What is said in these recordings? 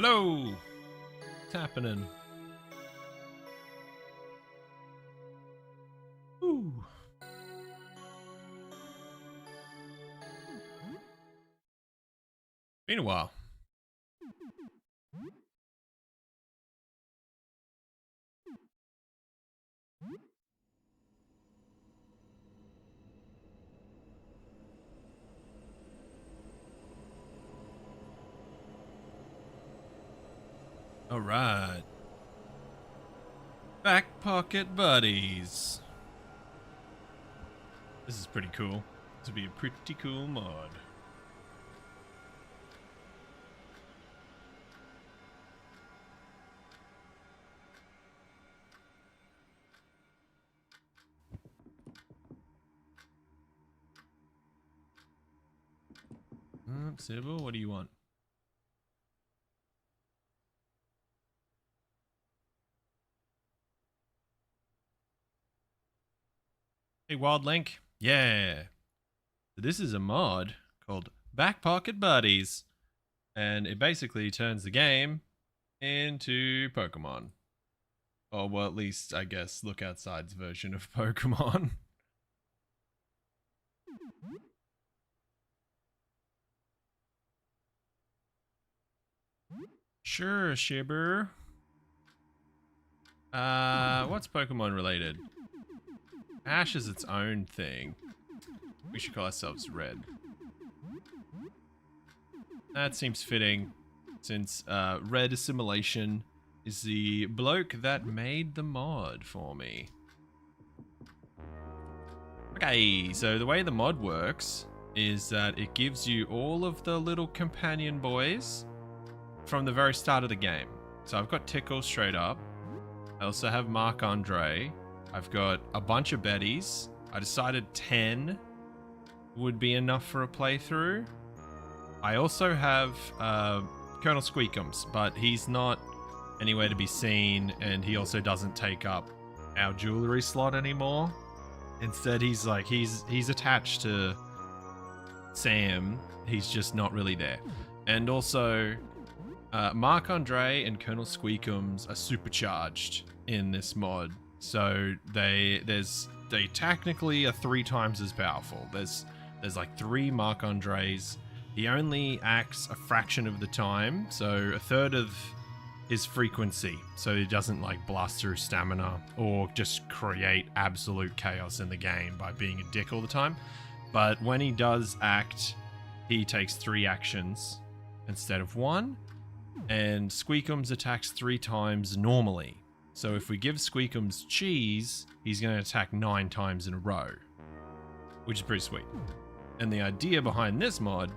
Hello! What's happening? Ooh. Been a while. All right. Back pocket buddies. This is pretty cool. This would be a pretty cool mod. Sybil, what do you want? Hey, Wild Link. Yeah. This is a mod called Back Pocket Buddies. And it basically turns the game into Pokemon. Or, well, at least, I guess, Look Outside's version of Pokemon. Sure, Shibber. What's Pokemon related? Ash is its own thing. We should call ourselves Red. That seems fitting, since RedAssimilation is the bloke that made the mod for me. Okay, so the way the mod works is that it gives you all of the little companion boys from the very start of the game. So I've got Tickle straight up. I also have Marc-Andre. I've got a bunch of Betties. I decided 10 would be enough for a playthrough. I also have Colonel Squeakems, but he's not anywhere to be seen, and he also doesn't take up our jewelry slot anymore. Instead, he's attached to Sam. He's just not really there. And also, Marc-Andre and Colonel Squeakems are supercharged in this mod. So they technically are 3 times as powerful. There's like 3 Marc-Andres. He only acts a fraction of the time, so a third of his frequency, so he doesn't like blast through stamina or just create absolute chaos in the game by being a dick all the time. But when he does act, he takes 3 actions instead of 1, and Squeakems attacks 3 times normally. So if we give Squeakems cheese, he's going to attack 9 times in a row, which is pretty sweet. And the idea behind this mod,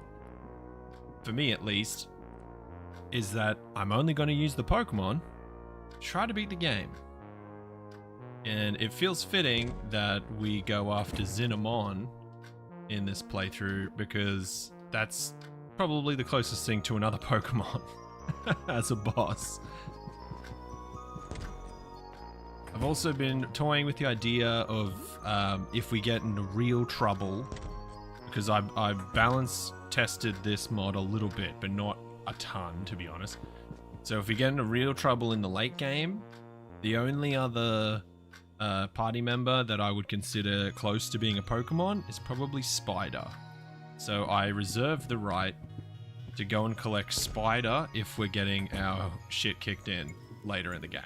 for me at least, is that I'm only going to use the Pokemon to try to beat the game. And it feels fitting that we go after Cinnamon in this playthrough, because that's probably the closest thing to another Pokemon as a boss. I've also been toying with the idea of if we get into real trouble, because I've balance tested this mod a little bit, but not a ton, to be honest. So if we get into real trouble in the late game, the only other party member that I would consider close to being a Pokemon is probably Spider. So I reserve the right to go and collect Spider if we're getting our shit kicked in later in the game.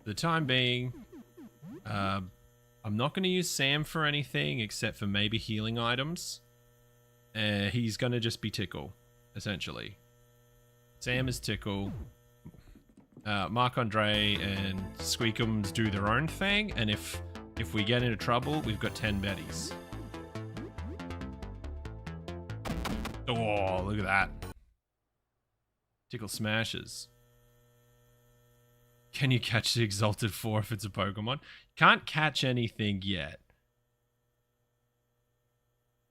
For the time being, I'm not going to use Sam for anything except for maybe healing items. He's going to just be Tickle, essentially. Sam is Tickle. Marc-Andre and Squeakems do their own thing, and if we get into trouble, we've got 10 Betties. Oh, look at that. Tickle smashes. Can you catch the Exalted 4 if it's a Pokemon? Can't catch anything yet.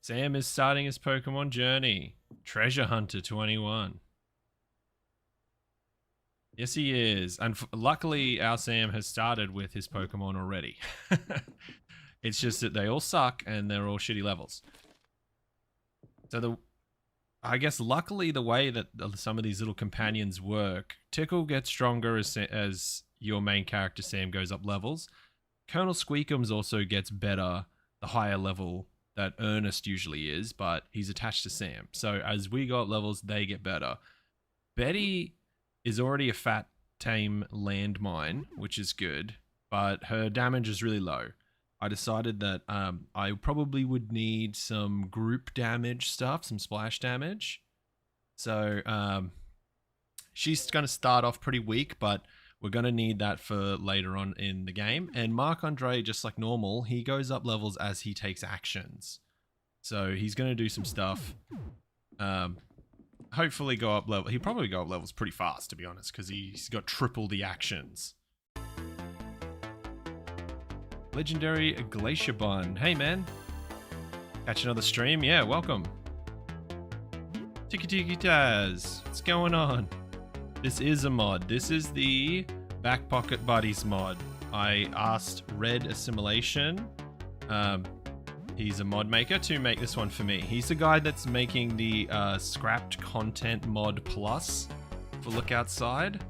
Sam is starting his Pokemon journey. Treasure Hunter 21. Yes, he is. And luckily, our Sam has started with his Pokemon already. It's just that they all suck and they're all shitty levels. So I guess luckily the way that some of these little companions work, Tickle gets stronger as your main character Sam goes up levels. Colonel Squeakems also gets better the higher level that Ernest usually is, but he's attached to Sam. So as we go up levels, they get better. Betty is already a fat, tame landmine, which is good, but her damage is really low. I decided that I probably would need some group damage stuff, some splash damage. So she's going to start off pretty weak, but we're going to need that for later on in the game. And Marc-Andre, just like normal, he goes up levels as he takes actions. So he's going to do some stuff. Hopefully go up level. He'll probably go up levels pretty fast, to be honest, because he's got triple the actions. Legendary Glacier Bun. Hey, man. Catch another stream? Yeah, welcome. Tiki Tiki Taz. What's going on? This is a mod. This is the Back Pocket Buddies mod. I asked RedAssimilation, he's a mod maker, to make this one for me. He's the guy that's making the scrapped content mod plus for Look Outside,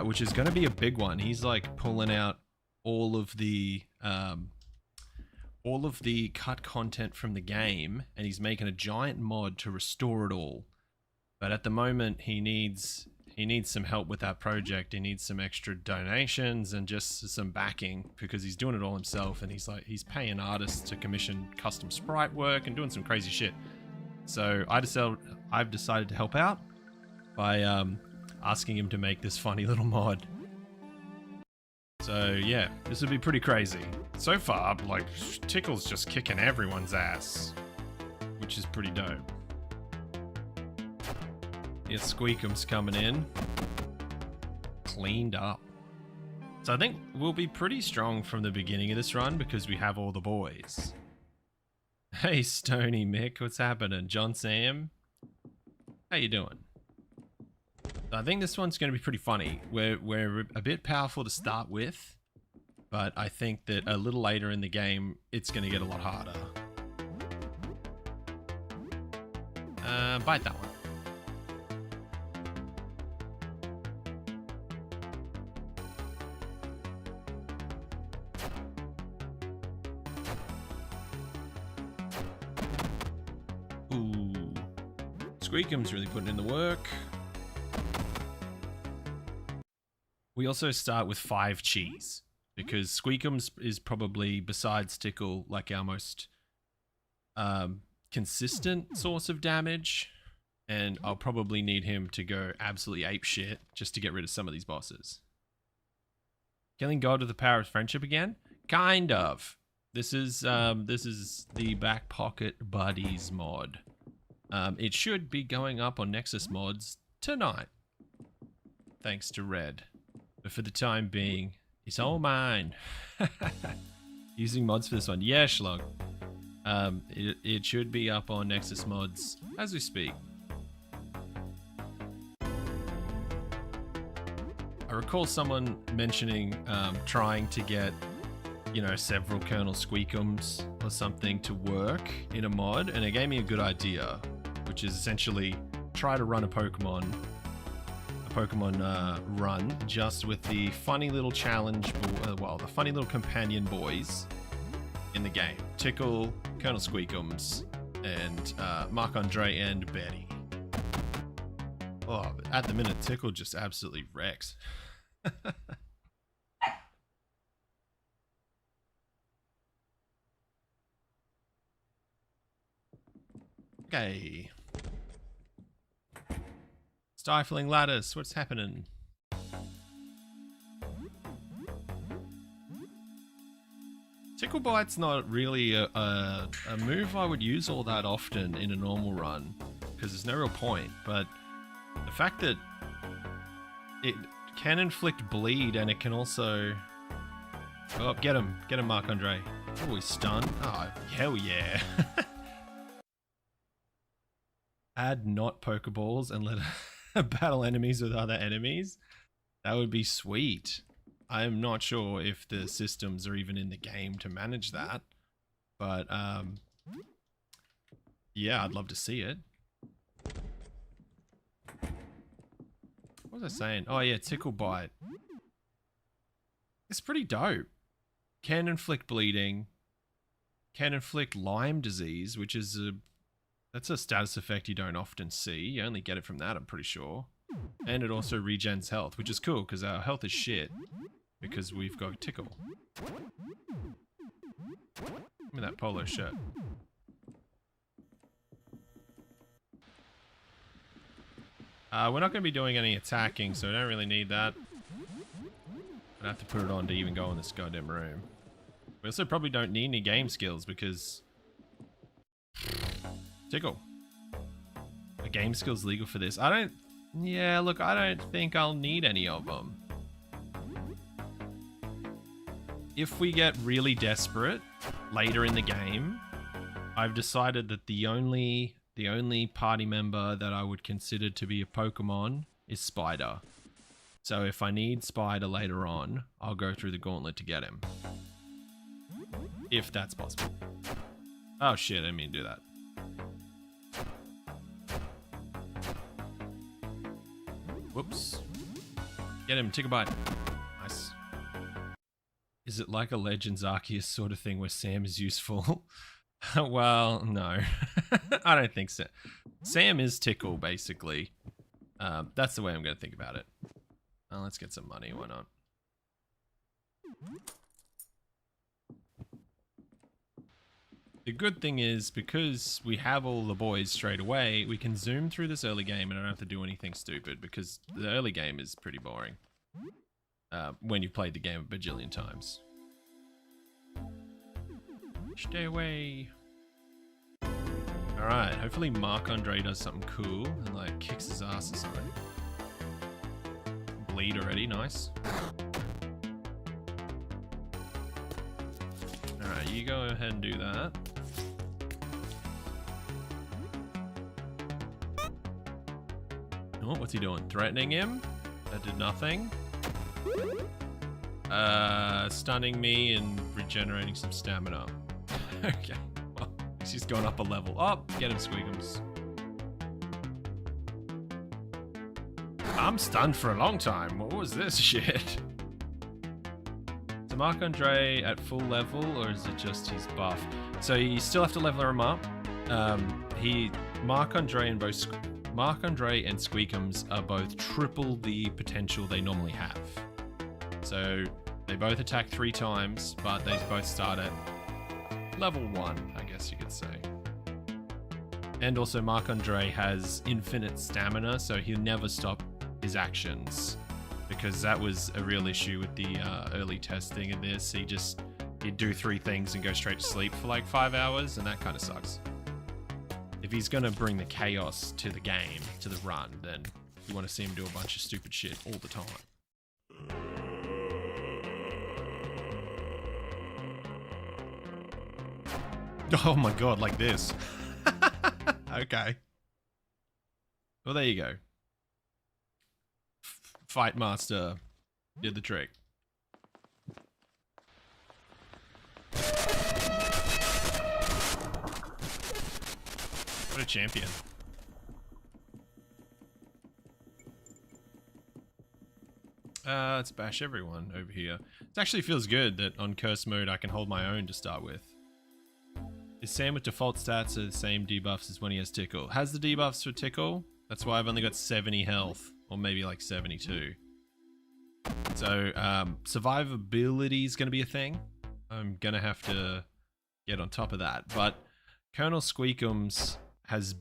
which is going to be a big one. He's like pulling out all of the cut content from the game, and he's making a giant mod to restore it all. But at the moment, he needs some help with that project. He needs some extra donations and just some backing, because he's doing it all himself, and he's paying artists to commission custom sprite work and doing some crazy shit. So I've decided to help out by asking him to make this funny little mod. So yeah, this would be pretty crazy. So far, like, Tickle's just kicking everyone's ass, which is pretty dope. Yeah, Squeakem's coming in. Cleaned up. So I think we'll be pretty strong from the beginning of this run because we have all the boys. Hey, Stony Mick, what's happening? John Sam, how you doing? I think this one's going to be pretty funny. We're a bit powerful to start with, but I think that a little later in the game, it's going to get a lot harder. Bite that one. Ooh. Squeakem's really putting in the work. We also start with 5 cheese, because Squeakems is probably, besides Tickle, like our most consistent source of damage, and I'll probably need him to go absolutely apeshit just to get rid of some of these bosses. Killing God with the power of friendship again? Kind of. This is the Back Pocket Buddies mod. It should be going up on Nexus Mods tonight, thanks to Red. But for the time being, it's all mine. Using mods for this one. Yeah, Schlog. It should be up on Nexus Mods as we speak. I recall someone mentioning trying to get, several Colonel Squeakems or something to work in a mod, and it gave me a good idea, which is essentially try to run a Pokemon run just with the funny little challenge, the funny little companion boys in the game. Tickle, Colonel Squeakems, and Marc-Andre and Betty. Oh, at the minute, Tickle just absolutely wrecks. Okay. Stifling Lattice, what's happening? Tickle Bite's not really a move I would use all that often in a normal run, because there's no real point, but the fact that it can inflict bleed and it can also... Oh, get him, Marc-Andre. Oh, he's stunned. Oh, hell yeah. Add not Pokeballs and let battle enemies with other enemies. That would be sweet. I am not sure if the systems are even in the game to manage that, but yeah, I'd love to see it. What was I saying? Oh yeah, Tickle Bite. It's pretty dope. Can inflict bleeding. Can inflict Lyme disease, which is that's a status effect you don't often see. You only get it from that, I'm pretty sure. And it also regens health, which is cool because our health is shit because we've got Tickle. Give me that polo shirt. We're not going to be doing any attacking, so I don't really need that. I'd have to put it on to even go in this goddamn room. We also probably don't need any game skills because... Tickle. Are game skills legal for this? I don't... Yeah, look, I don't think I'll need any of them. If we get really desperate later in the game, I've decided that the only party member that I would consider to be a Pokemon is Spider. So if I need Spider later on, I'll go through the gauntlet to get him. If that's possible. Oh shit, I didn't mean to do that. Whoops. Get him, Tickle Bite. Nice. Is it like a Legends Arceus sort of thing where Sam is useful? Well, no. I don't think so. Sam is Tickle, basically. That's the way I'm going to think about it. Let's get some money, why not? The good thing is, because we have all the boys straight away, we can zoom through this early game and I don't have to do anything stupid, because the early game is pretty boring. When you've played the game a bajillion times. Stay away. Alright, hopefully Marc-Andre does something cool and like kicks his ass or something. Bleed already, nice. Alright, you go ahead and do that. Oh, what's he doing? Threatening him? That did nothing. Stunning me and regenerating some stamina. Okay, well, she's going up a level. Oh, get him, Squeakems. I'm stunned for a long time. What was this shit? Is Marc-Andre at full level, or is it just his buff? So you still have to level him up. Marc-Andre and Squeakems are both triple the potential they normally have. So they both attack 3 times, but they both start at level 1, I guess you could say. And also Marc-Andre has infinite stamina, so he'll never stop his actions, because that was a real issue with the early testing of this. He'd do 3 things and go straight to sleep for like 5 hours, and that kind of sucks. If he's gonna bring the chaos to the game, to the run, then you want to see him do a bunch of stupid shit all the time. Oh my god, like this. Okay. Well, there you go. Fight Master did the trick. What a champion. Let's bash everyone over here. It actually feels good that on curse mode I can hold my own to start with. Is Sam with default stats are the same debuffs as when he has Tickle? Has the debuffs for Tickle? That's why I've only got 70 health, or maybe like 72. So survivability is going to be a thing. I'm going to have to get on top of that. But Colonel Squeakems has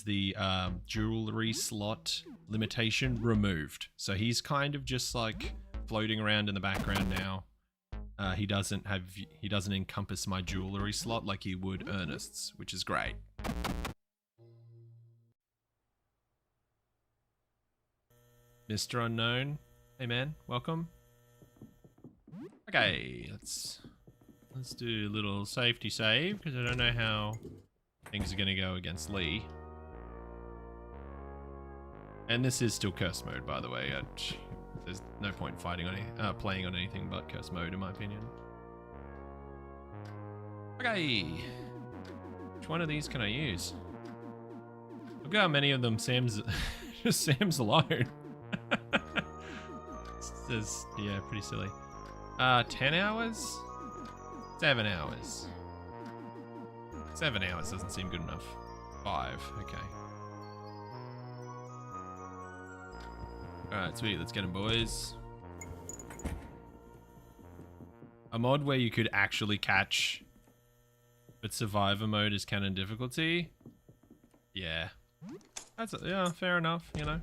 the jewelry slot limitation removed. So he's kind of just like floating around in the background now. He doesn't encompass my jewelry slot like he would Ernest's, which is great. Mr. Unknown, hey man, welcome. Okay, let's do a little safety save, because I don't know how things are going to go against Lee. And this is still curse mode, by the way. There's no point fighting on playing on anything but curse mode, in my opinion. Okay, which one of these can I use? Look how many of them Sam's alone. is, yeah, pretty silly. 10 hours? 7 hours. 7 hours doesn't seem good enough. 5, okay. Alright, sweet, let's get them, boys. A mod where you could actually catch, but survivor mode is canon difficulty. Yeah. Yeah, fair enough, you know.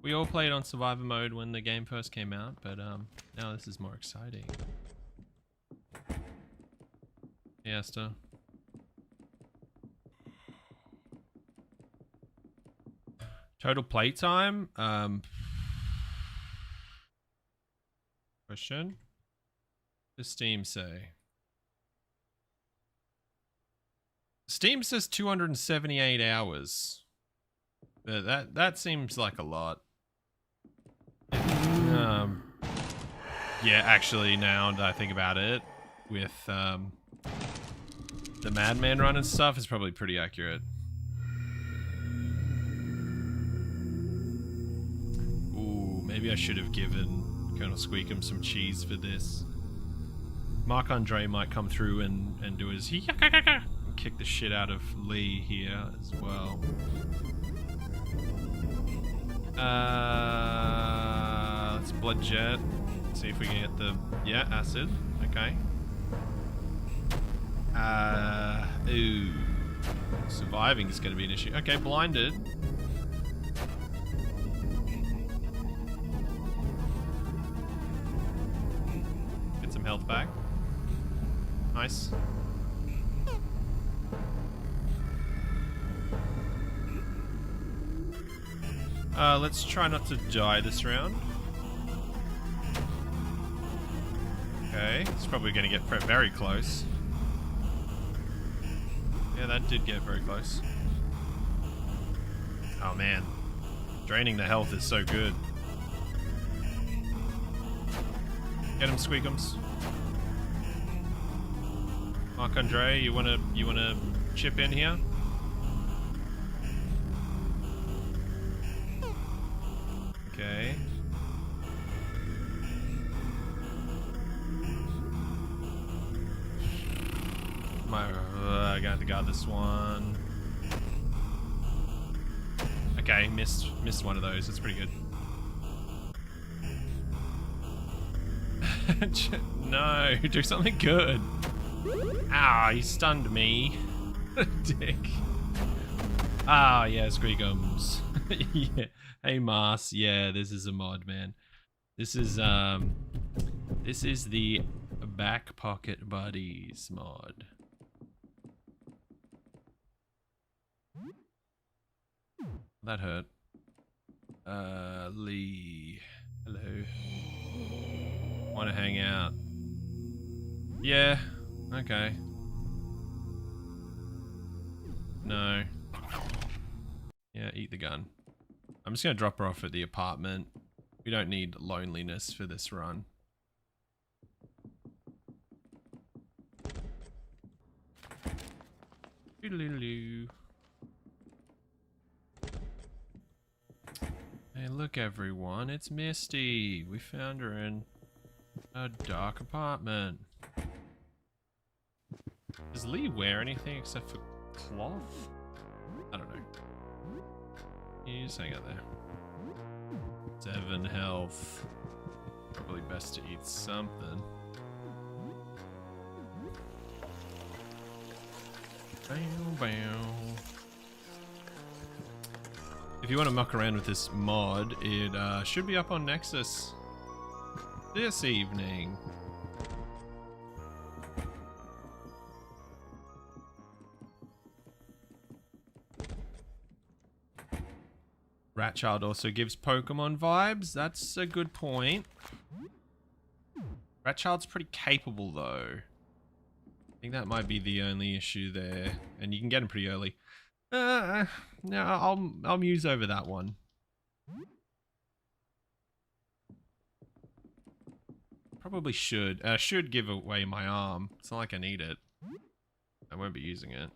We all played on survivor mode when the game first came out, but now this is more exciting. Yeah, Esther. Total playtime? Question? What does Steam say? Steam says 278 hours. But that seems like a lot. Yeah, actually, now that I think about it, with the Madman run and stuff, it's probably pretty accurate. Ooh, maybe I should have given Colonel Squeakems some cheese for this. Marc-Andre might come through and do his and kick the shit out of Lee here as well. Let's blood jet. See if we can get the acid. Okay. Ooh. Surviving is going to be an issue. Okay, blinded. Get some health back. Nice. Let's try not to die this round. Okay, it's probably going to get very close. Yeah, that did get very close. Oh man, draining the health is so good. Get him, Squeakems. Marc-Andre, you wanna chip in here? Okay. I got to guard this one. Okay, missed one of those. That's pretty good. No, do something good. Ah, he stunned me. Dick. Ah, yeah, Squeakems. Yeah. Hey, Mars. Yeah, this is a mod, man. This is the Back Pocket Buddies mod. That hurt. Lee. Hello. Want to hang out? Yeah. Okay. No. Yeah, eat the gun. I'm just gonna drop her off at the apartment. We don't need loneliness for this run. Doodaloo. Hey, look everyone, it's Misty. We found her in a dark apartment. Does Lee wear anything except for cloth? I don't know. You just hang out there. 7 health. Probably best to eat something. Bow, bow. If you want to muck around with this mod, it should be up on Nexus this evening. Ratchild also gives Pokemon vibes. That's a good point. Ratchild's pretty capable though. I think that might be the only issue there. And you can get him pretty early. No, I'll muse over that one. Probably should. Should give away my arm. It's not like I need it. I won't be using it.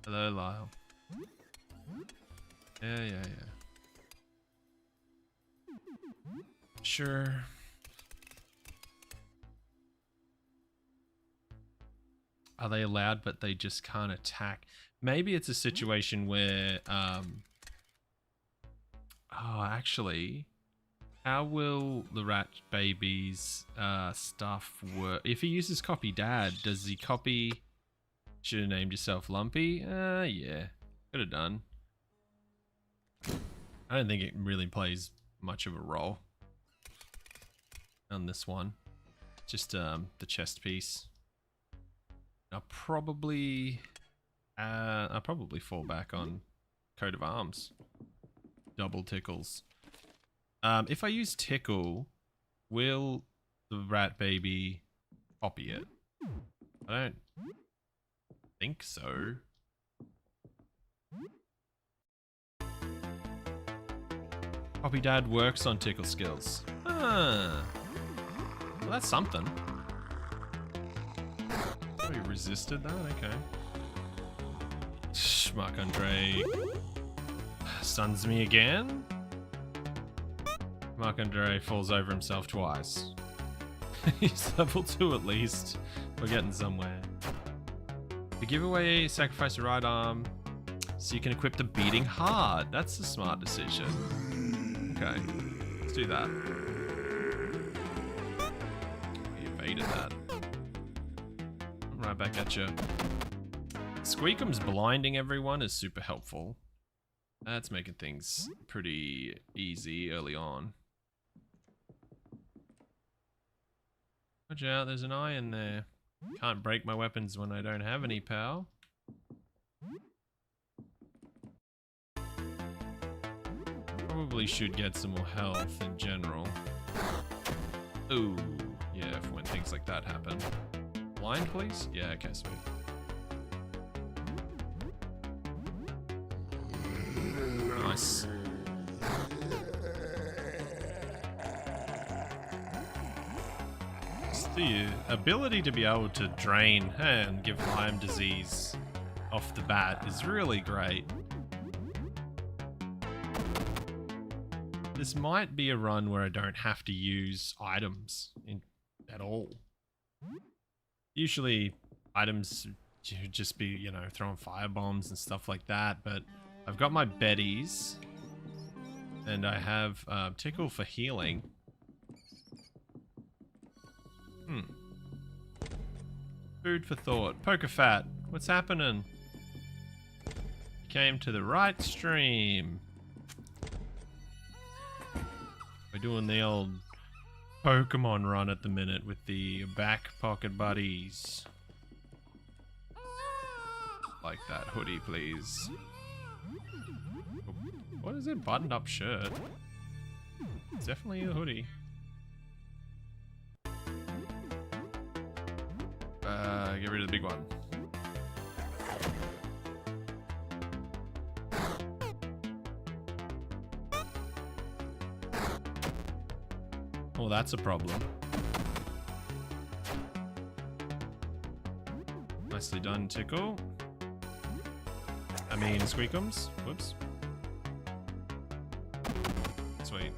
Hello, Lyle. Yeah. Sure. Are they allowed, but they just can't attack? Maybe it's a situation where, oh, actually, how will the rat baby's stuff work? If he uses copy dad, does he copy? Should have named yourself Lumpy? Yeah, could have done. I don't think it really plays much of a role on this one. Just the chest piece. I'll probably fall back on coat of arms. Double tickles. If I use Tickle, will the rat baby copy it? I don't think so. Copy dad works on Tickle skills. Well, that's something. Oh, you resisted that? Okay. Marc-Andre stuns me again. Marc-Andre falls over himself twice. He's level 2 at least. We're getting somewhere. The giveaway, sacrifice your right arm so you can equip the beating heart. That's a smart decision. Okay, let's do that. You evaded that. I'm right back at you. Squeakems blinding everyone is super helpful. That's making things pretty easy early on. Watch out, there's an eye in there. Can't break my weapons when I don't have any power. Probably should get some more health in general. Ooh, yeah, for when things like that happen. Blind, please? Yeah, okay, sweet. Nice. The ability to be able to drain and give Lyme disease off the bat is really great. This might be a run where I don't have to use items at all. Usually items would just be, you know, throwing fire bombs and stuff like that, but I've got my Betties and I have Tickle for healing. Food for thought. Poker Fat, what's happening? You came to the right stream. We're doing the old Pokemon run at the minute with the back pocket buddies. Like that hoodie, please. What is it? Buttoned up shirt. It's definitely a hoodie. Get rid of the big one. Oh, that's a problem. Nicely done, Tickle. I mean, Squeakems. Whoops. Sweet.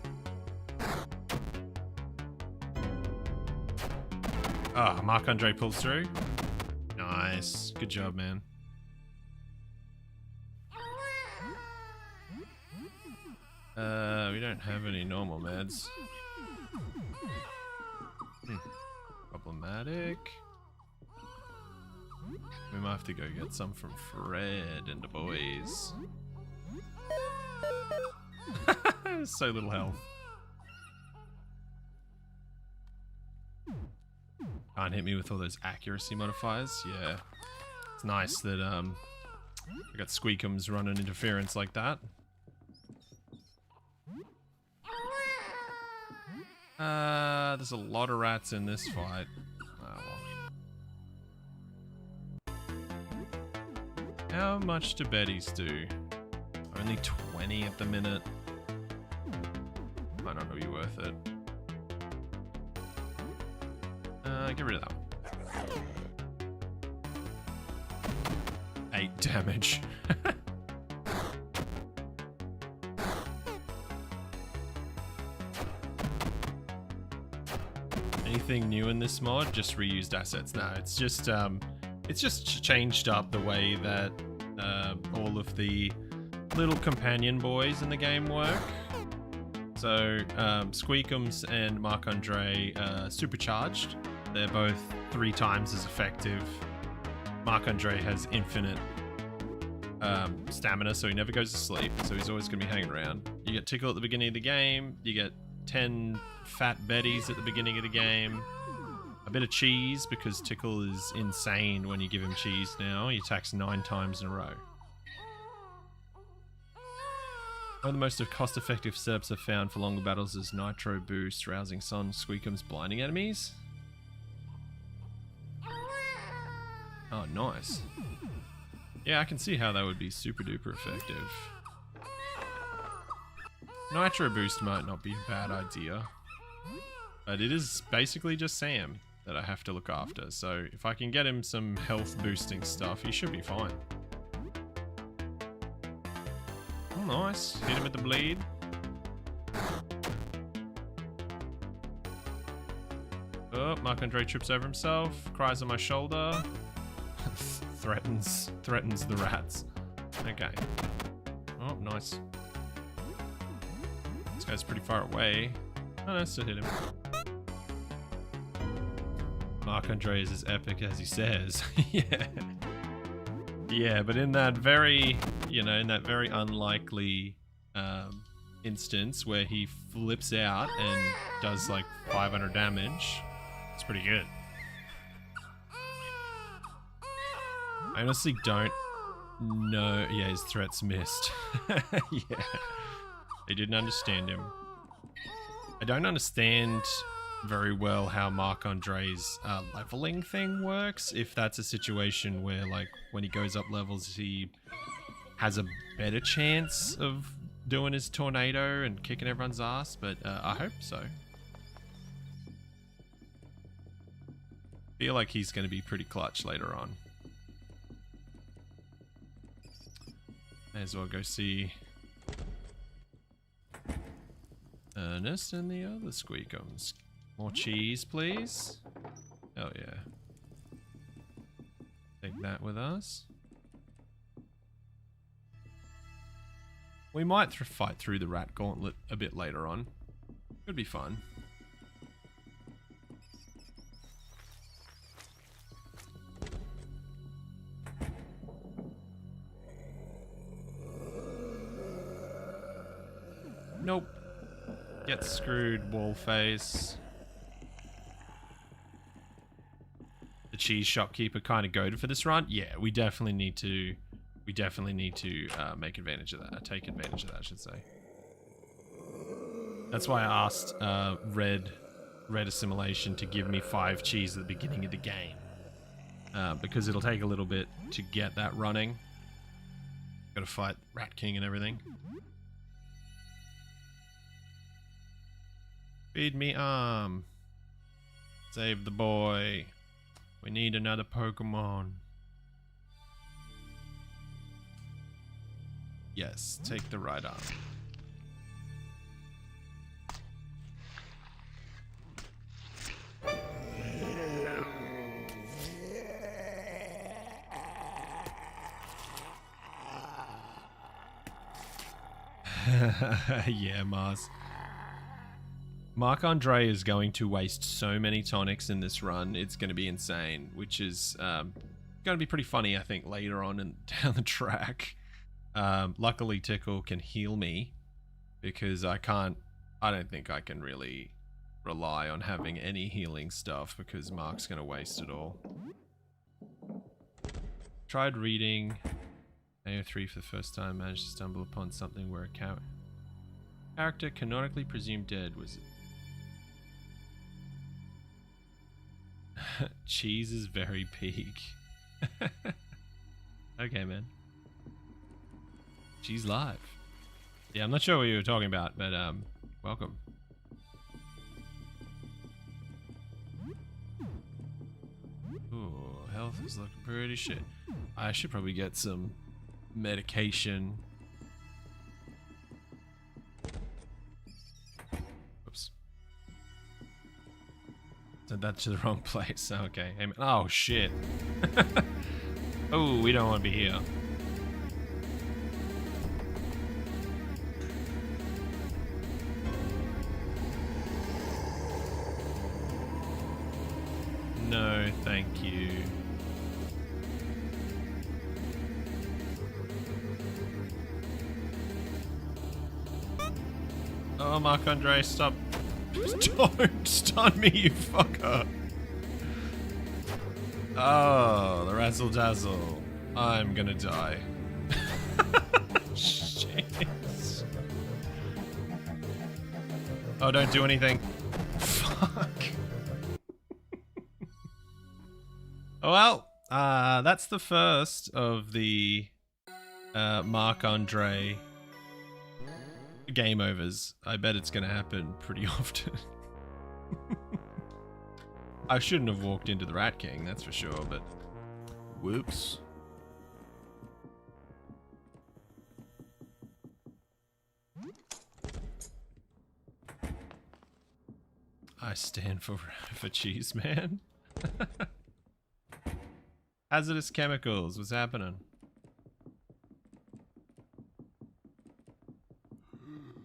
Ah, Marc-Andre pulls through. Nice. Good job, man. We don't have any normal meds. Problematic. We might have to go get some from Fred and the boys. So little health. Can't hit me with all those accuracy modifiers. Yeah. It's nice that I got Squeakems running interference like that. There's a lot of rats in this fight. Oh, well. How much do Betties do? Only 20 at the minute. Might not be worth it. Get rid of that one. 8 damage. Anything new in this mod? Just reused assets. No, it's just changed up the way that all of the little companion boys in the game work. So Squeakems and Marc-Andre supercharged. They're both 3 times as effective. Marc-Andre has infinite stamina, so he never goes to sleep, so he's always going to be hanging around. You get Tickle at the beginning of the game, you get 10 fat Bettys at the beginning of the game, a bit of cheese, because Tickle is insane when you give him cheese now. He attacks 9 times in a row. One of the most cost-effective setups I've found for longer battles is Nitro Boost, Rousing Sun, Squeakems, blinding enemies. Oh, nice. Yeah, I can see how that would be super duper effective. Nitro Boost might not be a bad idea, but it is basically just Sam that I have to look after, so if I can get him some health boosting stuff, he should be fine. Oh, nice. Hit him with the bleed. Oh, Marc-Andre trips over himself, cries on my shoulder. threatens the rats. Okay. Oh, nice. This guy's pretty far away. Oh no, still hit him. Marc-Andre is as epic as he says. Yeah. Yeah, but in that very, in that very unlikely instance where he flips out and does like 500 damage, it's pretty good. I honestly don't know. Yeah, his threats missed. Yeah. They didn't understand him. I don't understand very well how Marc-Andre's leveling thing works. If that's a situation where, like, when he goes up levels, he has a better chance of doing his tornado and kicking everyone's ass, but I hope so. Feel like he's going to be pretty clutch later on. May as well go see Ernest and the other Squeakems. More cheese, please. Oh yeah. Take that with us. We might fight through the rat gauntlet a bit later on. Could be fun. Nope. Get screwed, wall face. The cheese shopkeeper kind of goaded for this run. Yeah, we definitely need to. We definitely need to make advantage of that. Take advantage of that, I should say. That's why I asked RedAssimilation to give me 5 cheese at the beginning of the game, because it'll take a little bit to get that running. Got to fight Rat King and everything. Feed me arm. Save the boy. We need another Pokemon. Yes, take the right arm. Yeah, Mars. Marc-Andre is going to waste so many tonics in this run, it's going to be insane, which is going to be pretty funny, I think, later on and down the track. Luckily, Tickle can heal me, because I don't think I can really rely on having any healing stuff, because Mark's going to waste it all. Tried reading AO3 for the first time, managed to stumble upon something where a character canonically presumed dead was... Cheese is very peak. Okay, man. She's live. Yeah, I'm not sure what you were talking about, but welcome. Ooh, health is looking pretty shit. I should probably get some medication. Oops. Sent that to the wrong place. Okay. Oh, shit. Oh, we don't want to be here. No, thank you. Oh, Marc-Andre, stop. Don't stun me, you fucker. Oh, the razzle dazzle. I'm gonna die. Shit. Oh, don't do anything. Fuck. Oh, well, that's the first of the Marc-Andre game overs. I bet it's gonna happen pretty often. I shouldn't have walked into the Rat King, that's for sure, but whoops. I stand for cheese, man. Hazardous chemicals, what's happening?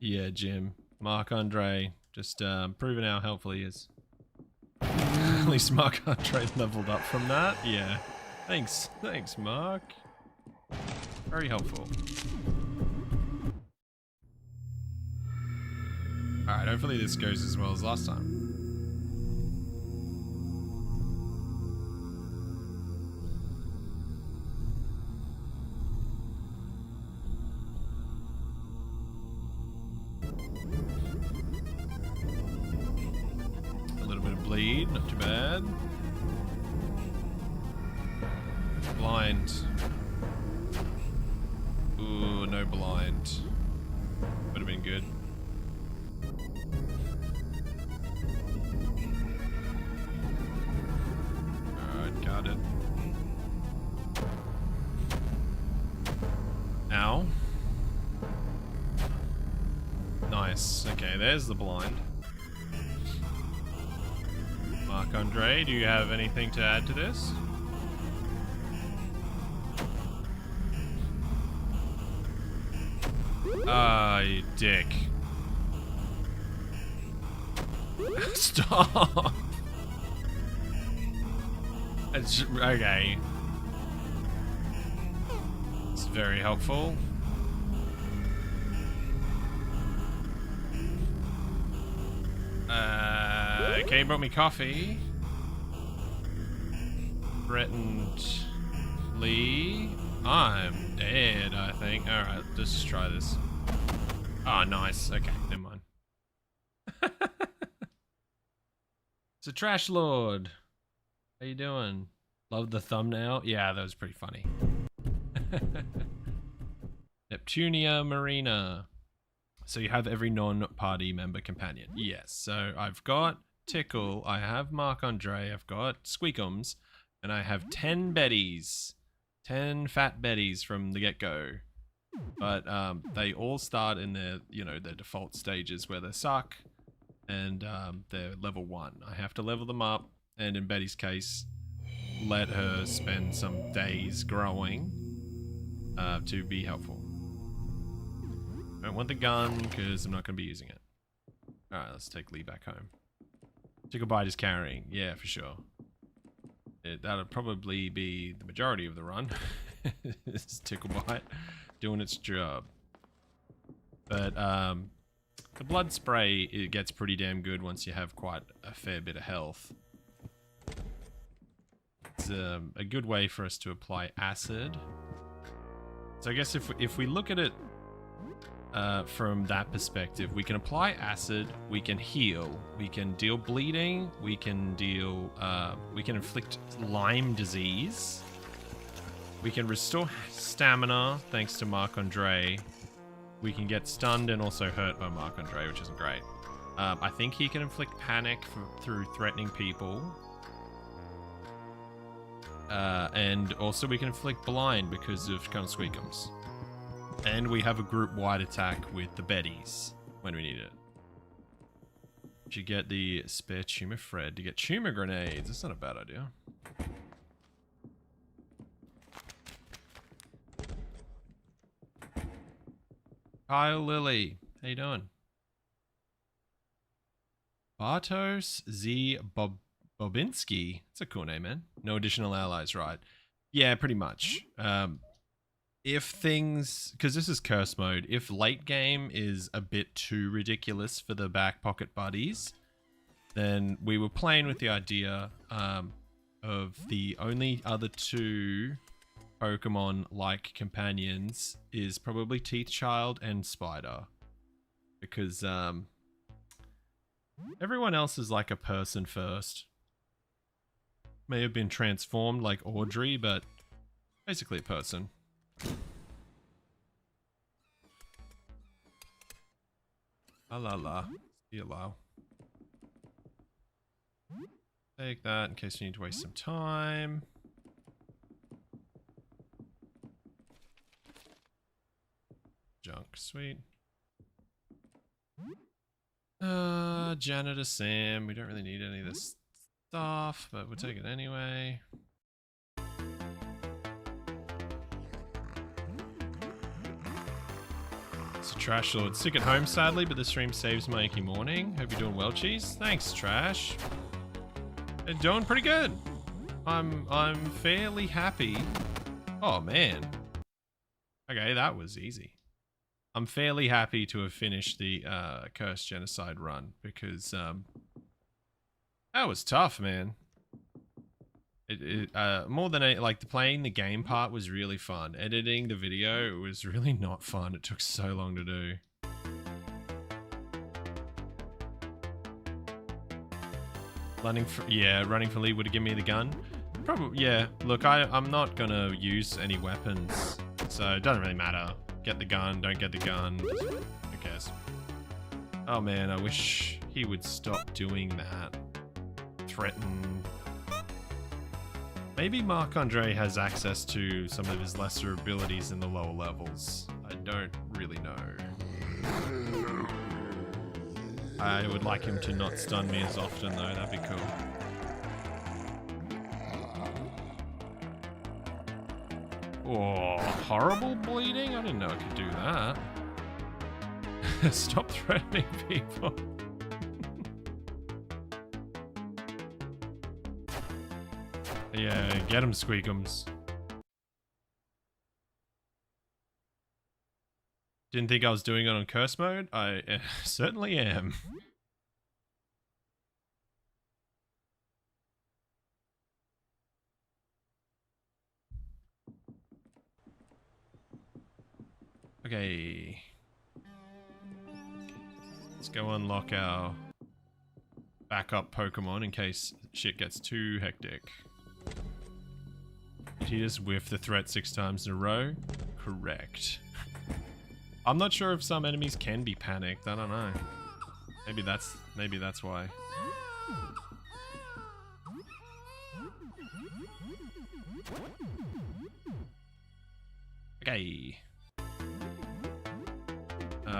Yeah, Jim. Marc-Andre, just proving how helpful he is. At least Marc-Andre leveled up from that. Yeah. Thanks, Mark. Very helpful. Alright, hopefully this goes as well as last time. Bleed, not too bad. Blind. Ooh, no blind. Would have been good. Alright, got it. Ow. Nice. Okay, there's the blind. Marc-Andre, do you have anything to add to this? Ah, you dick. Stop! It's okay. It's very helpful. Okay, brought me coffee. Threatened Lee. I'm dead, I think. Alright, let's just try this. Oh, nice. Okay, never mind. It's a trash lord. How you doing? Love the thumbnail. Yeah, that was pretty funny. Neptunia Marina. So you have every non-party member companion. Yes, so I've got Tickle, I have Marc-Andre, I've got Squeakems, and I have 10 Betties. 10 fat Betties from the get-go. But they all start in their, their default stages where they suck, and they're level 1. I have to level them up, and in Betty's case, let her spend some days growing to be helpful. I don't want the gun because I'm not going to be using it. Alright, let's take Lee back home. Ticklebite is carrying. Yeah, for sure. That'll probably be the majority of the run. It's Ticklebite doing its job. But the blood spray, it gets pretty damn good once you have quite a fair bit of health. It's a good way for us to apply acid. So I guess if we look at it from that perspective, we can apply acid, we can heal, we can deal bleeding, we can inflict Lyme disease, we can restore stamina thanks to Marc-Andre, we can get stunned and also hurt by Marc-Andre, which isn't great. I think he can inflict panic through threatening people. And also we can inflict blind because of Colonel Squeakems. And we have a group-wide attack with the Betties when we need it. You get the spare tumor thread to get tumor grenades. That's not a bad idea. Kyle Lilly, how you doing? Bartos Z Bobinski. That's a cool name, man. No additional allies, right? Yeah, pretty much. If things, because this is curse mode, if late game is a bit too ridiculous for the back pocket buddies, then we were playing with the idea of the only other two Pokemon like companions is probably Teeth Child and Spider, because everyone else is like a person first. May have been transformed like Audrey, but basically a person. La la la. See you, Lau. Take that in case you need to waste some time. Junk, sweet. Janitor Sam. We don't really need any of this stuff, but we'll take it anyway. So Trash Lord, sick at home sadly, but the stream saves my achy morning. Hope you're doing well, Cheese. Thanks, Trash. They're doing pretty good. I'm fairly happy. Oh man. Okay, that was easy. I'm fairly happy to have finished the Cursed Genocide run because that was tough, man. More than like playing the game part was really fun. Editing the video was really not fun. It took so long to do. Running for Lee would have given me the gun. Probably, yeah. Look, I'm not gonna use any weapons, so it doesn't really matter. Get the gun, don't get the gun. Who cares? Oh man, I wish he would stop doing that. Threaten. Maybe Marc-Andre has access to some of his lesser abilities in the lower levels. I don't really know. I would like him to not stun me as often though, that'd be cool. Oh, horrible bleeding? I didn't know I could do that. Stop threatening people. Yeah, get him, Squeakems. Didn't think I was doing it on curse mode? I certainly am. Okay. Let's go unlock our backup Pokemon in case shit gets too hectic. Did he just whiff the threat 6 times in a row? Correct. I'm not sure if some enemies can be panicked. I don't know. Maybe that's why. Okay.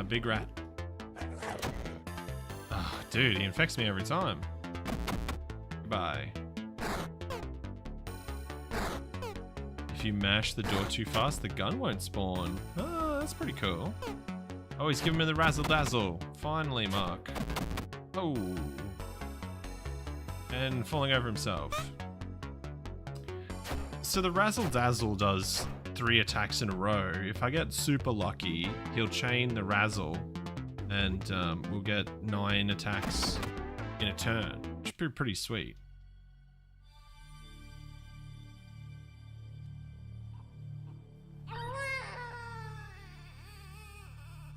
Big rat. Oh, dude, he infects me every time. Goodbye. If you mash the door too fast, the gun won't spawn. Oh, that's pretty cool. Oh, he's giving me the razzle dazzle. Finally, Mark. Oh. And falling over himself. So the razzle dazzle does 3 attacks in a row. If I get super lucky, he'll chain the razzle and we'll get 9 attacks in a turn, which would be pretty sweet.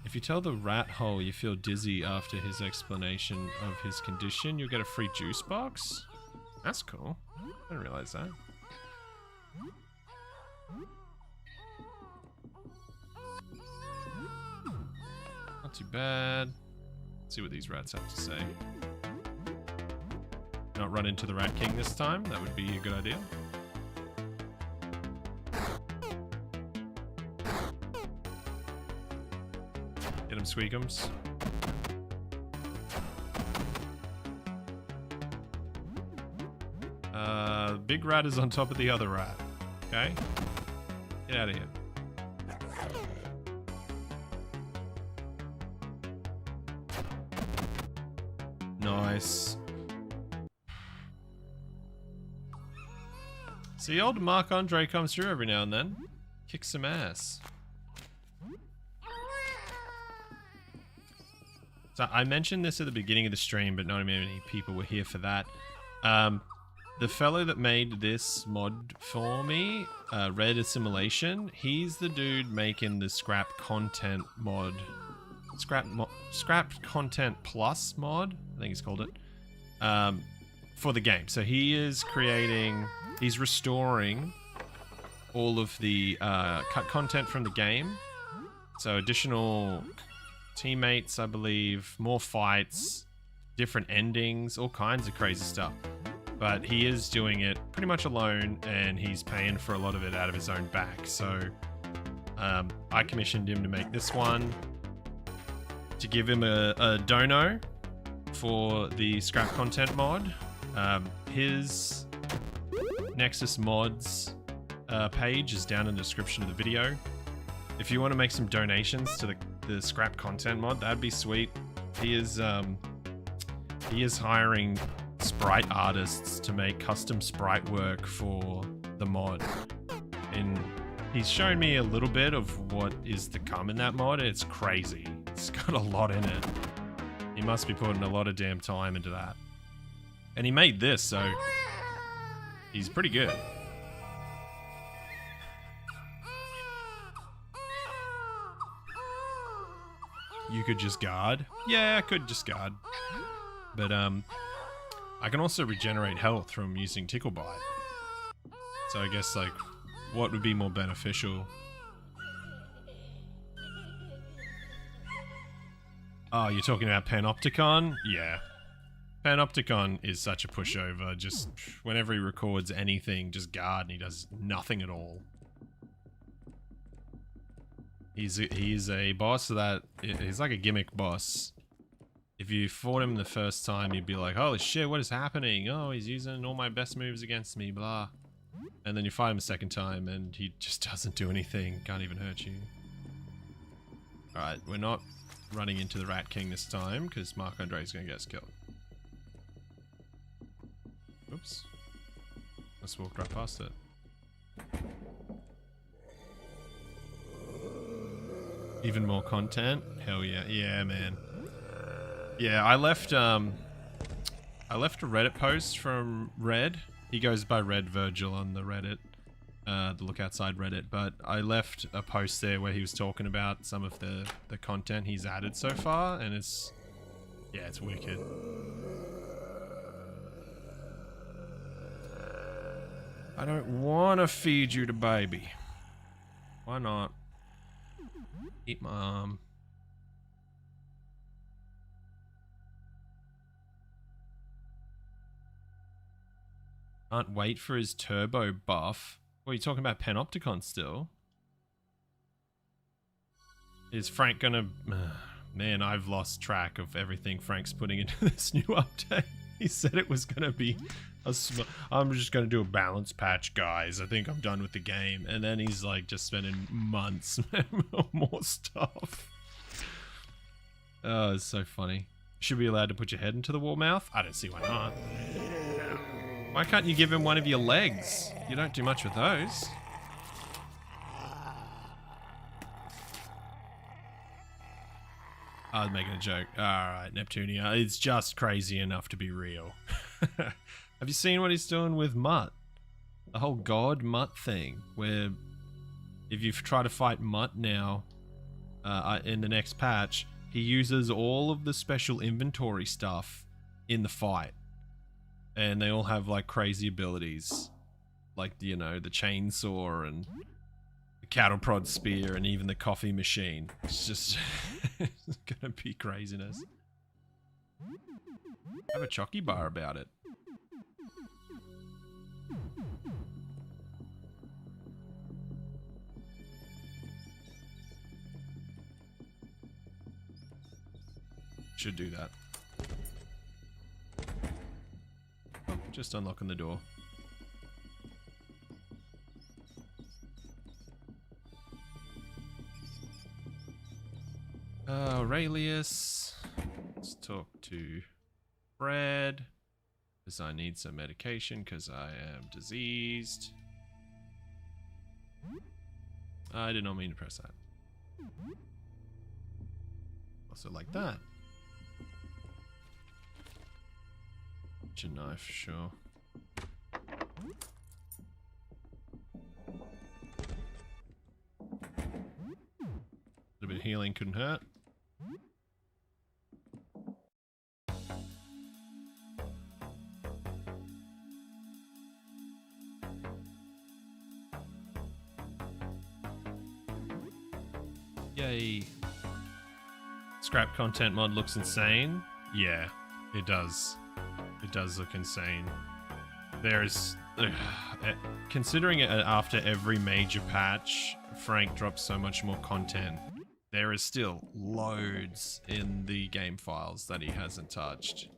If you tell the rat hole you feel dizzy after his explanation of his condition, you'll get a free juice box? That's cool. I didn't realize that. Not too bad. Let's see what these rats have to say. Not run into the Rat King this time. That would be a good idea. Get him, Squeakems. Big rat is on top of the other rat. Okay? Get out of here. Nice. See, old Marc-Andre comes through every now and then. Kicks some ass. So I mentioned this at the beginning of the stream, but not many people were here for that. The fellow that made this mod for me, RedAssimilation, he's the dude making the scrap content mod. Scrap content plus mod, I think he's called it, for the game. So he is he's restoring all of the cut content from the game. So additional teammates, I believe, more fights, different endings, all kinds of crazy stuff. But he is doing it pretty much alone, and he's paying for a lot of it out of his own back. So I commissioned him to make this one, to give him a dono for the scrap content mod. His Nexus Mods page is down in the description of the video. If you want to make some donations to the scrap content mod, that'd be sweet. He is hiring sprite artists to make custom sprite work for the mod, and he's shown me a little bit of what is to come in that mod. It's crazy. It's got a lot in it. He must be putting a lot of damn time into that, and he made this, so he's pretty good. You could just guard. Yeah, I could just guard, but I can also regenerate health from using Tickle Bite. So I guess, like, what would be more beneficial? Oh, you're talking about Panopticon? Yeah. Panopticon is such a pushover. Just whenever he records anything, just guard, and he does nothing at all. He's a boss that he's like a gimmick boss. If you fought him the first time, you'd be like, holy shit, what is happening? Oh, he's using all my best moves against me, blah. And then you fight him a second time, and he just doesn't do anything. Can't even hurt you. Alright, we're not running into the Rat King this time, because Marc-Andre is going to get us killed. Oops. Let's walk right past it. Even more content? Hell yeah. Yeah, man. Yeah, I left a Reddit post from Red. He goes by Red Virgil on the Reddit, the Look Outside Reddit, but I left a post there where he was talking about some of the content he's added so far, and it's wicked. I don't want to feed you to baby. Why not? Eat my arm. Can't wait for his turbo buff. What, are you talking about Panopticon still? Is Frank gonna... Man, I've lost track of everything Frank's putting into this new update. He said it was gonna be I'm just gonna do a balance patch, guys. I think I'm done with the game. And then he's like just spending months on more stuff. Oh, it's so funny. Should be allowed to put your head into the wall mouth? I don't see why not. Why can't you give him one of your legs? You don't do much with those. I was making a joke. Alright, Neptunia. It's just crazy enough to be real. Have you seen what he's doing with Mutt? The whole God Mutt thing, where if you try to fight Mutt now, in the next patch, he uses all of the special inventory stuff in the fight. And they all have like crazy abilities. Like, you know, the chainsaw and the cattle prod spear and even the coffee machine. It's just it's gonna be craziness. Have a chocky bar about it. Should do that. Oh, just unlocking the door. Aurelius. Let's talk to Fred. Because I need some medication because I am diseased. I did not mean to press that. Also like that. Butcher knife, sure. A little bit of healing couldn't hurt. Yay. Scrap content mod looks insane. Yeah, it does. It does look insane. There is... considering it after every major patch, Frank drops so much more content. There is still loads in the game files that he hasn't touched.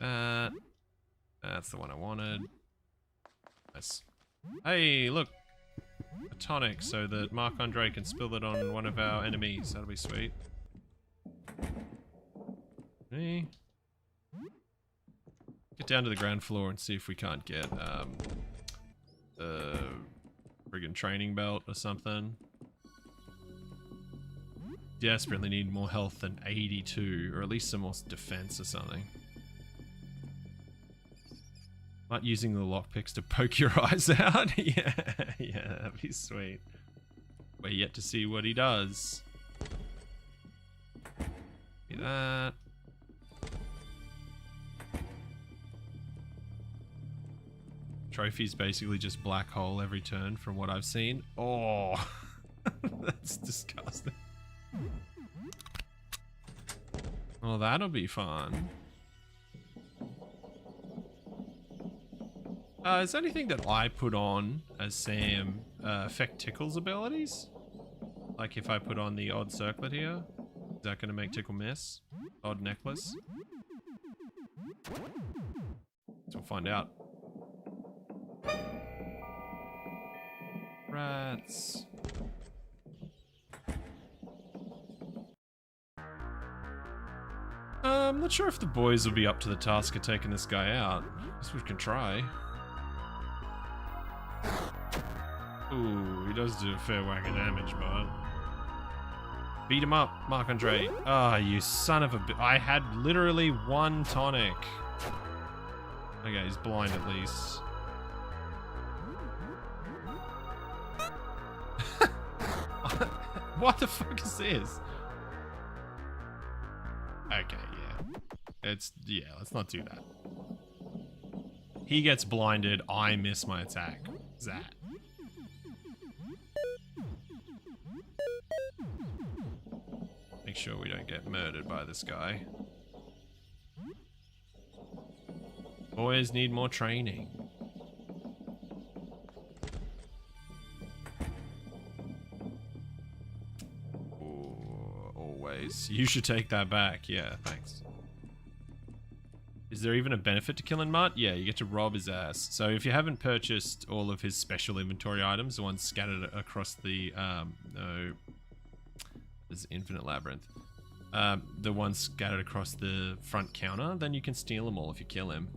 That's the one I wanted. Nice. Hey, look! A tonic so that Marc-Andre can spill it on one of our enemies. That'll be sweet. Hey. Get down to the ground floor and see if we can't get the friggin' training belt or something. Desperately need more health than 82, or at least some more defense or something. Like using the lockpicks to poke your eyes out. Yeah, that'd be sweet. We're yet to see what he does. See that. Trophy's basically just black hole every turn from what I've seen. Oh, that's disgusting. Well, that'll be fun. Is there anything that I put on as Sam affect Tickle's abilities? Like if I put on the odd circlet here, is that going to make Tickle miss? Odd necklace? So we'll find out. Rats. I'm not sure if the boys will be up to the task of taking this guy out. I guess we can try. Ooh, he does do a fair whack of damage, bud. Beat him up, Marc-Andre. Ah, you son of a bitch. I had literally one tonic. Okay, he's blind at least. What the fuck is this? Okay, yeah. Let's not do that. He gets blinded, I miss my attack. What's that? Make sure we don't get murdered by this guy. Boys need more training. Ooh, always. You should take that back. Yeah, thanks. Is there even a benefit to killing Mutt? Yeah, you get to rob his ass. So if you haven't purchased all of his special inventory items, the ones scattered across the, no, there's Infinite Labyrinth. The ones scattered across the front counter, then you can steal them all if you kill him.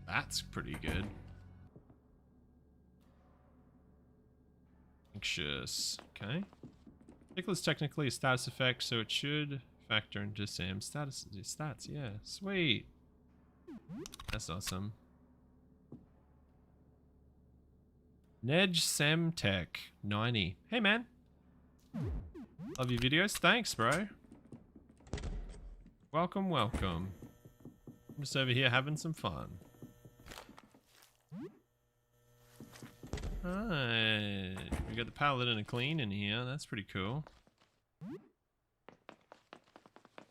That's pretty good. Anxious. Okay. Tickle is technically a status effect, so it should factor into Sam's stats. Yeah, sweet. That's awesome. Nedge Semtech 90. Hey man. Love your videos. Thanks, bro. Welcome, welcome. I'm just over here having some fun. Alright. We got the Paladin and Clean in here. That's pretty cool.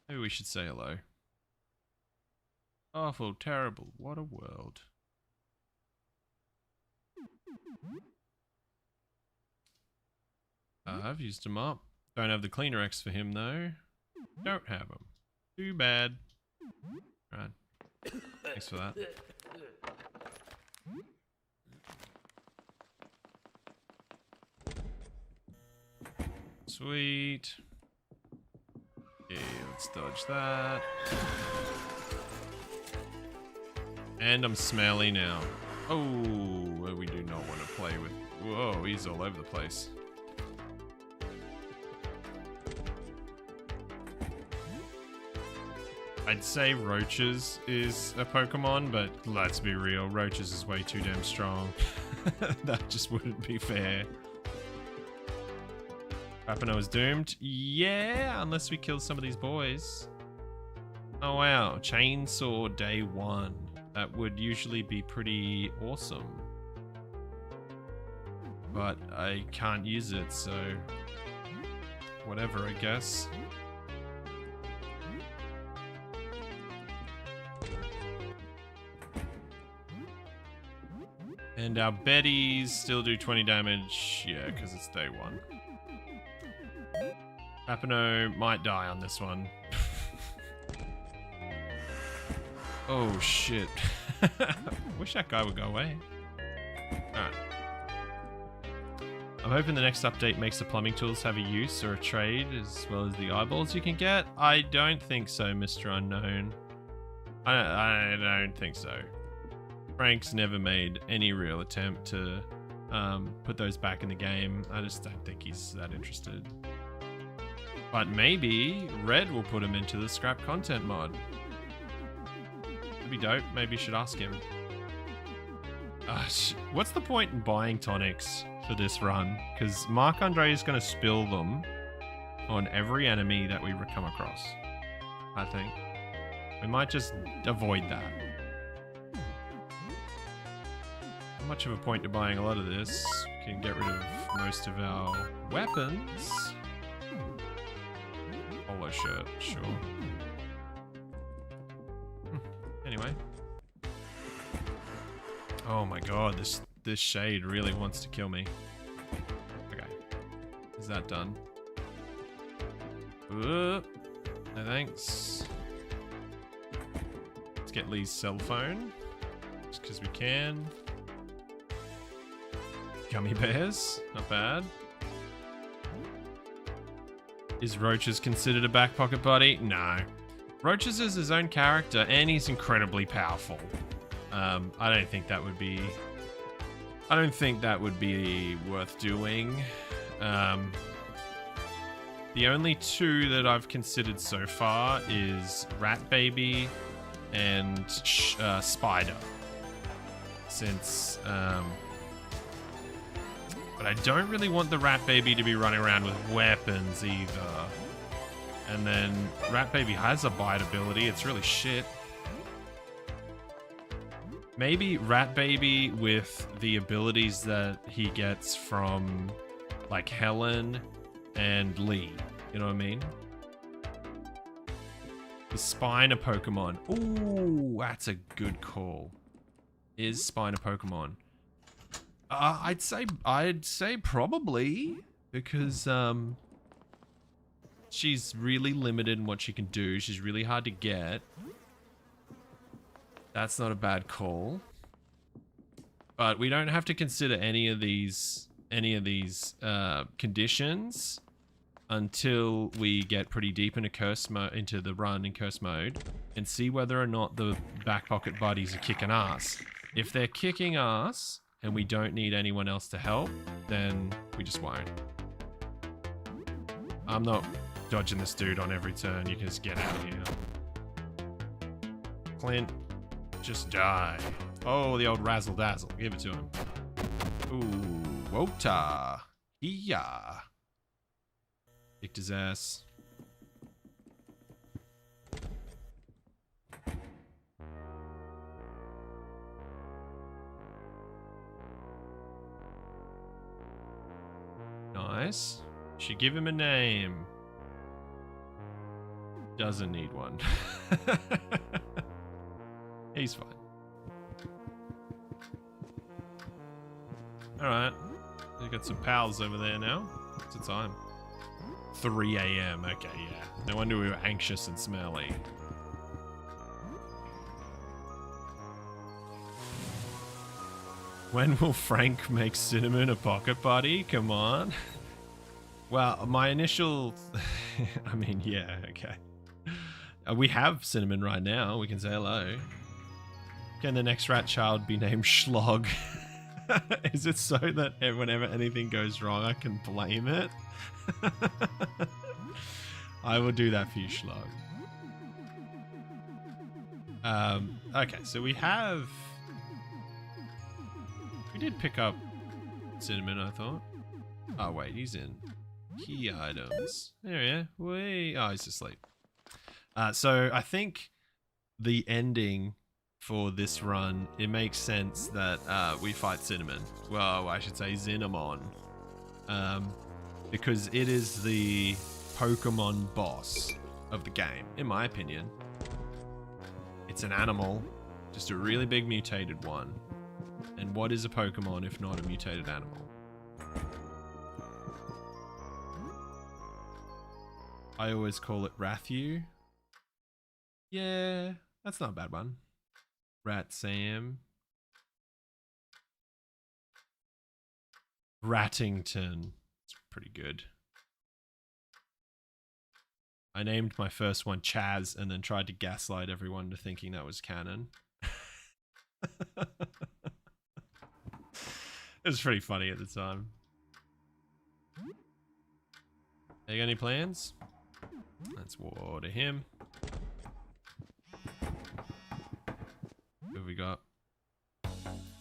Maybe we should say hello. Awful, terrible. What a world. I've used him up. Don't have the Cleaner X for him though. Don't have him. Too bad. Right. Thanks for that. Sweet. Okay, let's dodge that. And I'm smelly now. Oh, we do not want to play with... Whoa, he's all over the place. I'd say Roaches is a Pokemon, but let's be real, Roaches is way too damn strong. That just wouldn't be fair. Rapino is doomed? Yeah, unless we kill some of these boys. Oh wow, Chainsaw Day 1. That would usually be pretty awesome. But I can't use it, so... whatever, I guess. And our Betties still do 20 damage. Yeah, because it's day 1. Rapino might die on this one. Oh shit. Wish that guy would go away. Alright. I'm hoping the next update makes the plumbing tools have a use or a trade as well as the eyeballs you can get. I don't think so, Mr. Unknown. I don't think so. Frank's never made any real attempt to put those back in the game. I just don't think he's that interested. But maybe Red will put him into the scrap content mod. That'd be dope. Maybe you should ask him. What's the point in buying tonics for this run? Because Marc-Andre is going to spill them on every enemy that we come across. I think. We might just avoid that. Not much of a point to buying a lot of this. We can get rid of most of our weapons. Polo shirt, sure. Anyway. Oh my god, this shade really wants to kill me. Okay. Is that done? No thanks. Let's get Lee's cell phone. Just because we can. Gummy bears, not bad. Is Roaches considered a back pocket buddy? No. Roaches is his own character and he's incredibly powerful. I don't think that would be worth doing. The only two that I've considered so far is Rat Baby and Spider. Since but I don't really want the Rat Baby to be running around with weapons either. And then Rat Baby has a bite ability. It's really shit. Maybe Rat Baby with the abilities that he gets from like Helen and Lee. You know what I mean? Is Spine a Pokemon? Ooh, that's a good call. Is Spine a Pokemon? I'd say probably, because she's really limited in what she can do. She's really hard to get. That's not a bad call. But we don't have to consider any of these conditions until we get pretty deep into the run in curse mode and see whether or not the back pocket buddies are kicking ass. If they're kicking ass and we don't need anyone else to help, then we just won't. I'm not dodging this dude on every turn. You can just get out of here. Clint, just die. Oh, the old razzle dazzle. Give it to him. Ooh, Wota. Yeah. Kicked his ass. Nice. Should give him a name. Doesn't need one. He's fine. Alright. We got some pals over there now. What's the time? 3 AM. Okay, yeah. No wonder we were anxious and smelly. When will Frank make Cinnamon a pocket buddy? Come on. Well, my initial... I mean, yeah, okay. We have Cinnamon right now. We can say hello. Can the next rat child be named Schlog? Is it so that whenever anything goes wrong, I can blame it? I will do that for you, Schlog. Okay, so we have... We did pick up Cinnamon, I thought. Oh, wait, he's in key items. There we are. Oh, he's asleep. So I think the ending for this run, it makes sense that we fight Cinnamon. Well, I should say Cinnamon. Because it is the Pokemon boss of the game, in my opinion. It's an animal, just a really big mutated one. And what is a Pokemon if not a mutated animal? I always call it Rathu. Yeah, that's not a bad one. Rat Sam. Rattington. It's pretty good. I named my first one Chaz and then tried to gaslight everyone into thinking that was canon. It was pretty funny at the time. You got any plans? Let's water him. Who have we got?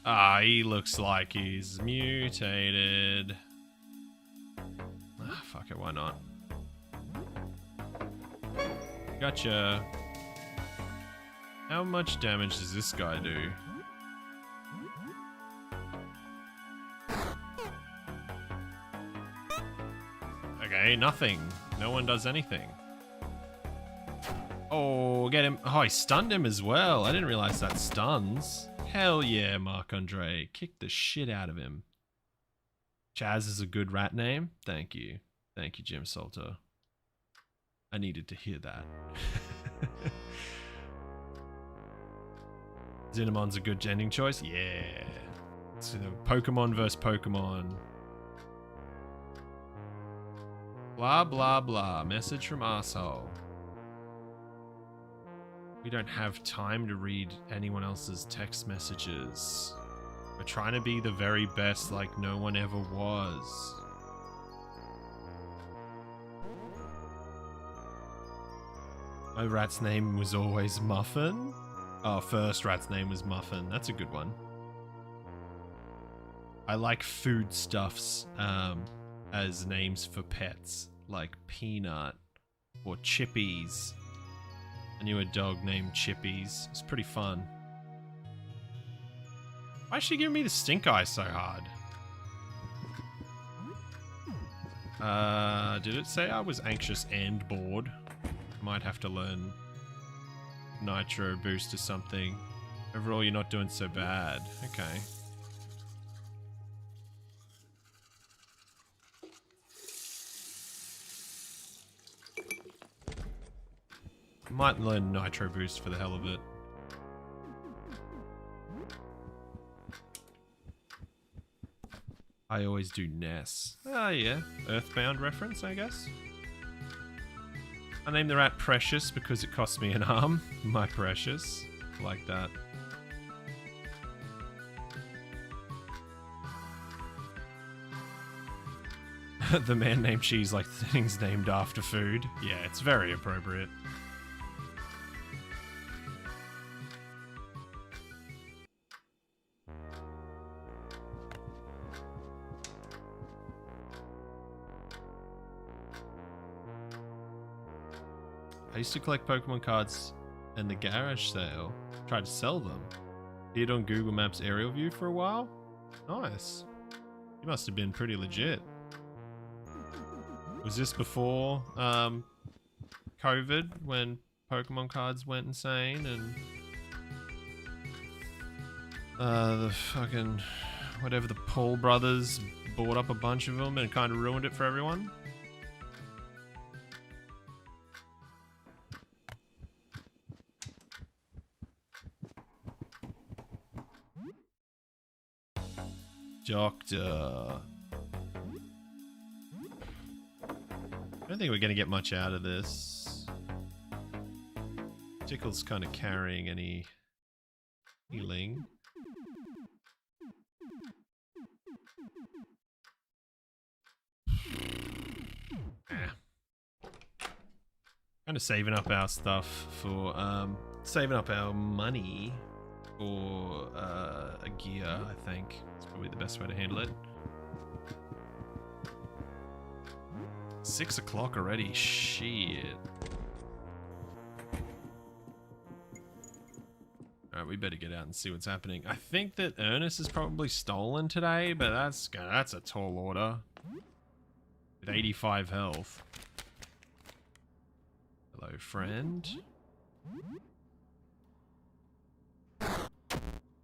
Ah, he looks like he's mutated. Ah, fuck it, why not? Gotcha. How much damage does this guy do? Okay, nothing. No one does anything. Oh, get him. Oh, he stunned him as well. I didn't realize that stuns. Hell yeah, Marc-Andre. Kick the shit out of him. Chaz is a good rat name. Thank you. Thank you, Jim Salter. I needed to hear that. Cinnamon's a good ending choice. Yeah. So Pokemon versus Pokemon. Blah, blah, blah. Message from arsehole. We don't have time to read anyone else's text messages. We're trying to be the very best like no one ever was. My rat's name was always Muffin. Oh, first rat's name was Muffin. That's a good one. I like foodstuffs as names for pets, like Peanut or Chippies. I knew a dog named Chippies. It's pretty fun. Why is she giving me the stink eye so hard? Did it say I was anxious and bored? Might have to learn Nitro Boost or something. Overall, you're not doing so bad. Okay. Might learn Nitro Boost for the hell of it. I always do Ness. Oh yeah, Earthbound reference, I guess. I named the rat Precious because it cost me an arm. My Precious. Like that. The man named Cheese like things named after food. Yeah, it's very appropriate. I used to collect Pokemon cards in the garage sale. Tried to sell them. Appeared on Google Maps aerial view for a while. Nice. You must have been pretty legit. Was this before COVID, when Pokemon cards went insane and the fucking whatever, the Paul brothers bought up a bunch of them and kind of ruined it for everyone? Doctor. don't think we're going to get much out of this. Tickle's kind of carrying any healing. Kind of saving up our stuff for, saving up our money for a gear, I think. It's probably the best way to handle it. 6 o'clock already, shit. Alright, we better get out and see what's happening. I think that Ernest is probably stolen today, but that's a tall order. With 85 health. Hello, friend.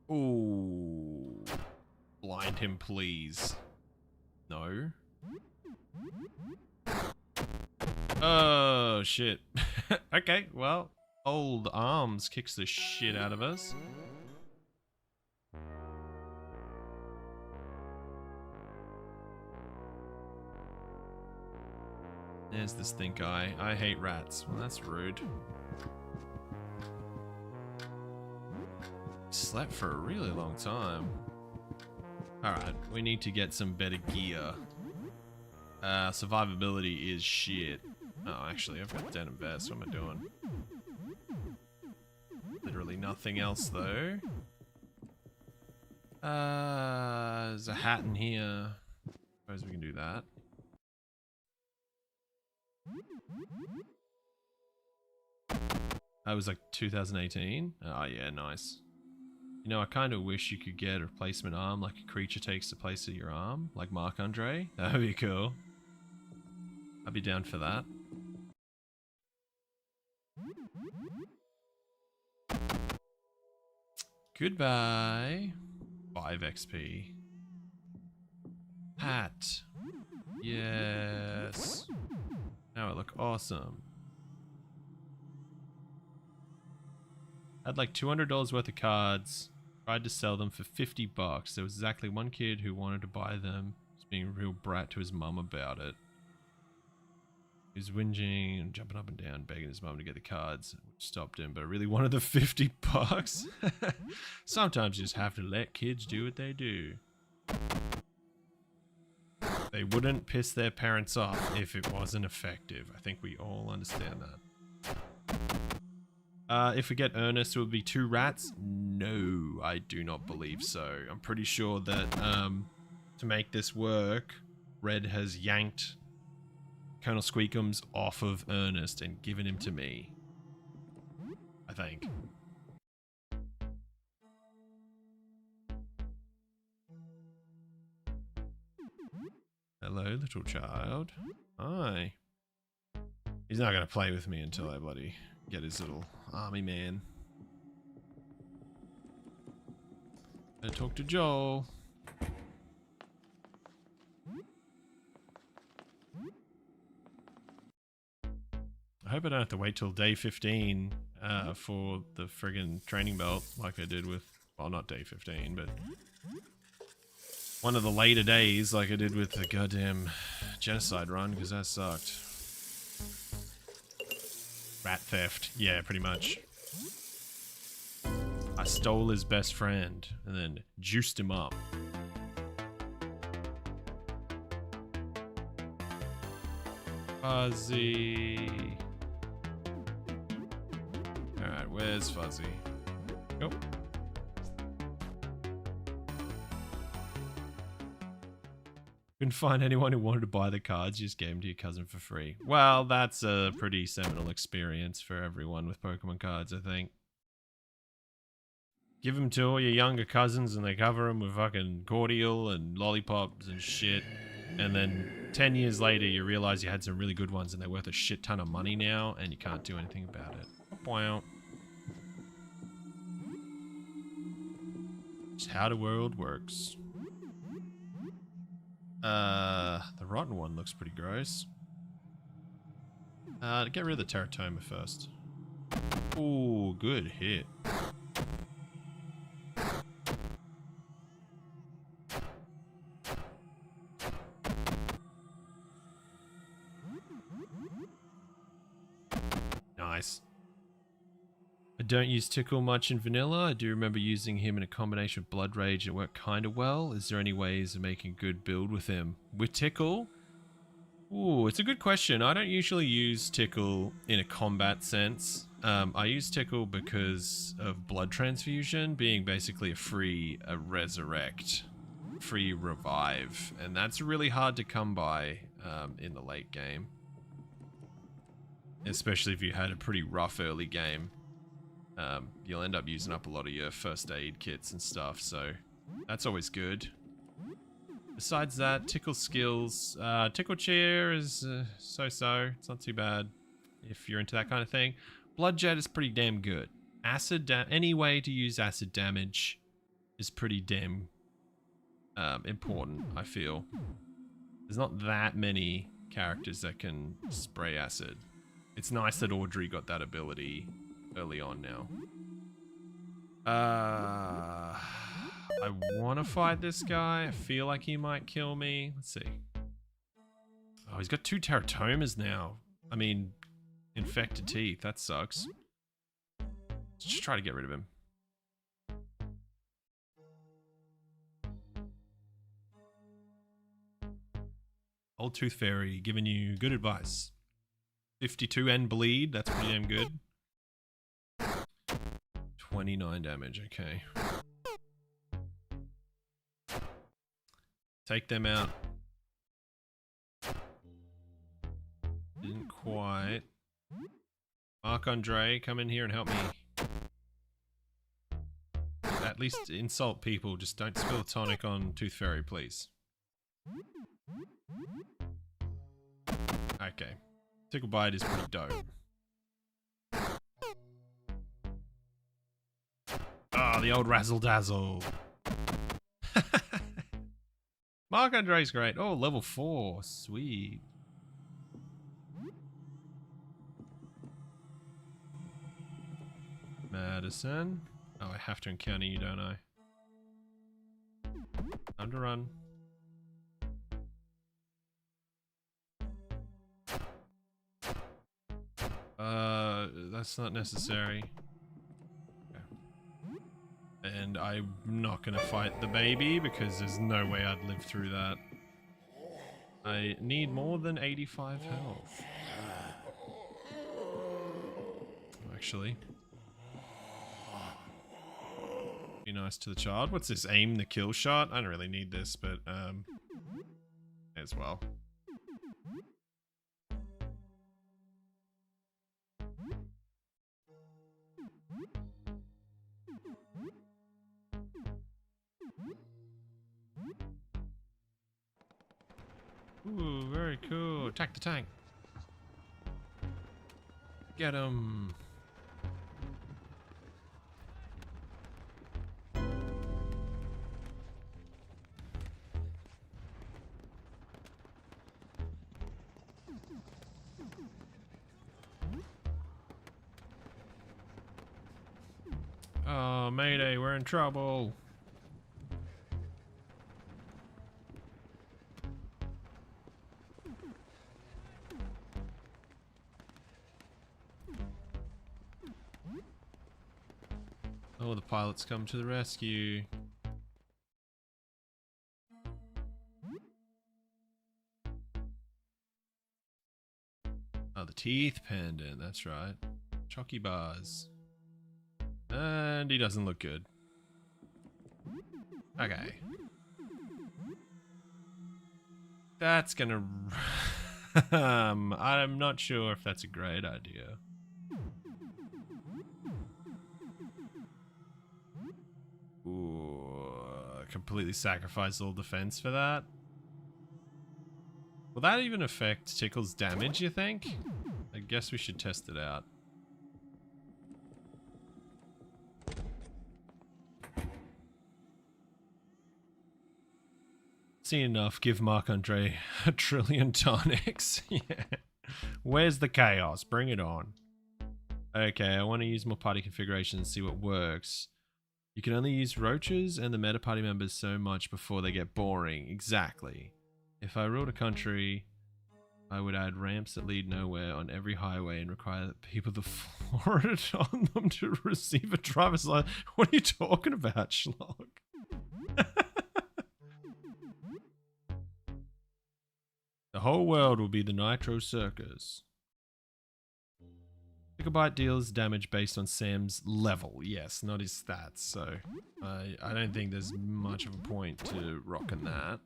Ooh. Blind him, please. No. Oh, shit. Okay, well, old arms kicks the shit out of us. There's this stink eye. I hate rats. Well, that's rude. Slept for a really long time. Alright, we need to get some better gear. Survivability is shit. Oh, actually, I've got denim vest. What am I doing? Literally nothing else, though. There's a hat in here. Suppose we can do that. That was like 2018. Oh yeah, nice. You know, I kind of wish you could get a replacement arm, like a creature takes the place of your arm, like Marc-Andre. That would be cool. I'd be down for that. Goodbye. 5 XP. Hat. Yes. Now I look awesome. Had like $200 worth of cards. Tried to sell them for 50 bucks. There was exactly one kid who wanted to buy them. He was being a real brat to his mum about it. He was whinging and jumping up and down, begging his mum to get the cards. Which stopped him, but I really wanted the 50 bucks. Sometimes you just have to let kids do what they do. They wouldn't piss their parents off if it wasn't effective. I think we all understand that. If we get Ernest, it would be 2 rats? No, I do not believe so. I'm pretty sure that to make this work, Red has yanked Colonel Squeakems off of Ernest and given him to me. I think. Hello, little child. Hi. He's not going to play with me until I bloody get his little army man. Better talk to Joel. I hope I don't have to wait till day 15 for the friggin' training belt like I did with, well, not day 15, but one of the later days like I did with the goddamn genocide run, because that sucked. Rat theft. Yeah, pretty much. I stole his best friend and then juiced him up. Fuzzy. Alright, where's Fuzzy? Go. Couldn't find anyone who wanted to buy the cards, you just gave them to your cousin for free. Well, that's a pretty seminal experience for everyone with Pokemon cards, I think. Give them to all your younger cousins and they cover them with fucking cordial and lollipops and shit. And then 10 years later, you realize you had some really good ones and they're worth a shit ton of money now and you can't do anything about it. Wow. Just how the world works. The rotten one looks pretty gross. Get rid of the teratoma first. Ooh, good hit. I don't use Tickle much in vanilla. I do remember using him in a combination of Blood Rage. It worked kind of well. Is there any ways of making a good build with him? With Tickle? Ooh, it's a good question. I don't usually use Tickle in a combat sense. I use Tickle because of blood transfusion being basically a free resurrect, free revive, and that's really hard to come by in the late game, especially if you had a pretty rough early game. You'll end up using up a lot of your first aid kits and stuff, so that's always good. Besides that, Tickle skills, Tickle Cheer is so-so. It's not too bad if you're into that kind of thing. Blood Jet is pretty damn good. Any way to use acid damage is pretty damn important, I feel. There's not that many characters that can spray acid. It's nice that Audrey got that ability early on now. I want to fight this guy. I feel like he might kill me. Let's see. Oh, he's got 2 teratomas now. I mean, infected teeth. That sucks. Let's just try to get rid of him. Old Tooth Fairy giving you good advice. 52 and bleed. That's pretty damn good. 29 damage. Okay. Take them out. Didn't quite. Marc-Andre, come in here and help me. At least insult people. Just don't spill tonic on Tooth Fairy, please. Okay. Tickle Bite is pretty dope. Ah, the old razzle dazzle. Marc-Andre's great. Oh, level 4. Sweet. Madison. Oh, I have to encounter you, don't I? Time to run. That's not necessary. And I'm not gonna fight the baby because there's no way I'd live through that. I need more than 85 health. Actually. Be nice to the child. What's this? Aim the kill shot? I don't really need this, but as well. Ooh, very cool. Attack the tank. Get him. Oh, Mayday, we're in trouble. Oh, the pilots come to the rescue. Oh, the teeth pendant, that's right. Chalky bars. And he doesn't look good. Okay. That's gonna... I'm not sure if that's a great idea. Ooh, completely sacrifice all defense for that. Will that even affect Tickle's damage, you think? I guess we should test it out. See enough, give Marc-Andre a trillion tonics. Yeah. Where's the chaos? Bring it on. Okay, I want to use more party configuration and see what works. You can only use roaches and the meta party members so much before they get boring. Exactly. If I ruled a country, I would add ramps that lead nowhere on every highway and require that people that floor it on them to receive a driver's license. What are you talking about, Schlock? The whole world will be the Nitro Circus. Gigabyte deals damage based on Sam's level. Yes, not his stats. So I don't think there's much of a point to rocking that.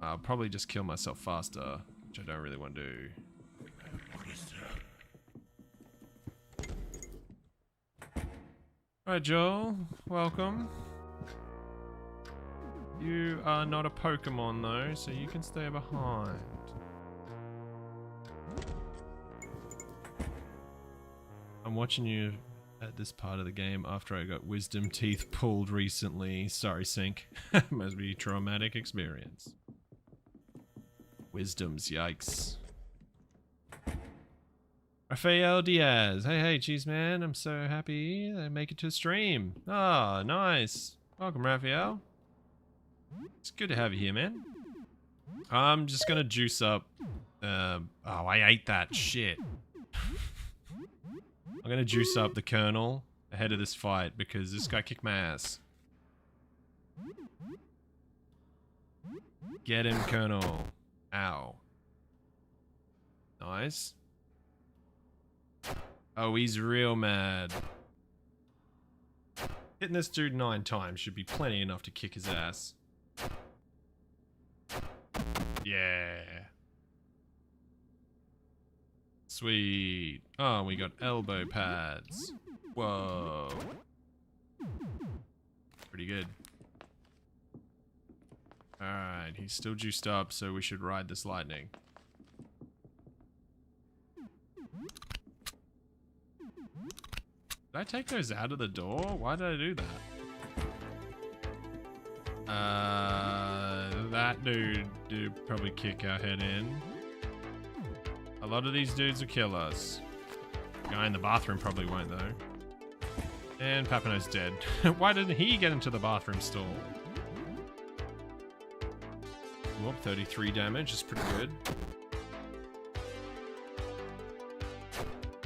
I'll probably just kill myself faster, which I don't really want to do. Alright, Joel. Welcome. You are not a Pokemon though, so you can stay behind. I'm watching you at this part of the game after I got wisdom teeth pulled recently. Sorry, Sync. Must be a traumatic experience. Wisdoms, yikes. Rafael Diaz. Hey, cheese man. I'm so happy I make it to stream. Ah, nice. Welcome, Raphael. It's good to have you here, man. I'm just gonna juice up. Oh, I ate that shit. I'm gonna juice up the Colonel ahead of this fight because this guy kicked my ass. Get him, Colonel. Ow. Nice. Oh, he's real mad. Hitting this dude 9 times should be plenty enough to kick his ass. Yeah. Sweet. Oh, we got elbow pads. Whoa. Pretty good. Alright, he's still juiced up, so we should ride this lightning. Did I take those out of the door? Why did I do that? That dude probably kick our head in. A lot of these dudes will kill us. The guy in the bathroom probably won't though. And Papano's dead. Why didn't he get into the bathroom stall? Whoop, 33 damage is pretty good.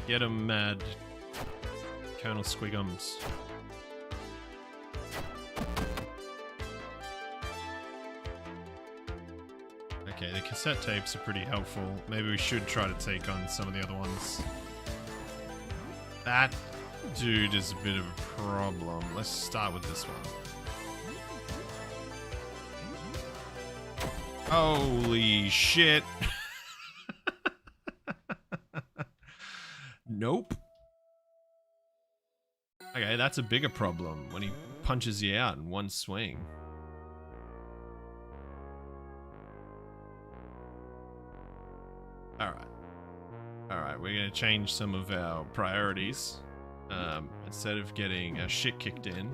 Get him, mad Colonel Squeakems. Okay, the cassette tapes are pretty helpful. Maybe we should try to take on some of the other ones. That dude is a bit of a problem. Let's start with this one. Holy shit. Nope. Okay, that's a bigger problem when he punches you out in one swing. Alright, we're gonna change some of our priorities. Instead of getting our shit kicked in,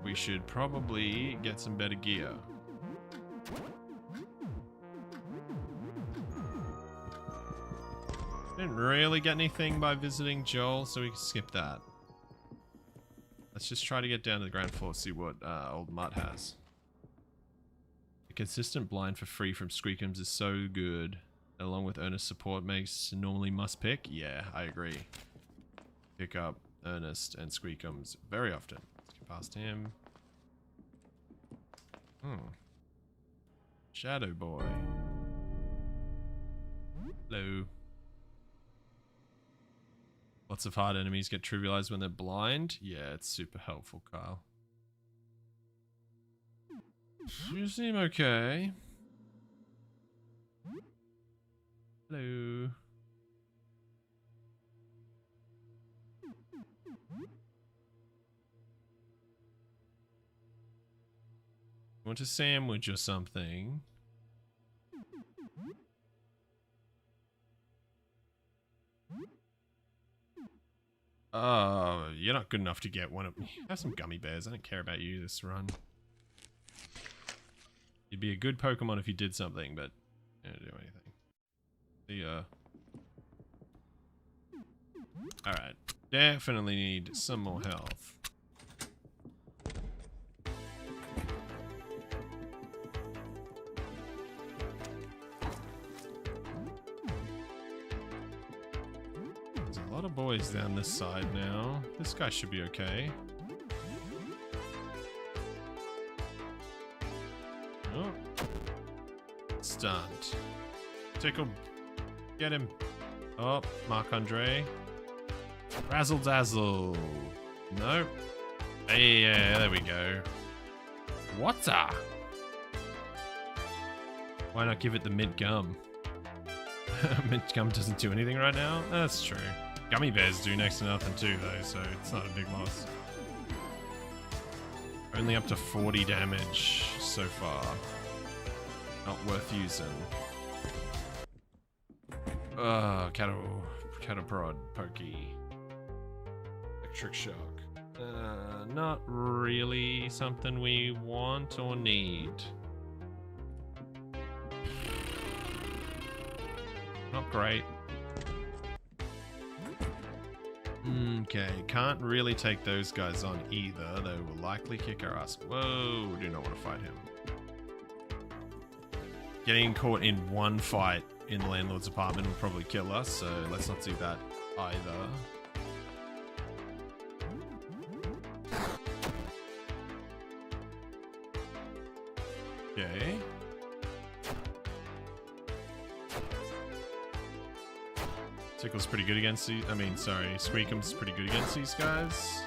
we should probably get some better gear. Didn't really get anything by visiting Joel, so we can skip that. Let's just try to get down to the ground floor, see what old Mutt has. The consistent blind for free from Squeakems is so good. Along with Ernest support makes normally must pick. Yeah, I agree. Pick up Ernest and Squeakems very often. Let's get past him. Shadow Boy. Hello. Lots of hard enemies get trivialized when they're blind. Yeah, it's super helpful, Kyle. You seem okay. Hello. Want a sandwich or something? You're not good enough to get one of me. Have some gummy bears. I don't care about you this run. You'd be a good Pokemon if you did something, but you don't do anything. Alright. Definitely need some more health. boys down this side now. This guy should be okay. Oh. Stunned. Tickle. Get him. Oh, Marc-Andre. Razzle dazzle. Nope. Hey, yeah, there we go. What's up? Why not give it the mint gum? Mint gum doesn't do anything right now? That's true. Gummy bears do next to nothing too though, so it's not a big loss. Only up to 40 damage so far. Not worth using. Cattle prod, pokey. Electric shock. Not really something we want or need. Not great. Okay, can't really take those guys on either. They will likely kick our ass. Whoa, do not want to fight him. Getting caught in one fight in the landlord's apartment will probably kill us, so let's not do that either. Okay. Tickle's pretty good against these. Squeakems pretty good against these guys.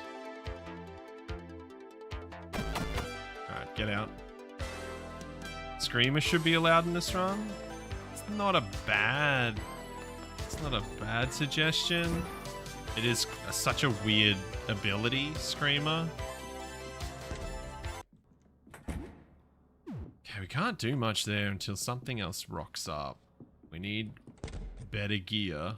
Alright, get out. Screamer should be allowed in this run. It's not a bad suggestion. It is such a weird ability, Screamer. Okay, we can't do much there until something else rocks up. We need better gear.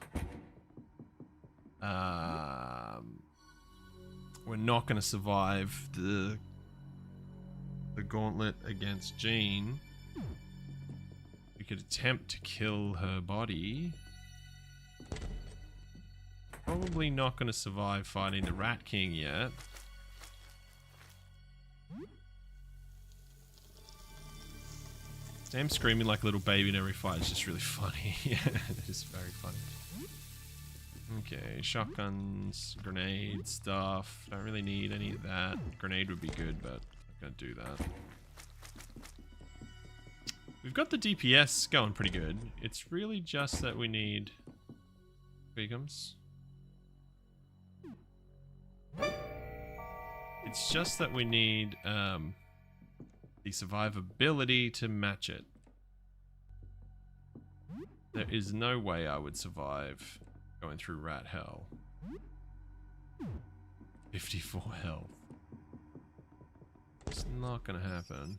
We're not going to survive the gauntlet against Jean. We could attempt to kill her body. Probably not going to survive fighting the Rat King yet. Sam screaming like a little baby in every fight is just really funny. Yeah, it is very funny. Okay, shotguns, grenade stuff. Don't really need any of that. Grenade would be good, but I'm not gonna do that. We've got the DPS going pretty good. It's really just that we need Squeakems. It's just that we need the survivability to match it. There is no way I would survive going through rat hell. 54 health. It's not gonna happen.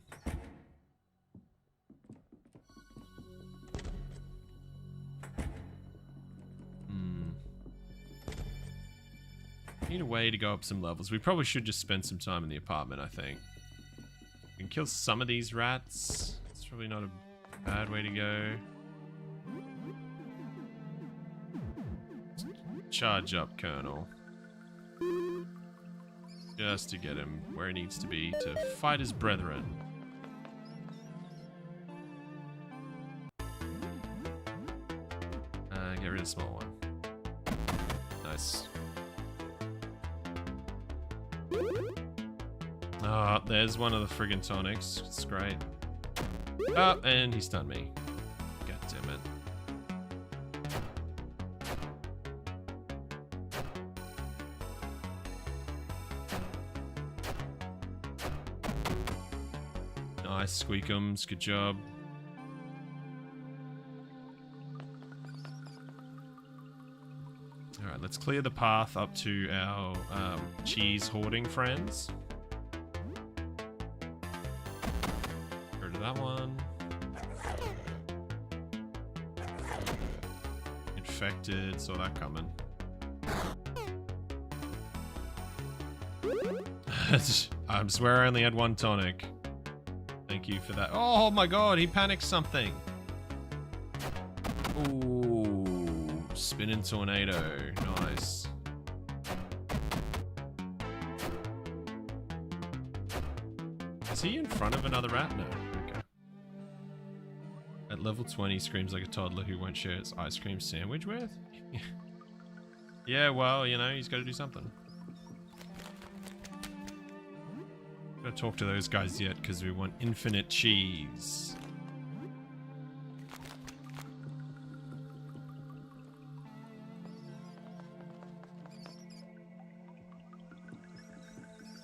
Need a way to go up some levels. We probably should just spend some time in the apartment, I think. We can kill some of these rats. It's probably not a bad way to go. Charge up, Colonel. Just to get him where he needs to be to fight his brethren. Get rid of the small one. Nice. Ah, oh, there's one of the friggin' tonics. It's great. Oh, and he stunned me. God damn it. Nice, Squeakems. Good job. Alright, let's clear the path up to our cheese hoarding friends. Get rid of that one. Infected, saw that coming. I swear I only had one tonic. Thank you for that. Oh my god, he panicked something. Ooh, spinning tornado. Nice. Is he in front of another rat? No. Okay. At level 20, screams like a toddler who won't share its ice cream sandwich with? Yeah, well, you know, he's got to do something. Gotta talk to those guys yet, because we want infinite cheese.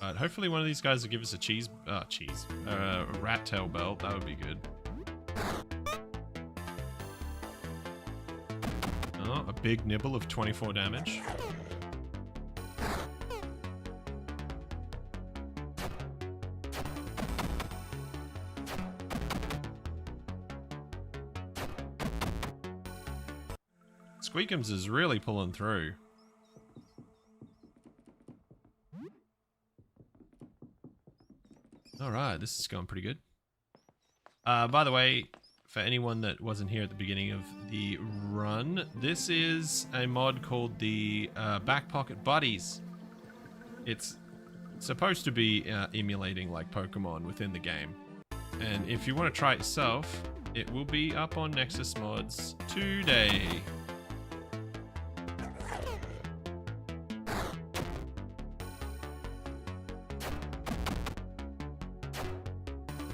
But hopefully one of these guys will give us a a rat tail belt. That would be good. Oh, a big nibble of 24 damage. Squeakems is really pulling through. Alright, this is going pretty good. By the way, for anyone that wasn't here at the beginning of the run, this is a mod called the Back Pocket Buddies. It's supposed to be emulating like Pokemon within the game. And if you want to try it yourself, it will be up on Nexus Mods today.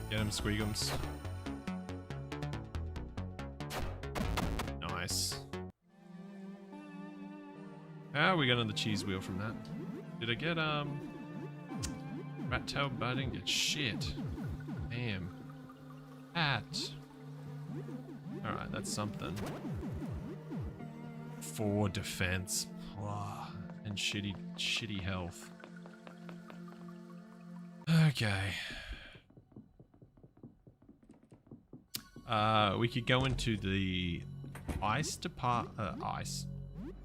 Get him, Squeakems. Nice. We got another cheese wheel from that. Did I get, rat tail bud? I didn't get shit. Damn. Hat. Alright, that's something. 4 defense. Oh, and shitty health. Okay. We could go into the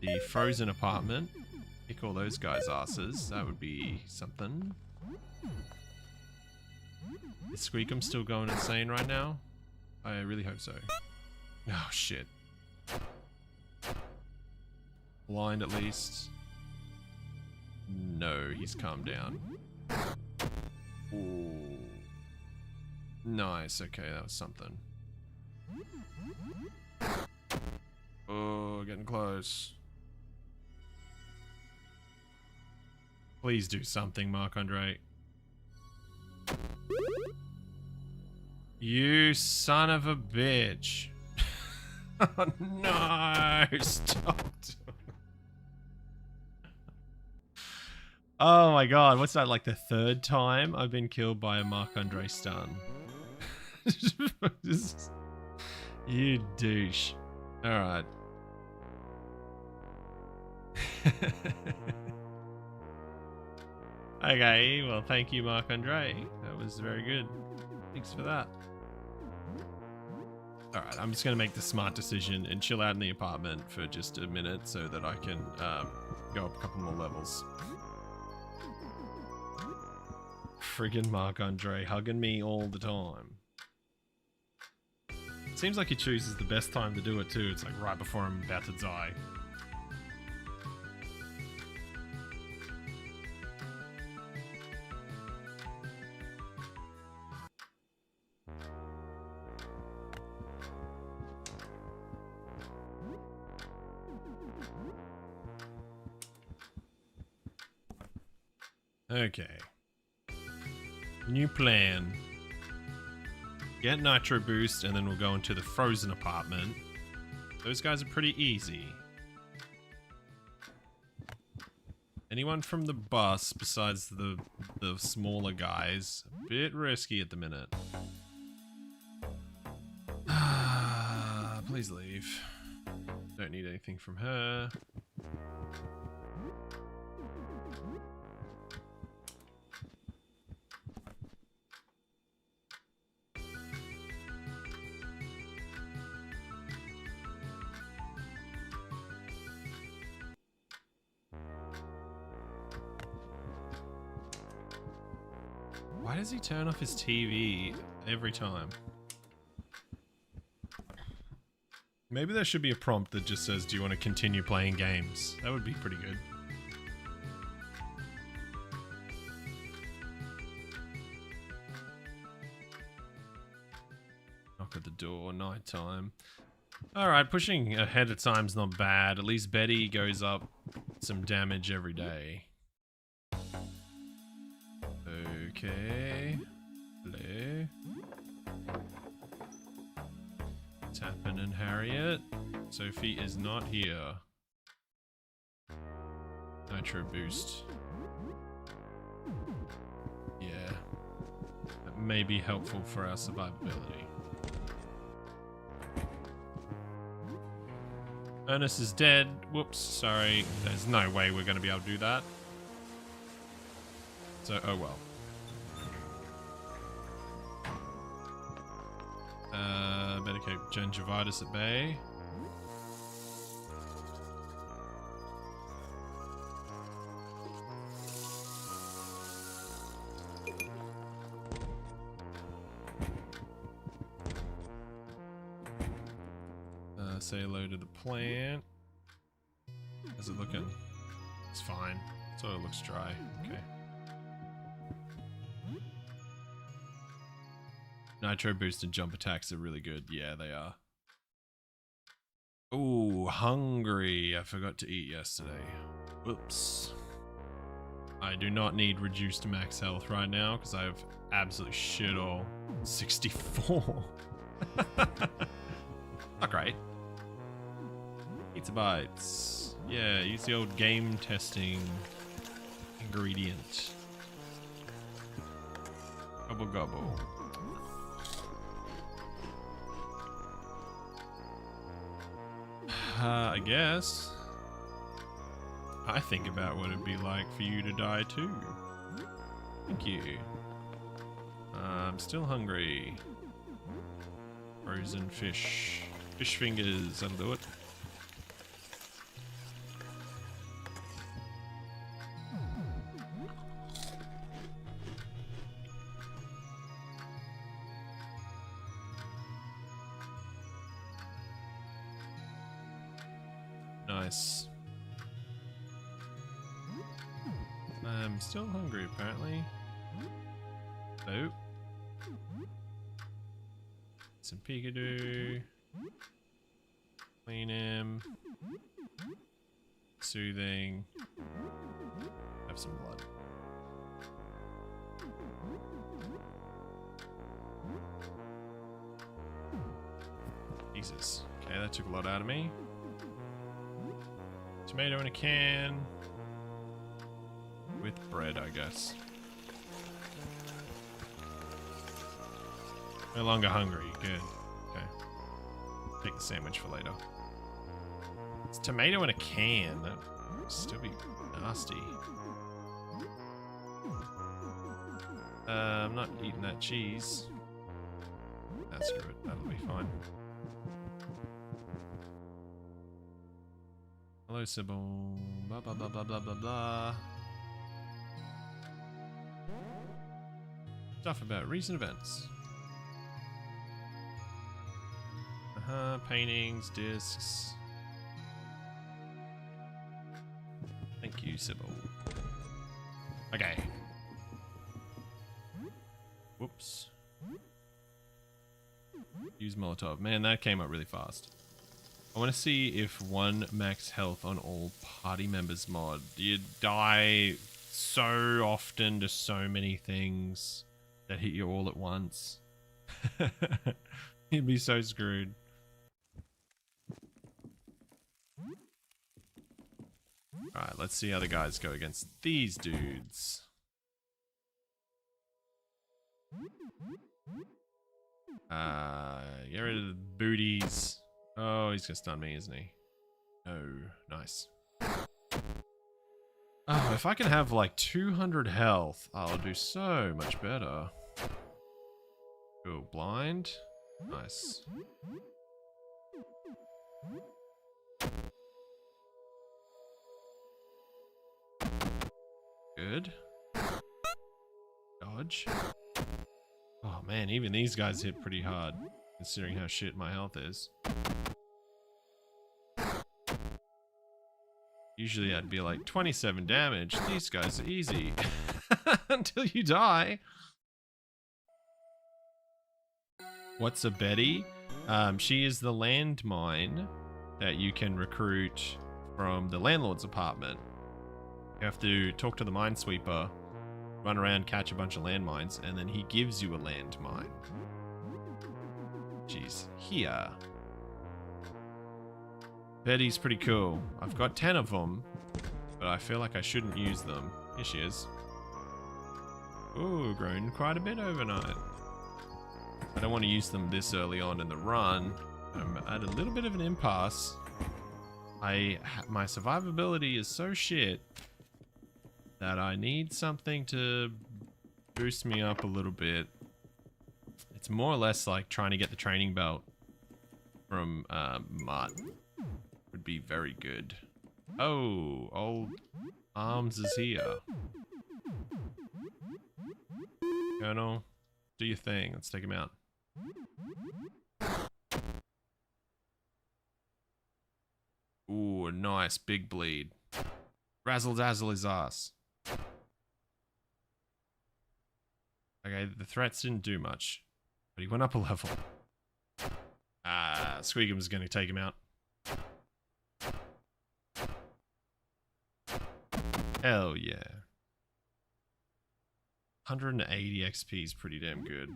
the frozen apartment. Kick all those guys' asses. That would be something. Is Squeakem still going insane right now? I really hope so. Oh shit. Blind at least. No, he's calmed down. Ooh. Nice, okay, that was something. Oh, getting close. Please do something, Marc-Andre. You son of a bitch. Oh no, stop. Oh my god, what's that, like the 3rd time I've been killed by a Marc-Andre stun? You douche. Alright. Okay, well thank you Marc-Andre. That was very good. Thanks for that. Alright, I'm just going to make the smart decision and chill out in the apartment for just a minute so that I can go up a couple more levels. Friggin' Marc-Andre hugging me all the time. Seems like he chooses the best time to do it too. It's like right before I'm about to die. Okay. New plan. Get Nitro Boost, and then we'll go into the frozen apartment. Those guys are pretty easy. Anyone from the bus besides the smaller guys, a bit risky at the minute. Please leave. Don't need anything from her. Why does he turn off his TV every time? Maybe there should be a prompt that just says, do you want to continue playing games? That would be pretty good. Knock at the door, nighttime. Alright, pushing ahead of time's not bad. At least Betty goes up some damage every day. Okay. Hello. What's happening, Harriet? Sophie is not here. Nitro boost. Yeah. That may be helpful for our survivability. Ernest is dead. Whoops, sorry. There's no way we're going to be able to do that. So, oh well. Better keep gingivitis at bay. Say hello to the plant. How's it looking? It's fine. So it looks dry. Okay. Nitro boost and jump attacks are really good. Yeah, they are. Ooh, hungry. I forgot to eat yesterday. Whoops. I do not need reduced max health right now because I have absolutely shit all. 64. Not great. Pizza bites. Yeah, use the old game testing ingredient. Gobble gobble. I guess. I think about what it'd be like for you to die too. Thank you. I'm still hungry. Frozen fish. Fish fingers, that'll do it. Nice. I'm still hungry, apparently. Oh. Some peekadoo. Clean him. Soothing. Have some blood. Jesus. Okay, that took a lot out of me. Tomato in a can. With bread, I guess. No longer hungry. Good. Okay. Take the sandwich for later. It's tomato in a can. That would still be nasty. I'm not eating that cheese. That's good. That'll be fine. Hello, Sybil. Blah, blah, blah, blah, blah, blah, blah. Stuff about recent events. Paintings, discs. Thank you, Sybil. Okay. Whoops. Use Molotov. Man, that came up really fast. I want to see if 1 max health on all party members mod. You die so often to so many things that hit you all at once. You'd be so screwed. Alright, let's see how the guys go against these dudes. Get rid of the booties. Oh, he's gonna stun me, isn't he? Oh, nice. Oh, if I can have like 200 health, I'll do so much better. Cool, blind. Nice. Good. Dodge. Oh man, even these guys hit pretty hard, considering how shit my health is. Usually I'd be like 27 damage. These guys are easy. Until you die. What's a Betty? She is the landmine that you can recruit from the landlord's apartment. You have to talk to the minesweeper, run around, catch a bunch of landmines, and then he gives you a landmine. Jeez, here. Betty's pretty cool. I've got 10 of them, but I feel like I shouldn't use them. Here she is. Ooh, grown quite a bit overnight. I don't want to use them this early on in the run. I'm at a little bit of an impasse. My survivability is so shit that I need something to boost me up a little bit. It's more or less like trying to get the training belt from Mutt. Would be very good. Oh, old Arms is here. Colonel, do your thing. Let's take him out. Ooh, a nice big bleed. Razzle dazzle his ass. Okay, the threats didn't do much, but he went up a level. Squeakems is going to take him out. Hell yeah. 180 XP is pretty damn good.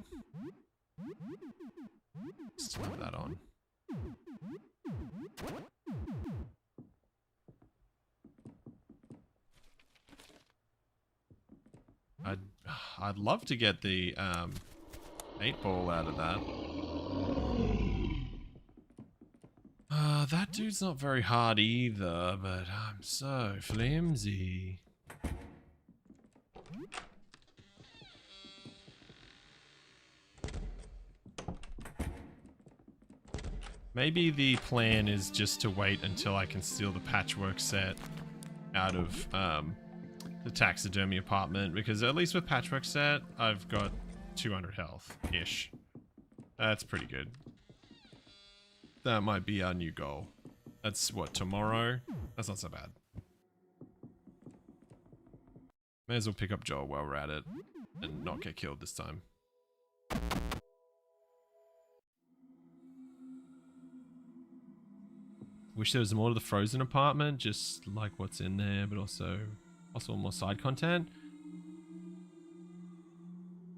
Still have that on. I'd love to get the 8-ball out of that. That dude's not very hard either, but I'm so flimsy. Maybe the plan is just to wait until I can steal the patchwork set out of the taxidermy apartment, because at least with patchwork set, I've got 200 health-ish. That's pretty good. That might be our new goal. That's what, tomorrow? That's not so bad. May as well pick up Joel while we're at it and not get killed this time. Wish there was more to the frozen apartment, just like what's in there, but also more side content.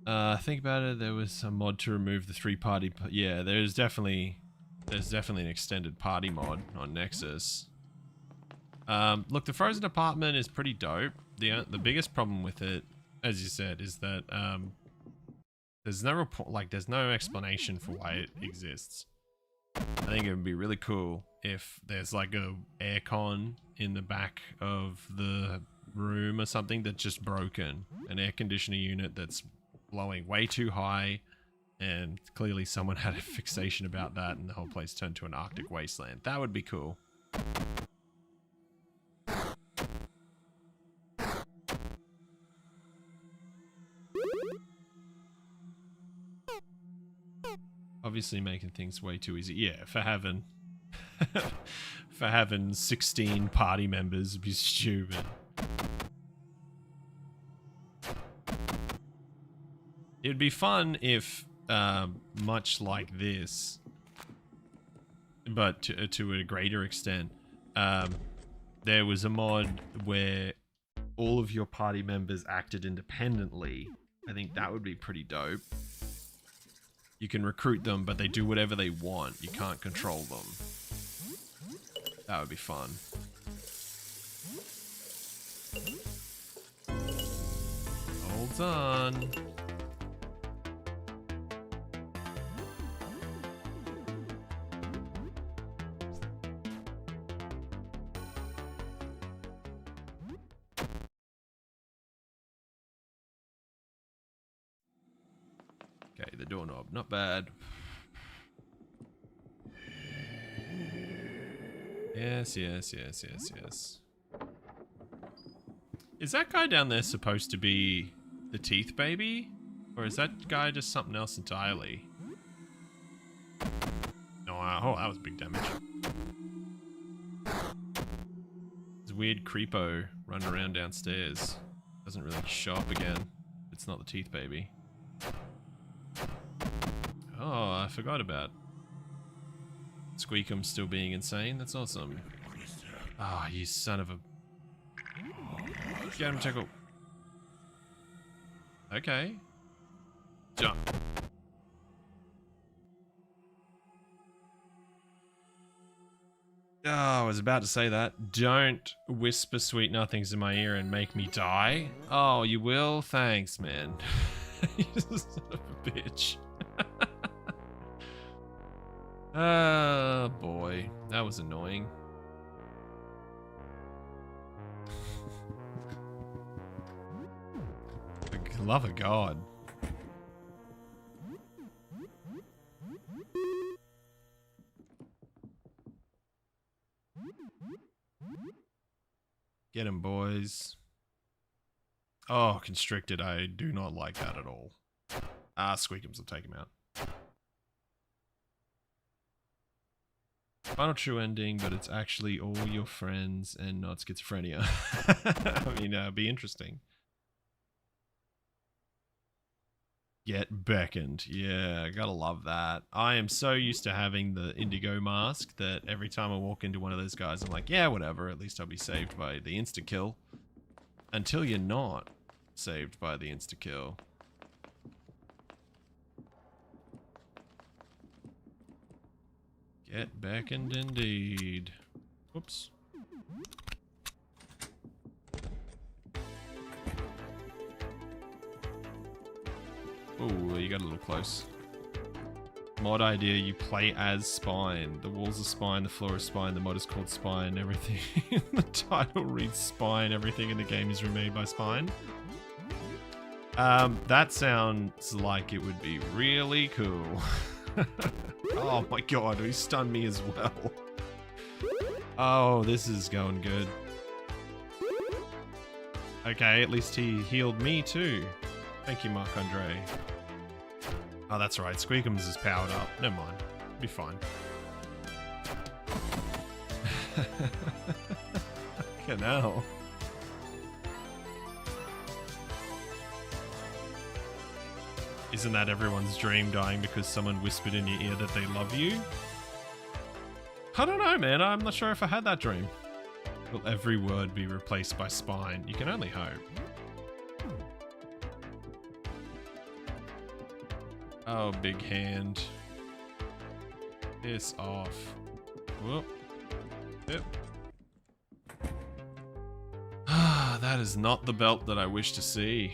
Think about it, there was a mod to remove the 3-party... Yeah, there's definitely an extended party mod on Nexus. Look, the frozen apartment is pretty dope. The biggest problem with it, as you said, is that there's no explanation for why it exists. I think it would be really cool if there's like a aircon in the back of the room or something that's just broken. An air conditioner unit that's blowing way too high, and clearly someone had a fixation about that and the whole place turned to an Arctic wasteland. That would be cool. Obviously making things way too easy. Yeah, for having for having 16 party members would be stupid. It'd be fun if much like this, but to a greater extent, there was a mod where all of your party members acted independently. I think that would be pretty dope. You can recruit them, but they do whatever they want. You can't control them. That would be fun. Hold on. Okay, the doorknob, not bad. Yes. Is that guy down there supposed to be the teeth baby? Or is that guy just something else entirely? No, oh, that was big damage. This weird creepo running around downstairs. Doesn't really show up again. It's not the teeth baby. Oh, I forgot about Squeakems still being insane. That's awesome. Ah, oh, you son of a... Get him, Tickle. Okay. Jump. Oh, I was about to say that. Don't whisper sweet nothings in my ear and make me die. Oh, you will? Thanks, man. You son of a bitch. Oh, boy. That was annoying. For the love of God. Get him, boys. Oh, constricted. I do not like that at all. Ah, Squeakems will take him out. Final true ending, but it's actually all your friends and not schizophrenia. I mean, be interesting. Get beckoned. Yeah, gotta love that. I am so used to having the indigo mask that every time I walk into one of those guys, I'm like, yeah, whatever. At least I'll be saved by the insta-kill. Until you're not saved by the insta-kill. Get beckoned indeed. Whoops. Oh, you got a little close. Mod idea, you play as Spine. The walls are Spine, the floor is Spine, the mod is called Spine, everything in the title reads Spine, everything in the game is remade by Spine. That sounds like it would be really cool. Oh my god, he stunned me as well. Oh, this is going good. Okay, at least he healed me too. Thank you, Marc-Andre. Oh, that's right. Squeakems is powered up. Never mind. Be fine. Fucking hell. Isn't that everyone's dream, dying because someone whispered in your ear that they love you? I don't know, man. I'm not sure if I had that dream. Will every word be replaced by Spine? You can only hope. Oh, big hand. Piss off. Whoop. Yep. Ah, that is not the belt that I wish to see.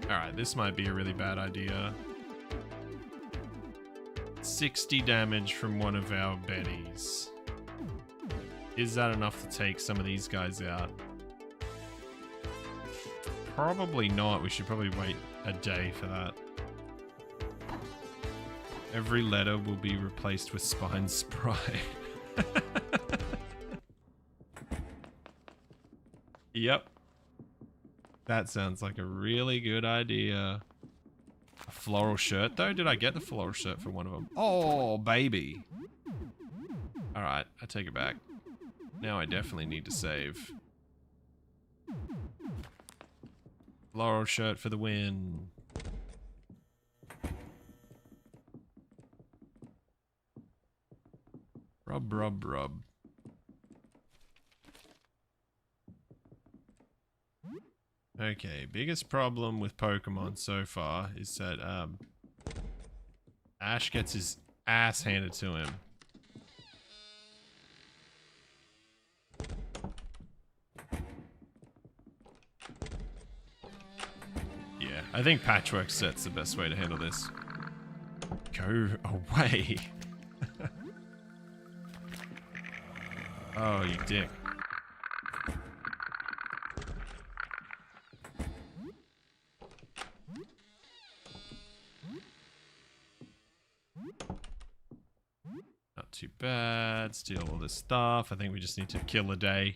Alright, this might be a really bad idea. 60 damage from one of our Bettys. Is that enough to take some of these guys out? Probably not. We should probably wait a day for that. Every letter will be replaced with Spine Spray. Yep. That sounds like a really good idea. A floral shirt, though? Did I get the floral shirt for one of them? Oh, baby. Alright, I take it back. Now I definitely need to save. Floral shirt for the win. Rub, rub, rub. Okay, biggest problem with Pokemon so far is that Ash gets his ass handed to him. Yeah, I think Patchwork Set's the best way to handle this. Go away. Oh, you dick. Not too bad. Steal all this stuff. I think we just need to kill a day.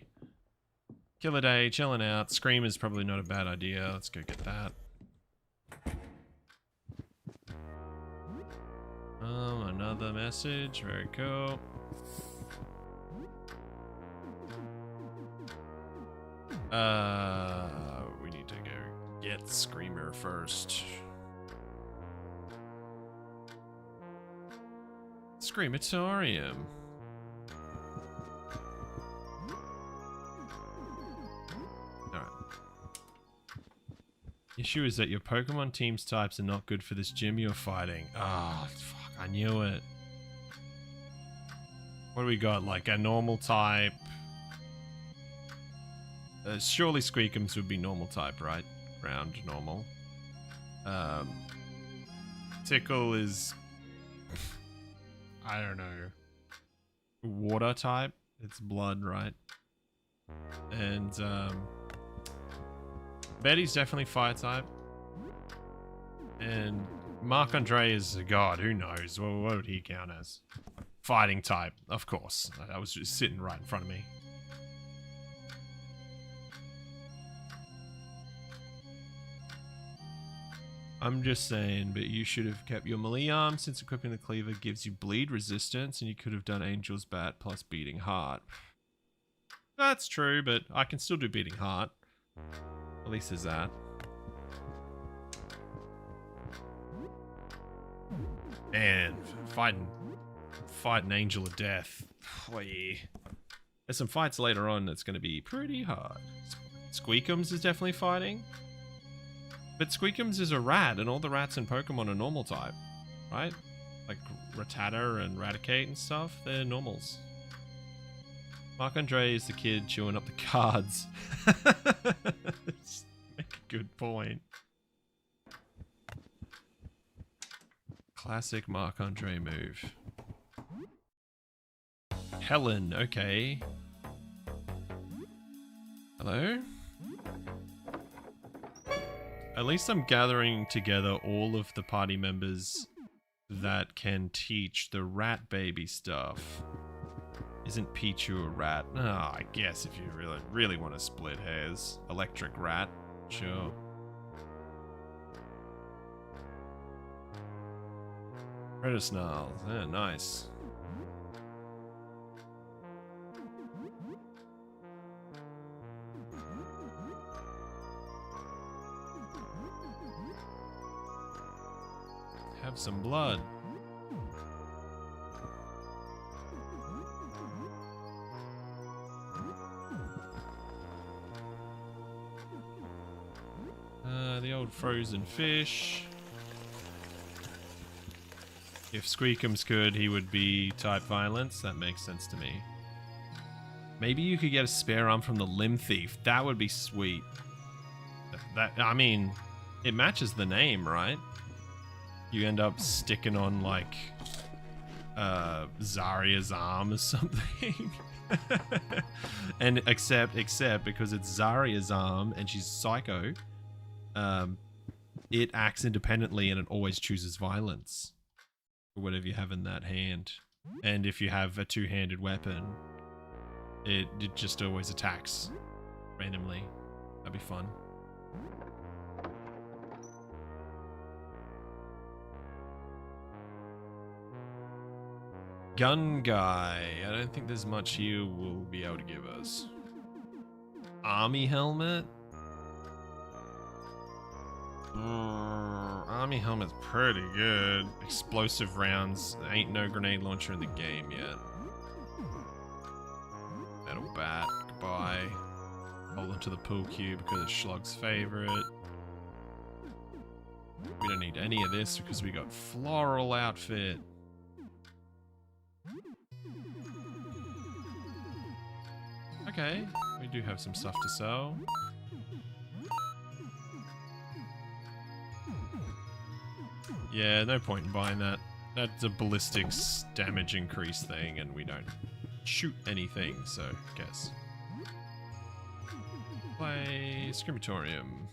Kill a day, chilling out. Scream is probably not a bad idea. Let's go get that. Another message. Very cool. We need to go get Screamer first. Screamatorium. Issue is that your Pokemon team's types are not good for this gym you're fighting. Ah, fuck, I knew it. What do we got? Like a normal type. Surely Squeakems would be normal type, right? Ground, normal. Tickle is... I don't know. Water type. It's blood, right? And, Betty's definitely fire type. And Marc-Andre is a god. Who knows? Well, what would he count as? Fighting type, of course. That was just sitting right in front of me. I'm just saying, but you should have kept your melee arm since equipping the cleaver gives you bleed resistance, and you could have done Angel's Bat plus Beating Heart. That's true, but I can still do Beating Heart. At least there's that. Man, fighting Angel of Death. Oh, yeah. There's some fights later on that's going to be pretty hard. Squeakems is definitely fighting. But Squeakems is a rat, and all the rats in Pokemon are normal type, right? Like Rattata and Raticate and stuff, they're normals. Marc-Andre is the kid chewing up the cards. Make a good point. Classic Marc-Andre move. Helen, okay. Hello? At least I'm gathering together all of the party members that can teach the rat baby stuff. Isn't Pichu a rat? Oh, I guess if you really want to split hairs. Electric rat, sure. Redassimilation, yeah, nice. Have some blood. The old frozen fish. If Squeakems could, he would be type violence. That makes sense to me. Maybe you could get a spare arm from the Limb Thief. That would be sweet. I mean, it matches the name, right? You end up sticking on like Zarya's arm or something. And except because it's Zarya's arm and she's psycho, it acts independently and it always chooses violence for whatever you have in that hand. And if you have a two-handed weapon, it just always attacks randomly. That'd be fun. Gun guy. I don't think there's much you will be able to give us. Army helmet? Army helmet's pretty good. Explosive rounds. Ain't no grenade launcher in the game yet. Metal bat. Goodbye. Hold onto the pool cue because it's Schlog's favorite. We don't need any of this because we got floral outfit. Okay, we do have some stuff to sell. Yeah, no point in buying that. That's a ballistics damage increase thing, and we don't shoot anything, so I guess. Play Scrimatorium.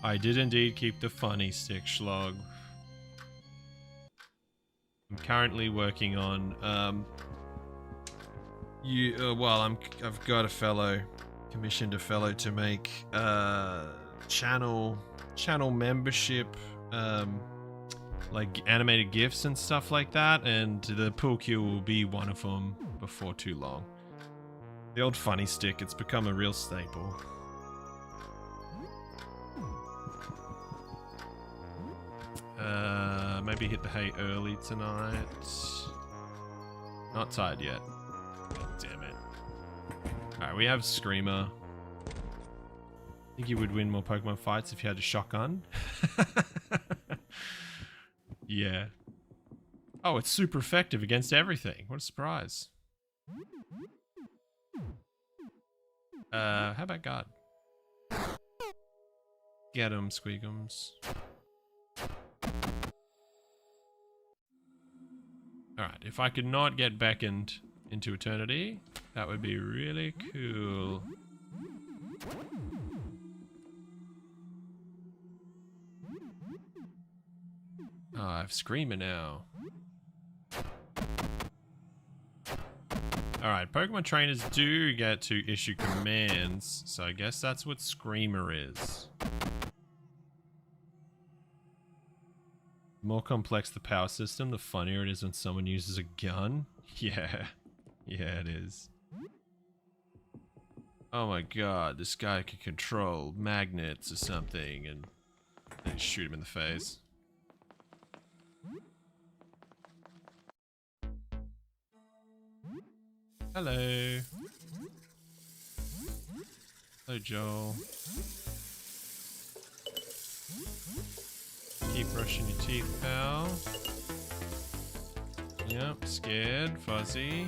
I did indeed keep the funny stick, Schlog. I'm currently working on I've got a fellow, commissioned a fellow to make channel membership, like animated GIFs and stuff like that, and the pool cue will be one of them before too long. The old funny stick, it's become a real staple. maybe hit the hay early tonight. Not tired yet. God damn it. Alright, we have Screamer. I think you would win more Pokemon fights if you had a shotgun. Yeah. Oh, it's super effective against everything. What a surprise. How about guard? Get him, Squeakems. Alright, if I could not get beckoned into eternity, that would be really cool. Oh, I have Screamer now. Alright, Pokemon trainers do get to issue commands, so I guess that's what Screamer is. The more complex the power system, the funnier it is when someone uses a gun. Yeah. Yeah, it is. Oh my god, this guy can control magnets or something and then shoot him in the face. Hello. Hello, Joel. Keep brushing your teeth, pal. Yep, scared, fuzzy.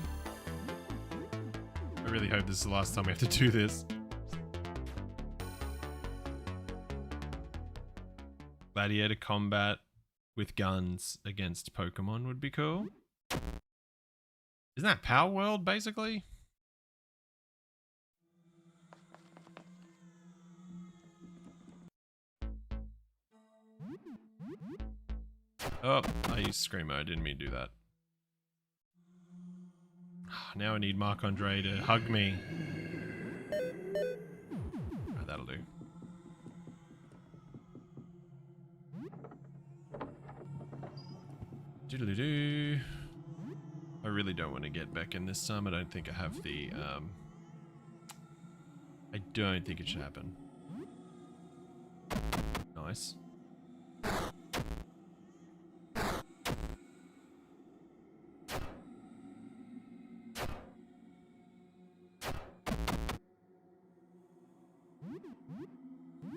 I really hope this is the last time we have to do this. Gladiator combat with guns against Pokemon would be cool. Isn't that Power World, basically? Oh, I used Screamer. I didn't mean to do that. Now I need Marc-Andre to hug me. Right, that'll do. Doodle-doo. I really don't want to get back in this time. I don't think I have the, I don't think it should happen. Nice.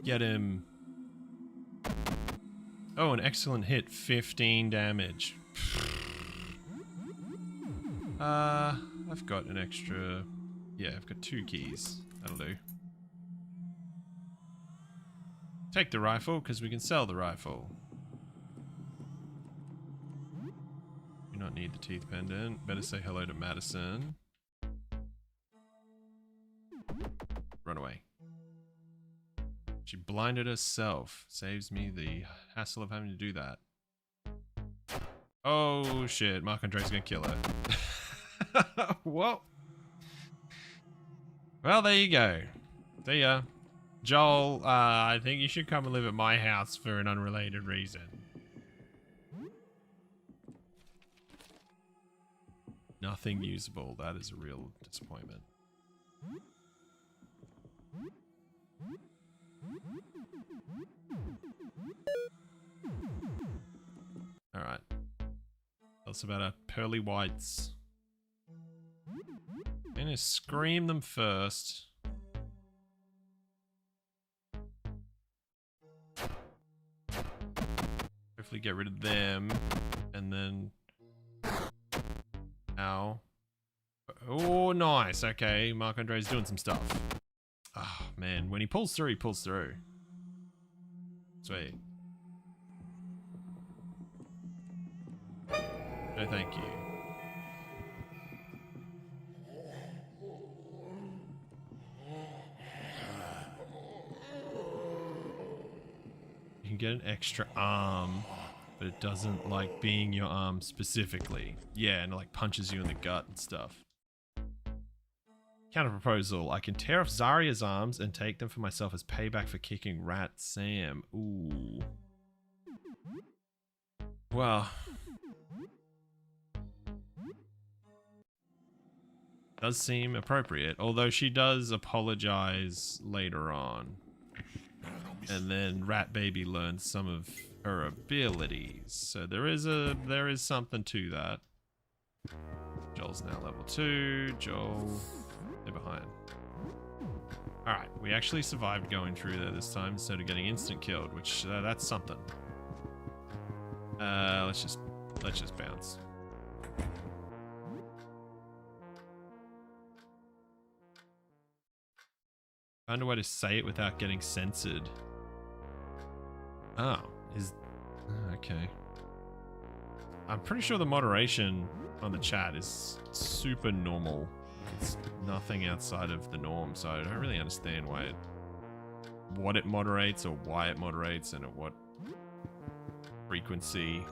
Get him. Oh, an excellent hit. 15 damage. I've got an extra... Yeah, I've got 2 keys. That'll do. Take the rifle, because we can sell the rifle. Do not need the teeth pendant. Better say hello to Madison. Run away. She blinded herself. Saves me the hassle of having to do that. Oh shit, Marc-Andre's gonna kill her. Whoa. Well, there you go. See ya. Joel, I think you should come and live at my house for an unrelated reason. Nothing usable. That is a real disappointment. Alright. Tell us about our pearly whites. I'm gonna scream them first. Hopefully get rid of them. And then... Ow. Oh, nice. Okay, Marc-Andre's doing some stuff. Oh, man. When he pulls through, he pulls through. Sweet. No, thank you. You can get an extra arm, but it doesn't like being your arm specifically. Yeah, and it like punches you in the gut and stuff. Counter proposal. I can tear off Zarya's arms and take them for myself as payback for kicking Rat Sam. Ooh. Well. Does seem appropriate, although she does apologize later on. And then Rat Baby learns some of her abilities. So there is something to that. Joel's now level 2. Joel, they're behind. Alright, we actually survived going through there this time instead of getting instant killed, which that's something. Let's just bounce. Find a way to say it without getting censored. Oh, okay. I'm pretty sure the moderation on the chat is super normal. It's nothing outside of the norm, so I don't really understand what it moderates or why it moderates and at what frequency.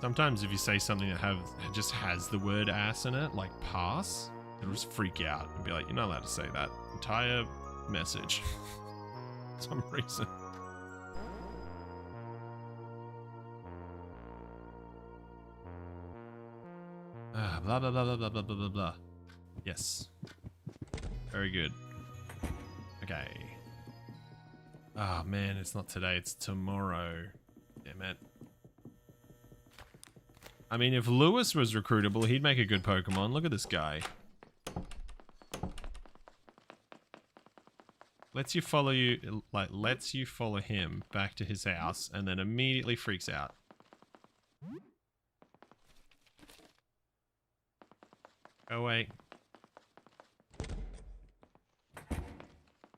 Sometimes if you say something that just has the word ass in it, like pass, it'll just freak out and be like, you're not allowed to say that entire message for some reason. Blah, blah, blah, blah, blah, blah, blah, blah, blah. Yes. Very good. Okay. Ah, oh, man, it's not today, it's tomorrow. Damn it. I mean, if Lewis was recruitable, he'd make a good Pokemon. Look at this guy. Lets you follow him back to his house and then immediately freaks out. Go away.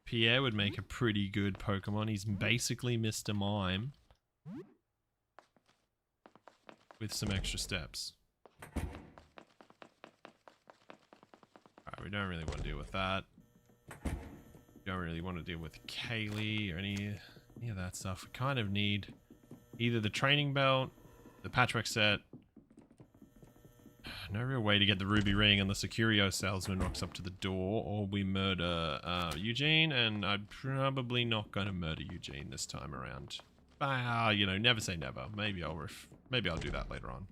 Pierre would make a pretty good Pokemon. He's basically Mr. Mime. With some extra steps. Alright, we don't really want to deal with that. We don't really want to deal with Kaylee or any of that stuff. We kind of need either the training belt, the patchwork set. No real way to get the ruby ring unless a curio salesman rocks up to the door, or we murder Eugene, and I'm probably not going to murder Eugene this time around. You know, never say never. Maybe I'll do that later on.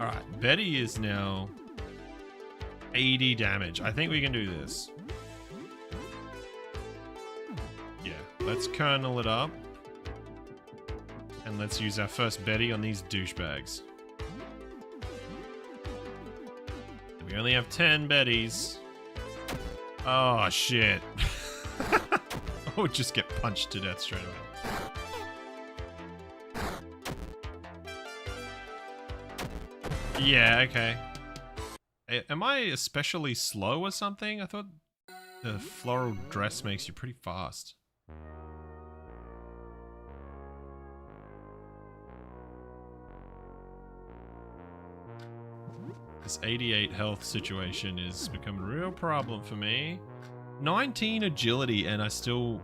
Alright, Betty is now 80 damage. I think we can do this. Yeah, let's kernel it up. And let's use our first Betty on these douchebags. We only have 10 Bettys. Oh, shit. I would just get punched to death straight away. Yeah, okay. Am I especially slow or something? I thought the floral dress makes you pretty fast. This 88 health situation is becoming a real problem for me. 19 agility and I still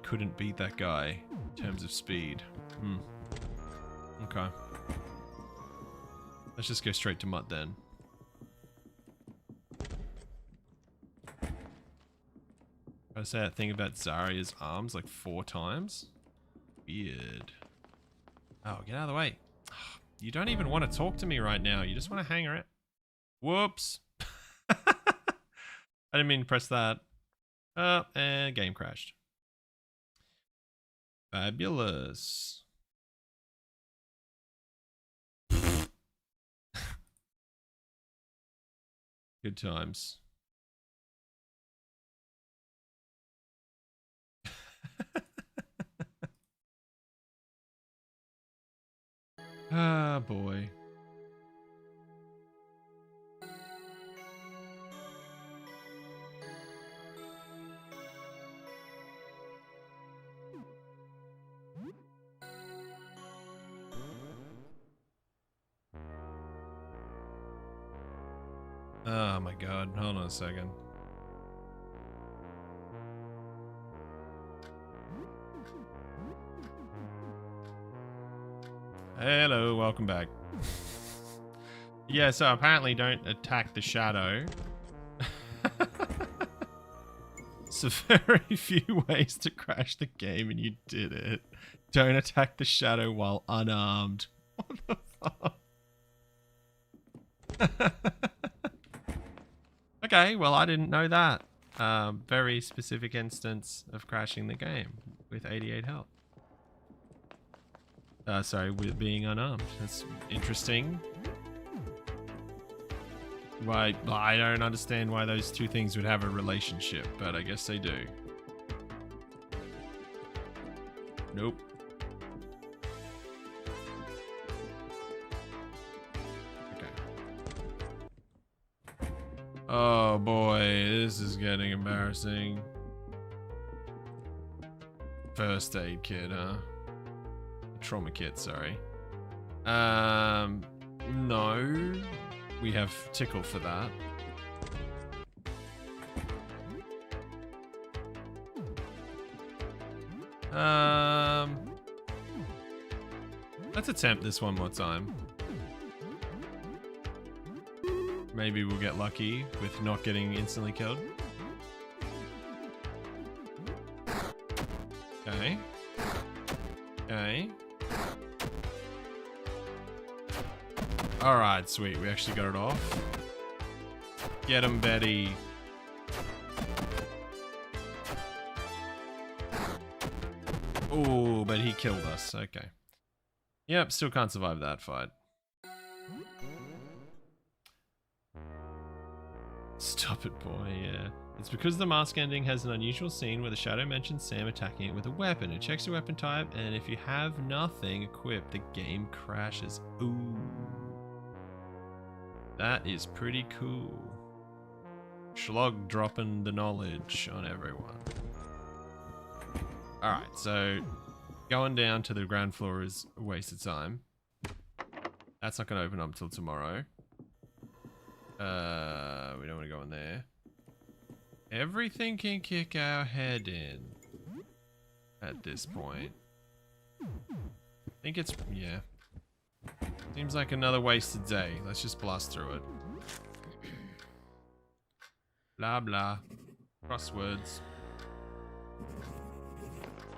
couldn't beat that guy in terms of speed. Okay. Let's just go straight to Mutt then. I say that thing about Zarya's arms like 4 times. Weird. Oh, get out of the way. You don't even want to talk to me right now. You just want to hang around. Whoops. I didn't mean to press that. Oh, and game crashed. Fabulous. Good times. Ah, boy. Oh my god, hold on a second. Hello, welcome back. Yeah, so apparently don't attack the shadow. So very few ways to crash the game and you did it. Don't attack the shadow while unarmed. What the fuck? Okay, well, I didn't know that. Very specific instance of crashing the game with 88 health. Sorry, with being unarmed. That's interesting. Why? I don't understand why those two things would have a relationship, but I guess they do. Nope. Okay. Oh boy, this is getting embarrassing. First aid kit, huh? Trauma kit, sorry. No. We have Tickle for that. Let's attempt this one more time. Maybe we'll get lucky with not getting instantly killed. Okay. Okay. Alright, sweet. We actually got it off. Get him, Betty. Oh, but he killed us. Okay. Yep, still can't survive that fight. Stop it, boy, yeah. It's because the mask ending has an unusual scene where the shadow mentions Sam attacking it with a weapon. It checks your weapon type, and if you have nothing equipped, the game crashes. Ooh. That is pretty cool. Schlog dropping the knowledge on everyone. Alright, so going down to the ground floor is a waste of time. That's not going to open up until tomorrow. We don't want to go in there. Everything can kick our head in at this point. I think it's, yeah. Seems like another wasted day. Let's just blast through it. Blah blah. Crosswords.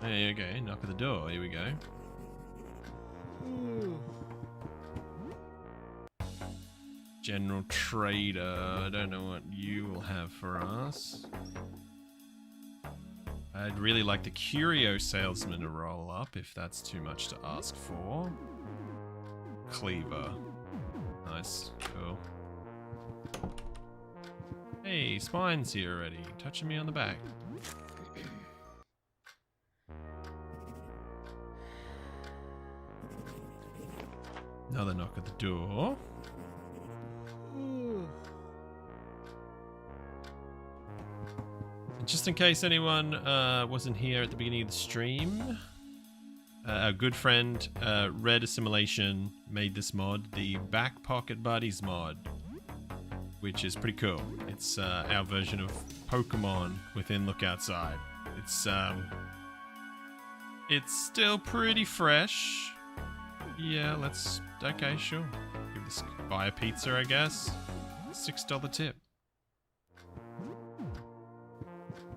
There you go. Knock at the door. Here we go. General Trader. I don't know what you will have for us. I'd really like the curio salesman to roll up if that's too much to ask for. Cleaver. Nice. Cool. Hey, Spine's here already. Touching me on the back. Another knock at the door. Just in case anyone wasn't here at the beginning of the stream, our good friend RedAssimilation made this mod, the Back Pocket Buddies mod, which is pretty cool. It's our version of Pokemon within Look Outside. It's still pretty fresh. Yeah, let's, okay, sure. Give this buy a pizza, I guess. $6 tip.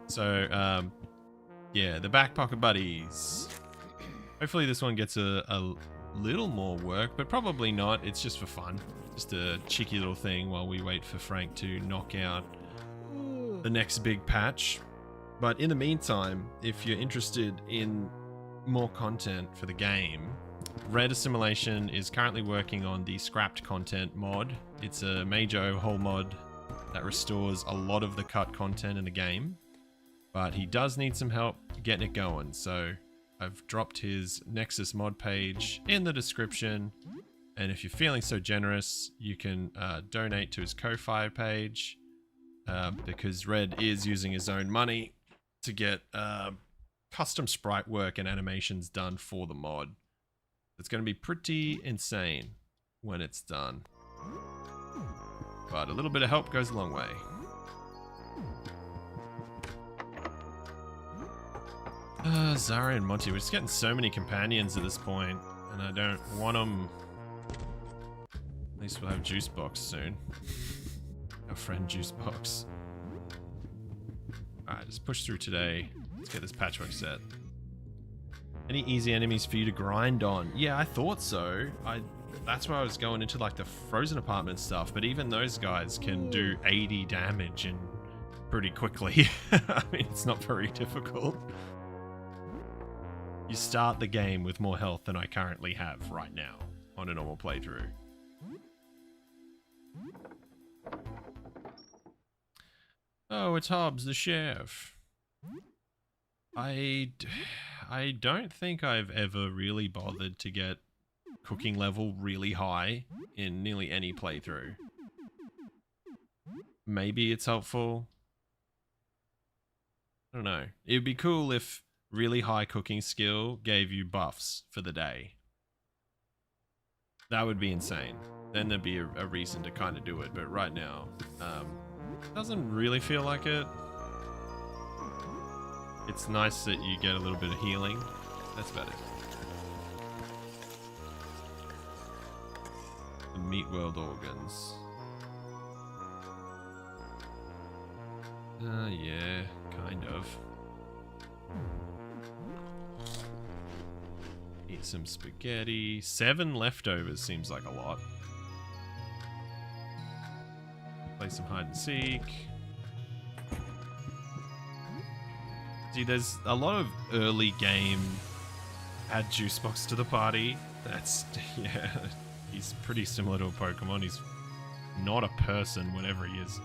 So, yeah, the Back Pocket Buddies. Hopefully this one gets a little more work, but probably not. It's just for fun. Just a cheeky little thing while we wait for Frank to knock out the next big patch. But in the meantime, if you're interested in more content for the game, RedAssimilation is currently working on the scrapped content mod. It's a major overhaul mod that restores a lot of the cut content in the game. But he does need some help getting it going, so I've dropped his Nexus mod page in the description, and if you're feeling so generous, you can donate to his Ko-Fi page, because Red is using his own money to get custom sprite work and animations done for the mod. It's going to be pretty insane when it's done, but a little bit of help goes a long way. Zara and Monty, we're just getting so many companions at this point, and I don't want them. At least we'll have Juice Box soon. Our friend Juice Box. Alright, just push through today. Let's get this patchwork set. Any easy enemies for you to grind on? Yeah, I thought so. That's where I was going into like the frozen apartment stuff, but even those guys can do 80 damage and pretty quickly. I mean, it's not very difficult. You start the game with more health than I currently have right now on a normal playthrough. Oh, it's Hobbs, the chef. I don't think I've ever really bothered to get cooking level really high in nearly any playthrough. Maybe it's helpful. I don't know. It would be cool if really high cooking skill gave you buffs for the day. That would be insane. Then there'd be a reason to kind of do it, but right now, doesn't really feel like it. It's nice that you get a little bit of healing. That's better. The meat world organs. Yeah, kind of. Eat some spaghetti. 7 leftovers seems like a lot. Play some hide and seek. See, there's a lot of early game add Juicebox to the party. That's, yeah, he's pretty similar to a Pokemon. He's not a person, whatever he is.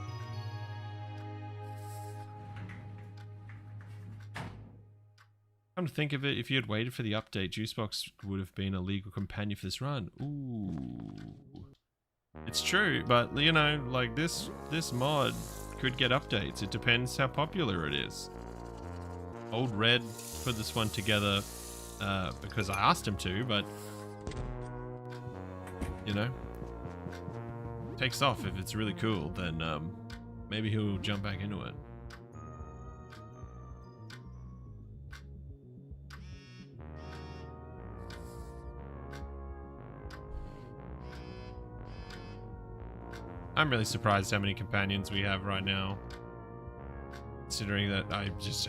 Come to think of it, if you had waited for the update, Juicebox would have been a legal companion for this run. Ooh. It's true, but, you know, like, this mod could get updates. It depends how popular it is. Old Red put this one together because I asked him to, but, you know, takes off. If it's really cool, then maybe he'll jump back into it. I'm really surprised how many companions we have right now, considering that I'm just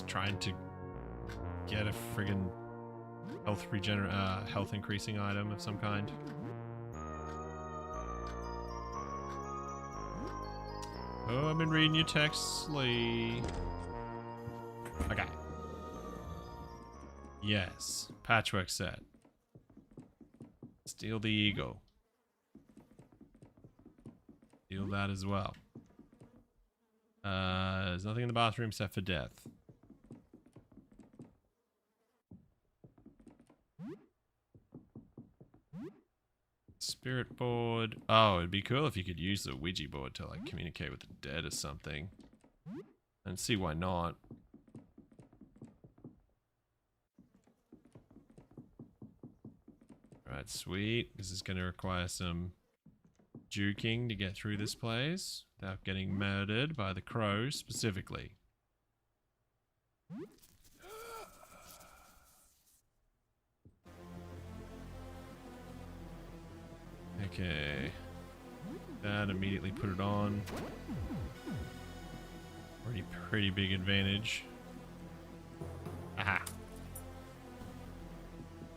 trying to get a friggin' health increasing item of some kind. Oh, I've been reading your texts, Lee. Okay. Yes, patchwork set. Steal the eagle. Steal that as well. There's nothing in the bathroom except for death. Spirit board. Oh, it'd be cool if you could use the Ouija board to like communicate with the dead or something. And see why not. Alright, sweet. This is going to require some juking to get through this place without getting murdered by the crows specifically. Okay. That, immediately put it on. Already pretty big advantage. Aha.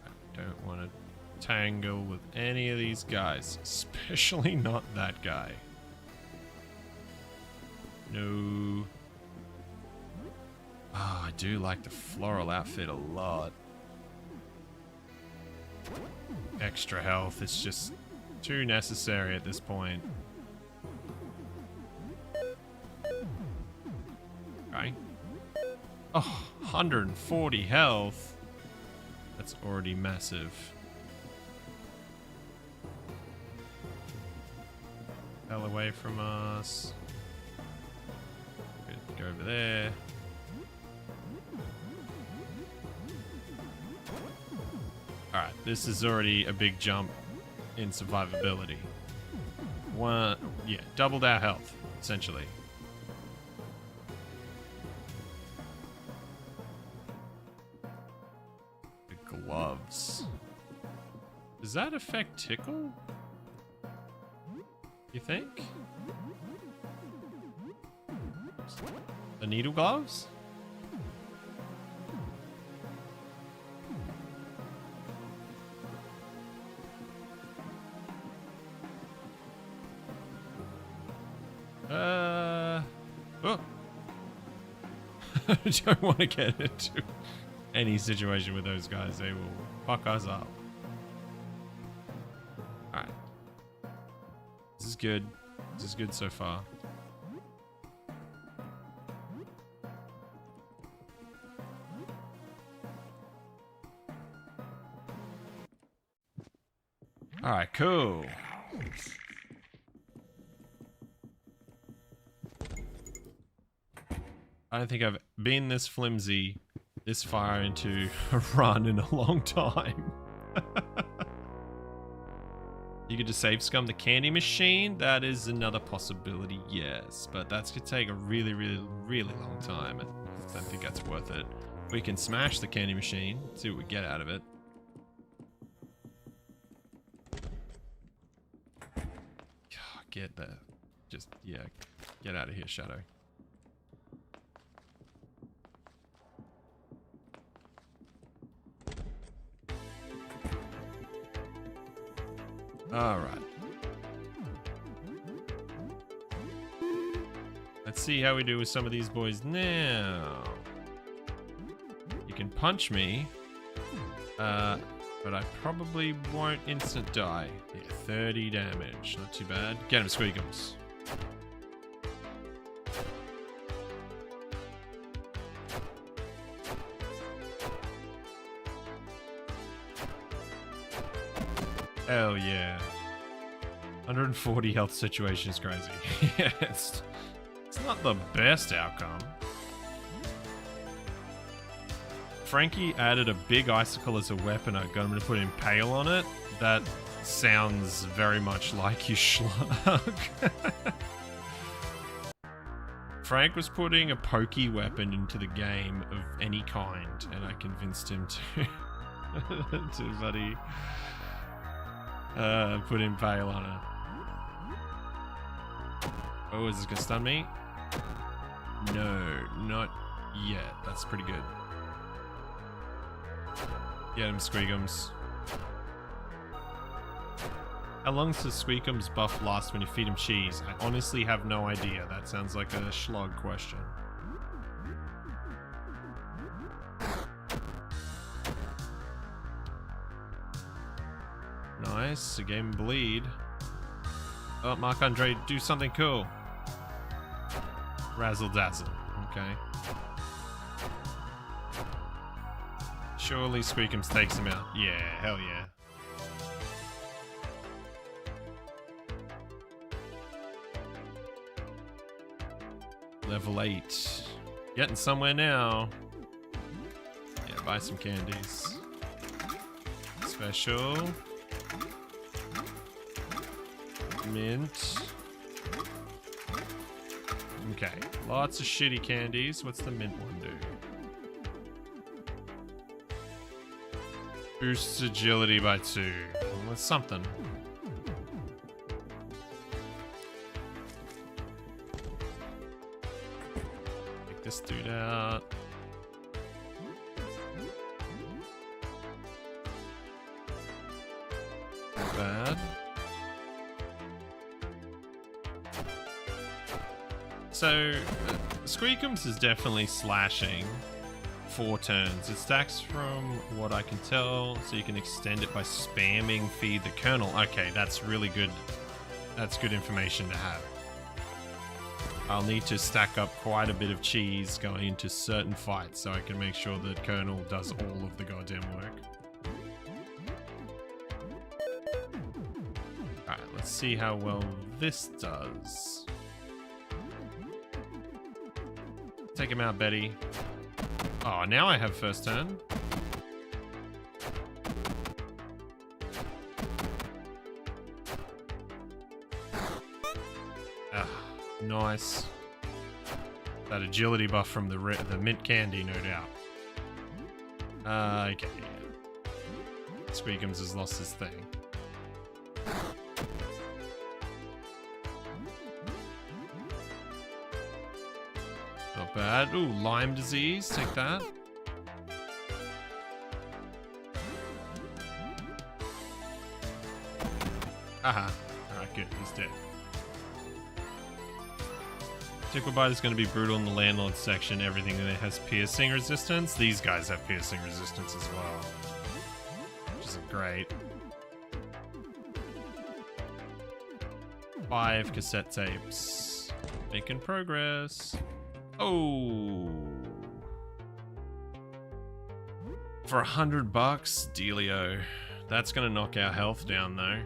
I don't want to tangle with any of these guys, especially not that guy. No. Oh, I do like the floral outfit a lot. Extra health, it's just too necessary at this point. Okay. Oh, 140 health. That's already massive. Hell away from us. Good, go over there. Alright, this is already a big jump in survivability. Yeah, doubled our health, essentially. The gloves. Does that affect Tickle? You think? The needle gloves? Oh. I don't want to get into any situation with those guys. They will fuck us up. Alright. This is good. This is good so far. Alright, cool. I don't think I've been this flimsy, this far into a run in a long time. You could just save scum the candy machine. That is another possibility, yes. But that's going to take a really, really, really long time. And I don't think that's worth it. We can smash the candy machine, see what we get out of it. Get there. Just, yeah, get out of here, Shadow. Alright. Let's see how we do with some of these boys now. You can punch me. But I probably won't instant die. Yeah, 30 damage. Not too bad. Get him, Squeakems. Hell yeah. 140 health situation is crazy. Yeah, it's not the best outcome. Frankie added a big icicle as a weapon. I got him to put impale on it. That sounds very much like you slug. Frank was putting a pokey weapon into the game of any kind, and I convinced him to to buddy put impale on it. Oh, is this gonna stun me? No, not yet. That's pretty good. Get him, Squeakems. How long does the Squeakems buff last when you feed him cheese? I honestly have no idea. That sounds like a schlog question. Nice. A game bleed. Oh, Marc-Andre, do something cool. Razzle dazzle. Okay. Surely Squeakems takes him out. Yeah, hell yeah. Level 8. Getting somewhere now. Yeah, buy some candies. Special. Mint. Okay, lots of shitty candies. What's the mint one do? Boosts agility by 2. Well, that's something. Take this dude out. Not bad. So, Squeakems is definitely slashing 4 turns. It stacks from what I can tell, so you can extend it by spamming feed the Colonel. Okay, that's really good. That's good information to have. I'll need to stack up quite a bit of cheese going into certain fights so I can make sure that Colonel does all of the goddamn work. Alright, let's see how well this does. Take him out, Betty. Oh, now I have first turn. Ah, nice. That agility buff from the mint candy, no doubt. Okay. Squeakems has lost his thing. Not bad. Ooh, Lyme disease. Take that. Haha. Alright, good. He's dead. Tickle Bite is going to be brutal in the landlord section. Everything that has piercing resistance. These guys have piercing resistance as well, which is great. 5 cassette tapes. Making progress. Oh. For $100, dealio. That's gonna knock our health down though.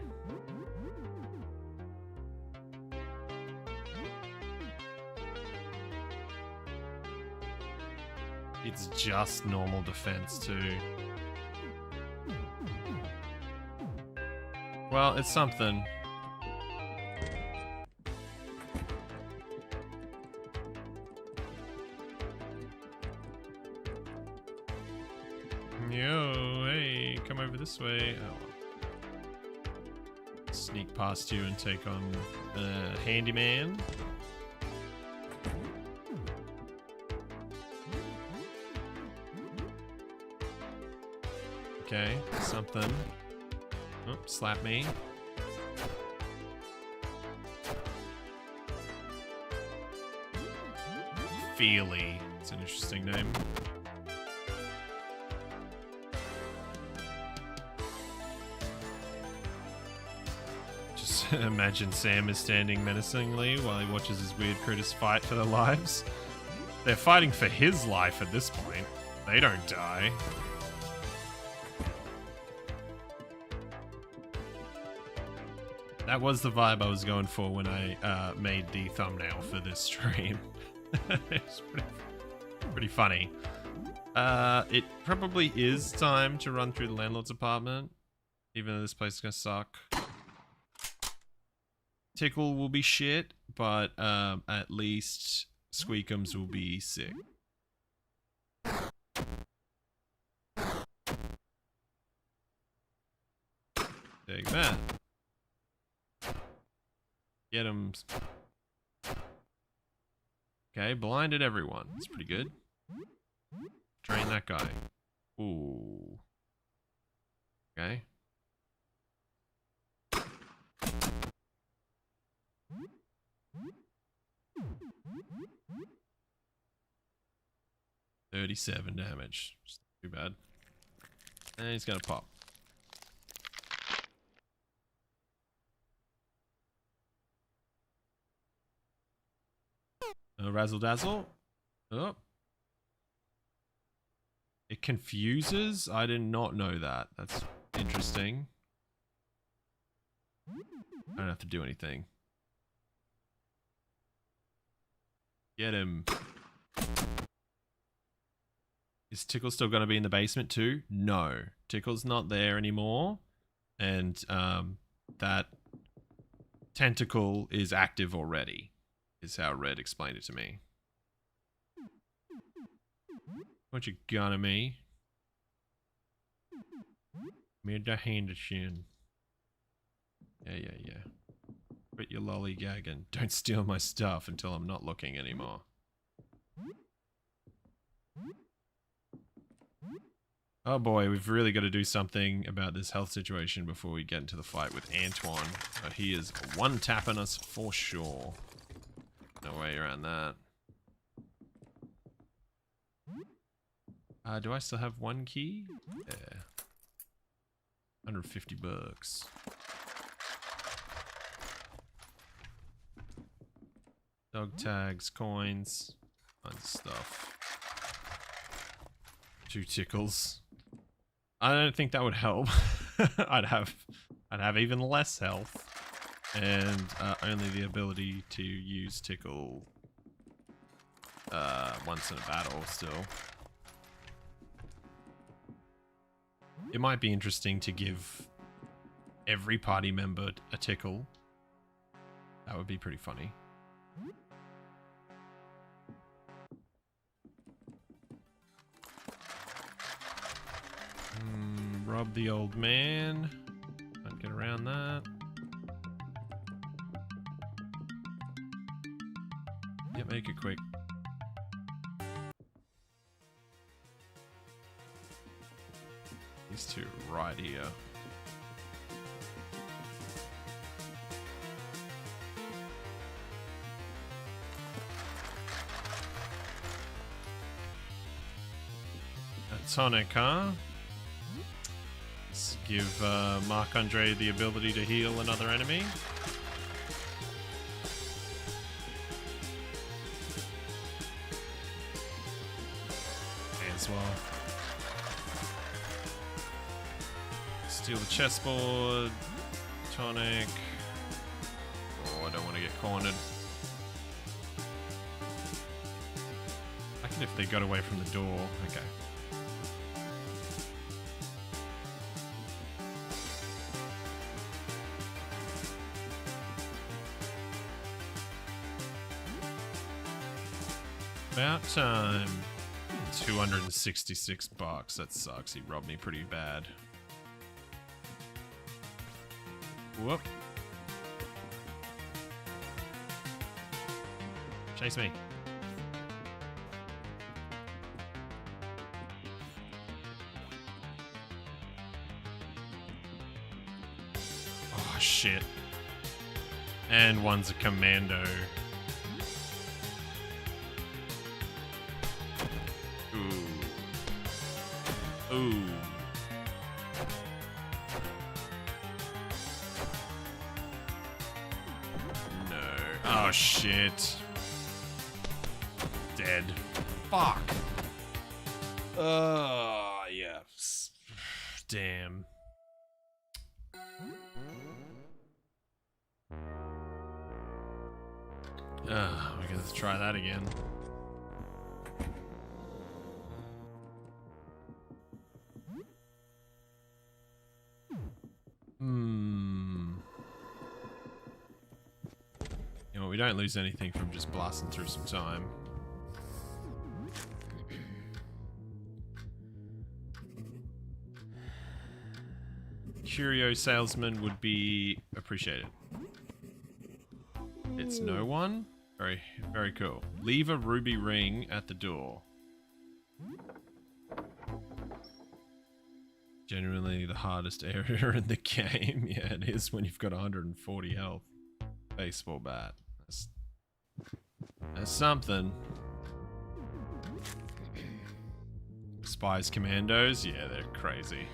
It's just normal defense too. Well, it's something. Yo, hey, come over this way. Oh. Sneak past you and take on the handyman. Okay, something. Oh, slap me. Feely. It's an interesting name. Just imagine Sam is standing menacingly while he watches his weird critters fight for their lives. They're fighting for his life at this point. They don't die. That was the vibe I was going for when I made the thumbnail for this stream. It's pretty funny. It probably is time to run through the landlord's apartment, even though this place is gonna suck. Tickle will be shit, but at least Squeakems will be sick. Take that. Get him. Okay, blinded everyone. That's pretty good. Train that guy. Ooh. Okay. $37 damage. Just too bad. And he's gonna pop. Razzle dazzle. Oh. It confuses? I did not know that. That's interesting. I don't have to do anything. Get him. Is Tickle still going to be in the basement too? No. Tickle's not there anymore. And that tentacle is active already. Is how Red explained it to me. What you got at me? Made the hand shin. Yeah. Quit your lollygagging. Don't steal my stuff until I'm not looking anymore. Oh boy, we've really got to do something about this health situation before we get into the fight with Antoine. He is one-tapping us for sure. No way around that. Do I still have one key? Yeah. $150. Dog tags, coins, fun stuff. 2 tickles. I don't think that would help. I'd have even less health. And only the ability to use Tickle once in a battle still. It might be interesting to give every party member a Tickle. That would be pretty funny. Rob the old man. Can't get around that. Yeah, make it quick. These two right here. tonic, huh? Let's give Marc-Andre the ability to heal another enemy. As well. Steal the chessboard. Tonic. Oh, I don't want to get cornered. I can if they got away from the door. Okay. About time. 266 bucks. That sucks. He robbed me pretty bad. Whoop. Chase me. Oh, shit. And one's a commando. Ooh. No. Oh, shit. Dead. Fuck. Yeah. Damn. We're gonna try that again. You know, we don't lose anything from just blasting through some time. Curio salesman would be appreciated. It's no one? Very, very cool. Leave a ruby ring at the door. Generally the hardest area in the game. Yeah, it is when you've got 140 health. Baseball bat. That's something. Spies commandos? Yeah, they're crazy.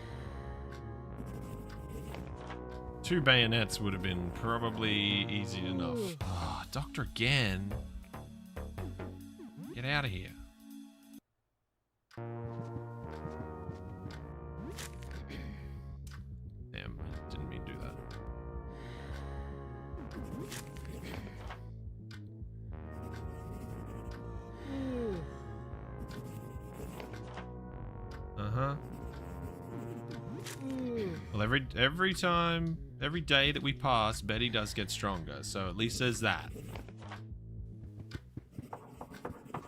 2 bayonets would have been probably easy enough. Oh, Doctor again. Get out of here. Damn, didn't mean to do that. Uh-huh. Well, every day that we pass, Betty does get stronger, so at least there's that.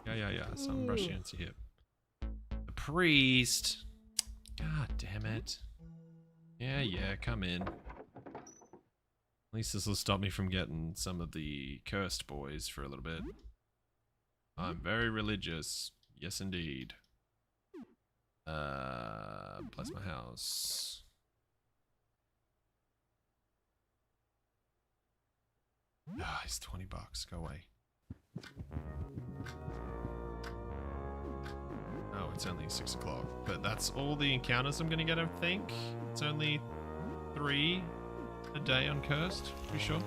Yeah. Something brushing into your hip. The priest. God damn it. Yeah, come in. At least this will stop me from getting some of the cursed boys for a little bit. I'm very religious. Yes, indeed. Bless my house. Ah, it's 20 bucks. Go away. Oh, it's only 6 o'clock. But that's all the encounters I'm gonna get, I think. It's only 3 a day on Cursed. Pretty sure.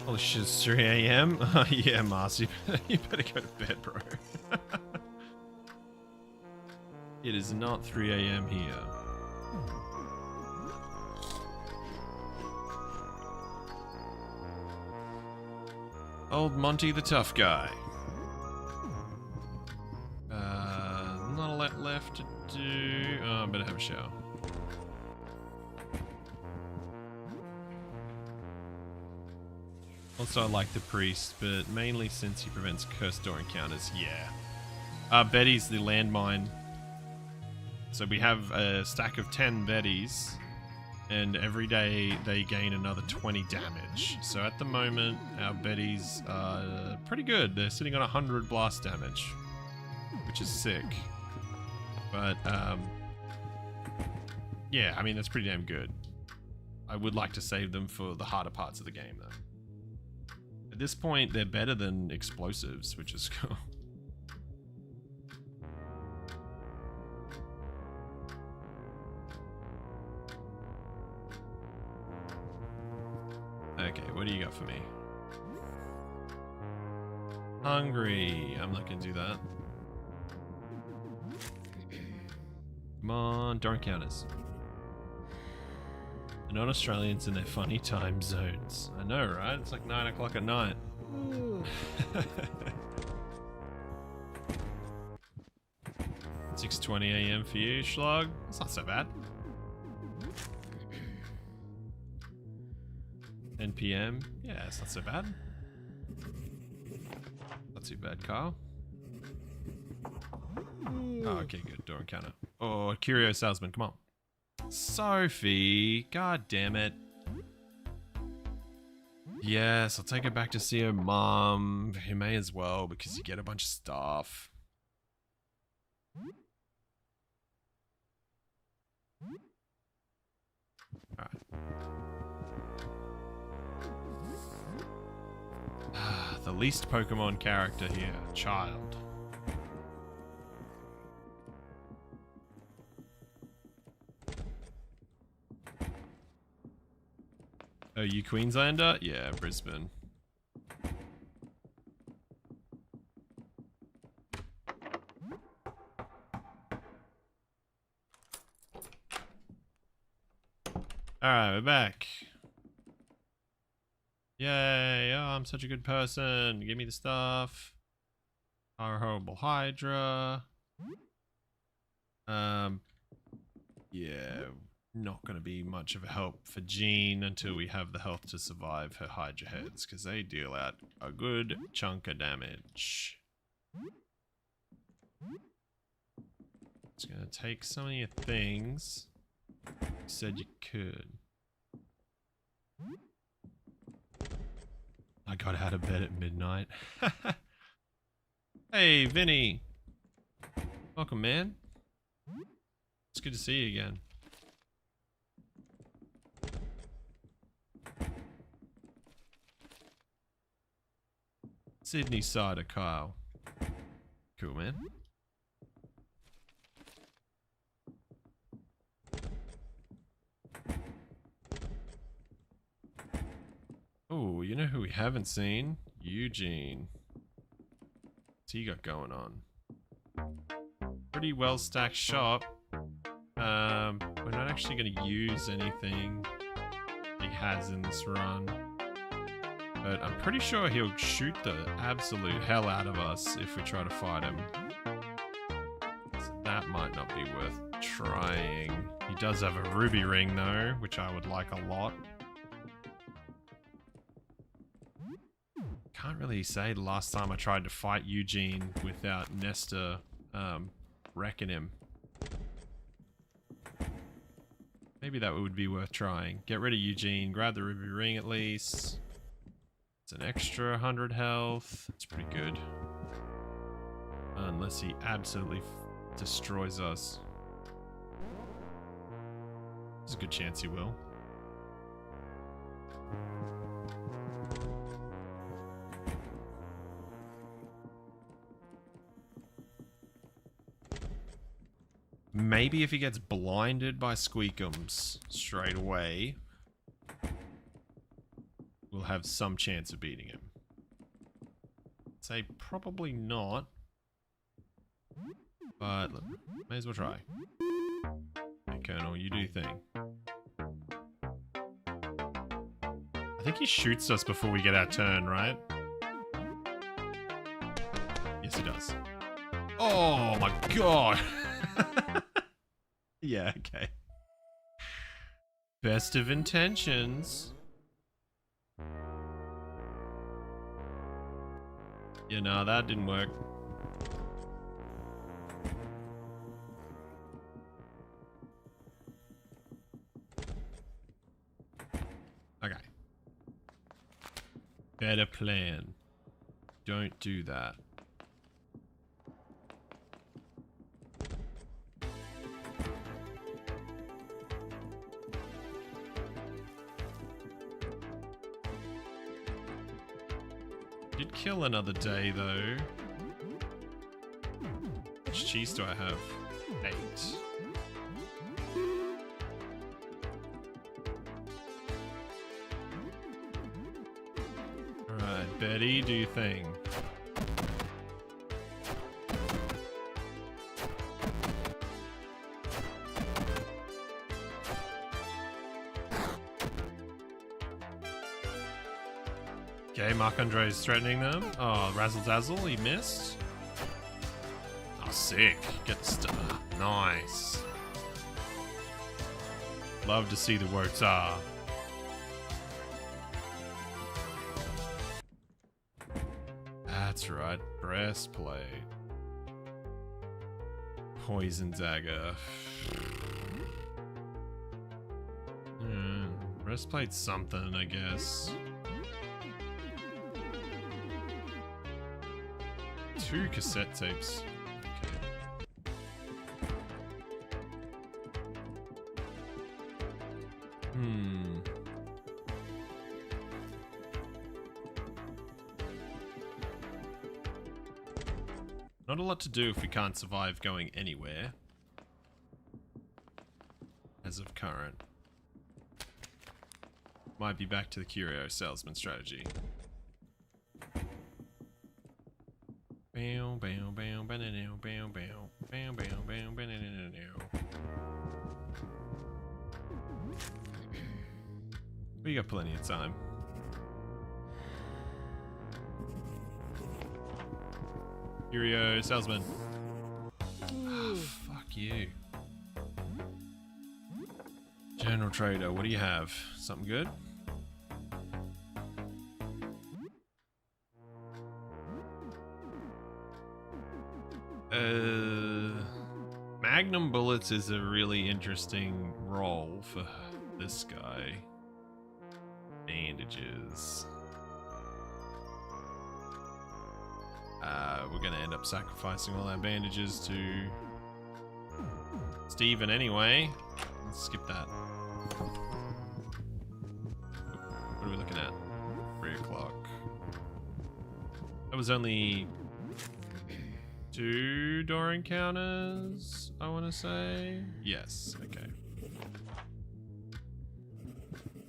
Holy shit, it's 3 a.m. Yeah, Mars, you better go to bed, bro. It is not 3 a.m. here. Old Monty the tough guy. Not a lot left to do. Oh, I better have a shower. Also, I like the priest, but mainly since he prevents cursed door encounters. Yeah. Betty's the landmine. So we have a stack of 10 Bettys, and every day they gain another 20 damage. So at the moment, our Bettys are pretty good. They're sitting on 100 blast damage, which is sick. But, yeah, I mean, that's pretty damn good. I would like to save them for the harder parts of the game, though. At this point, they're better than explosives, which is cool. got for me? Hungry. I'm not gonna do that. Come on, door encounters. They're not Australians in their funny time zones. I know, right? It's like 9 o'clock at night. 6:20 a.m. for you, Schlog. It's not so bad. 10 p.m. Yeah, it's not so bad. Not too bad, Carl. Oh, okay, good. Door encounter. Oh, curio salesman, come on. Sophie, god damn it. Yes, I'll take her back to see her mom. You may as well, because you get a bunch of stuff. Alright. The least Pokemon character here, child. Oh, you Queenslander? Yeah, Brisbane. Alright, we're back. Yay, oh, I'm such a good person. Give me the stuff. Our horrible Hydra. Yeah, not going to be much of a help for Jean until we have the health to survive her Hydra heads, because they deal out a good chunk of damage. It's going to take some of your things. You said you could. I got out of bed at midnight. Hey, Vinny. Welcome, man. It's good to see you again. Sydney Cider, Kyle. Cool, man. Oh, you know who we haven't seen? Eugene. What's he got going on? Pretty well stacked shop. We're not actually going to use anything he has in this run. But I'm pretty sure he'll shoot the absolute hell out of us if we try to fight him. So that might not be worth trying. He does have a ruby ring though, which I would like a lot. Can't really say the last time I tried to fight Eugene without Nestor wrecking him. Maybe that would be worth trying. Get rid of Eugene, grab the ruby ring at least. It's an extra 100 health. It's pretty good. Unless he absolutely destroys us. There's a good chance he will. Maybe if he gets blinded by Squeakems straight away, we'll have some chance of beating him. I'd say probably not, but look, may as well try. Okay, Colonel, you do your thing. I think he shoots us before we get our turn, right? Yes, he does. Oh my god! Yeah, okay. Best of intentions. Yeah, no, that didn't work. Okay. Better plan. Don't do that. Did kill another day though. How much cheese do I have? 8. Ready? Do your thing. Okay, Marc-Andre is threatening them. Oh, Razzle Dazzle, he missed. Oh, sick. Get the star. Nice. Love to see the works are. That's right, breastplate. Poison dagger. Breastplate's something, I guess. 2 cassette tapes. Okay. Not a lot to do if we can't survive going anywhere. As of current. Might be back to the curio salesman strategy. We got plenty of time. Curio salesman. Oh, fuck you. General trader, what do you have? Something good? Magnum bullets is a really interesting role for this guy. Bandages. We're gonna end up sacrificing all our bandages to Steven anyway. Let's skip that. What are we looking at? 3 o'clock. That was only 2 door encounters, I want to say. Yes, okay.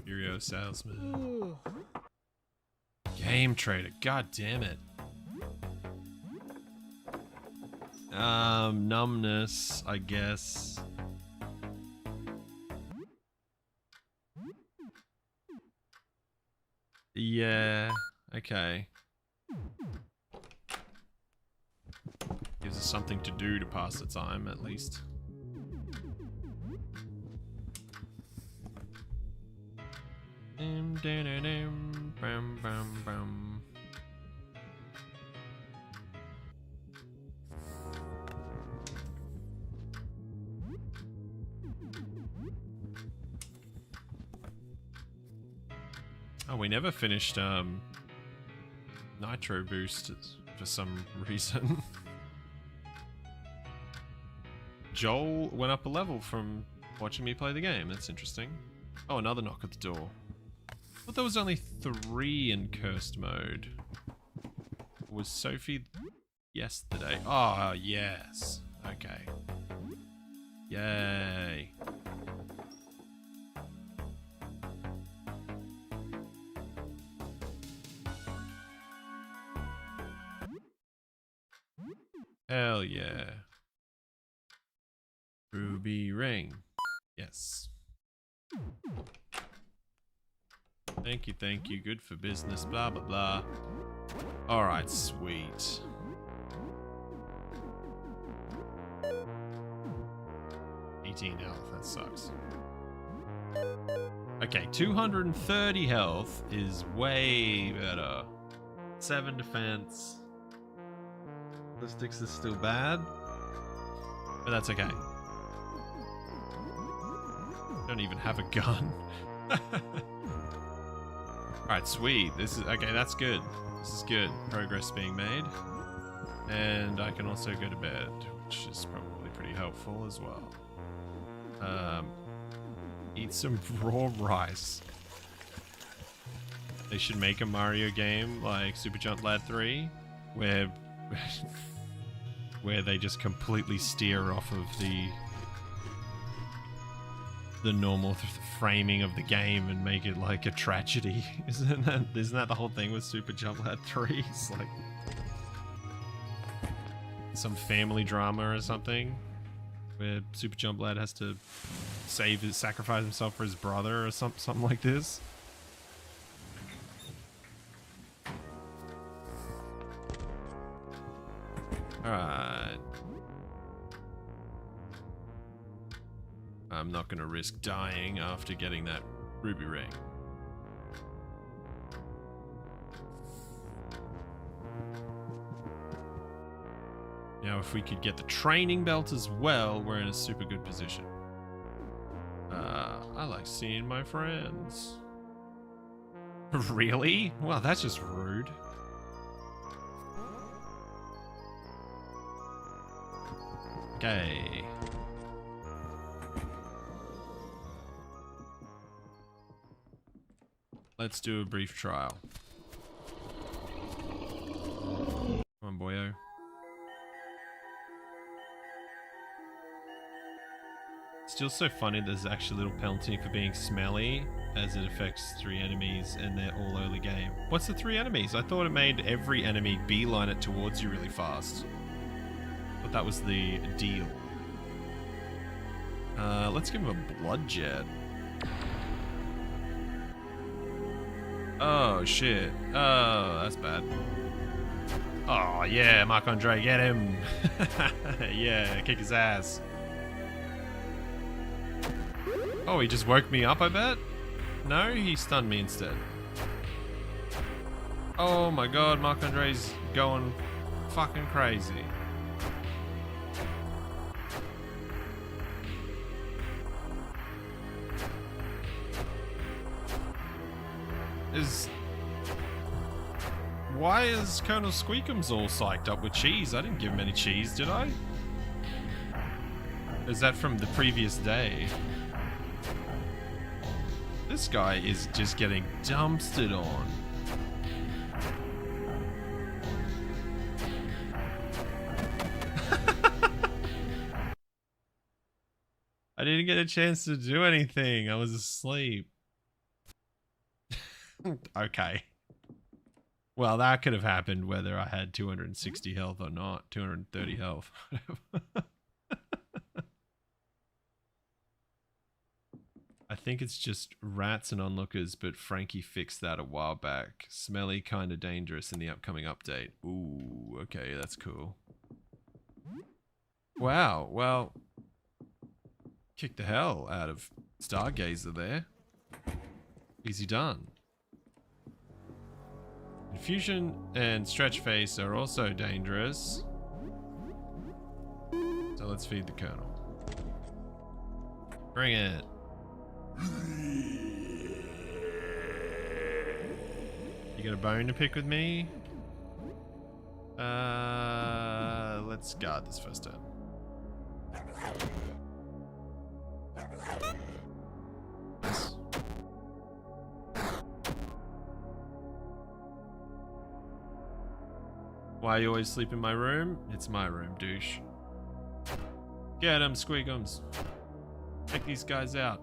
Curio salesman. Game trader, god damn it. Numbness, I guess. Yeah, okay. Gives us something to do to pass the time, at least. Oh, we never finished Nitro Boost for some reason. Joel went up a level from watching me play the game. That's interesting. Oh, another knock at the door. I thought there was only 3 in cursed mode. Was Sophie yesterday? Oh, yes. Okay. Yay. Hell yeah. Ruby ring. Yes. Thank you. Good for business. Blah, blah, blah. Alright, sweet. Health, that sucks. Okay, 230 health is way better. 7 defense. Ballistics is still bad, but that's okay. Don't even have a gun. Alright, sweet. This is okay, that's good. This is good. Progress being made. And I can also go to bed, which is probably pretty helpful as well. Eat some raw rice. They should make a Mario game like Super Jump Lad 3, where they just completely steer off of the the normal framing of the game and make it like a tragedy. Isn't that the whole thing with Super Jump Lad 3? It's like some family drama or something where Super Jump Lad has to sacrifice himself for his brother or something like this. Alright. I'm not gonna risk dying after getting that ruby ring. Now if we could get the training belt as well, we're in a super good position. I like seeing my friends. Really? Well, that's just rude. Okay. Let's do a brief trial. Come on, boyo. Still so funny there's actually a little penalty for being smelly, as it affects 3 enemies and they're all early game. What's the 3 enemies? I thought it made every enemy beeline it towards you really fast. But that was the deal. Let's give him a blood jet. Oh shit. Oh, that's bad. Oh yeah, Marc-Andre, get him. Yeah, kick his ass. Oh, he just woke me up, I bet? No, he stunned me instead. Oh my god, Marc-Andre's going fucking crazy. Why is Colonel Squeakems all psyched up with cheese? I didn't give him any cheese, did I? Is that from the previous day? This guy is just getting dumpstered on. I didn't get a chance to do anything. I was asleep. Okay. Well, that could have happened whether I had 260 health or not. 230 health. I think it's just rats and onlookers, but Frankie fixed that a while back. Smelly, kind of dangerous in the upcoming update. Ooh, okay, that's cool. Wow, well, kick the hell out of Stargazer there. Easy done. Infusion and stretch face are also dangerous. So let's feed the Colonel. Bring it. You got a bone to pick with me? Let's guard this first turn. Nice. Why you always sleep in my room? It's my room, douche. Get him, Squeakems. Take these guys out.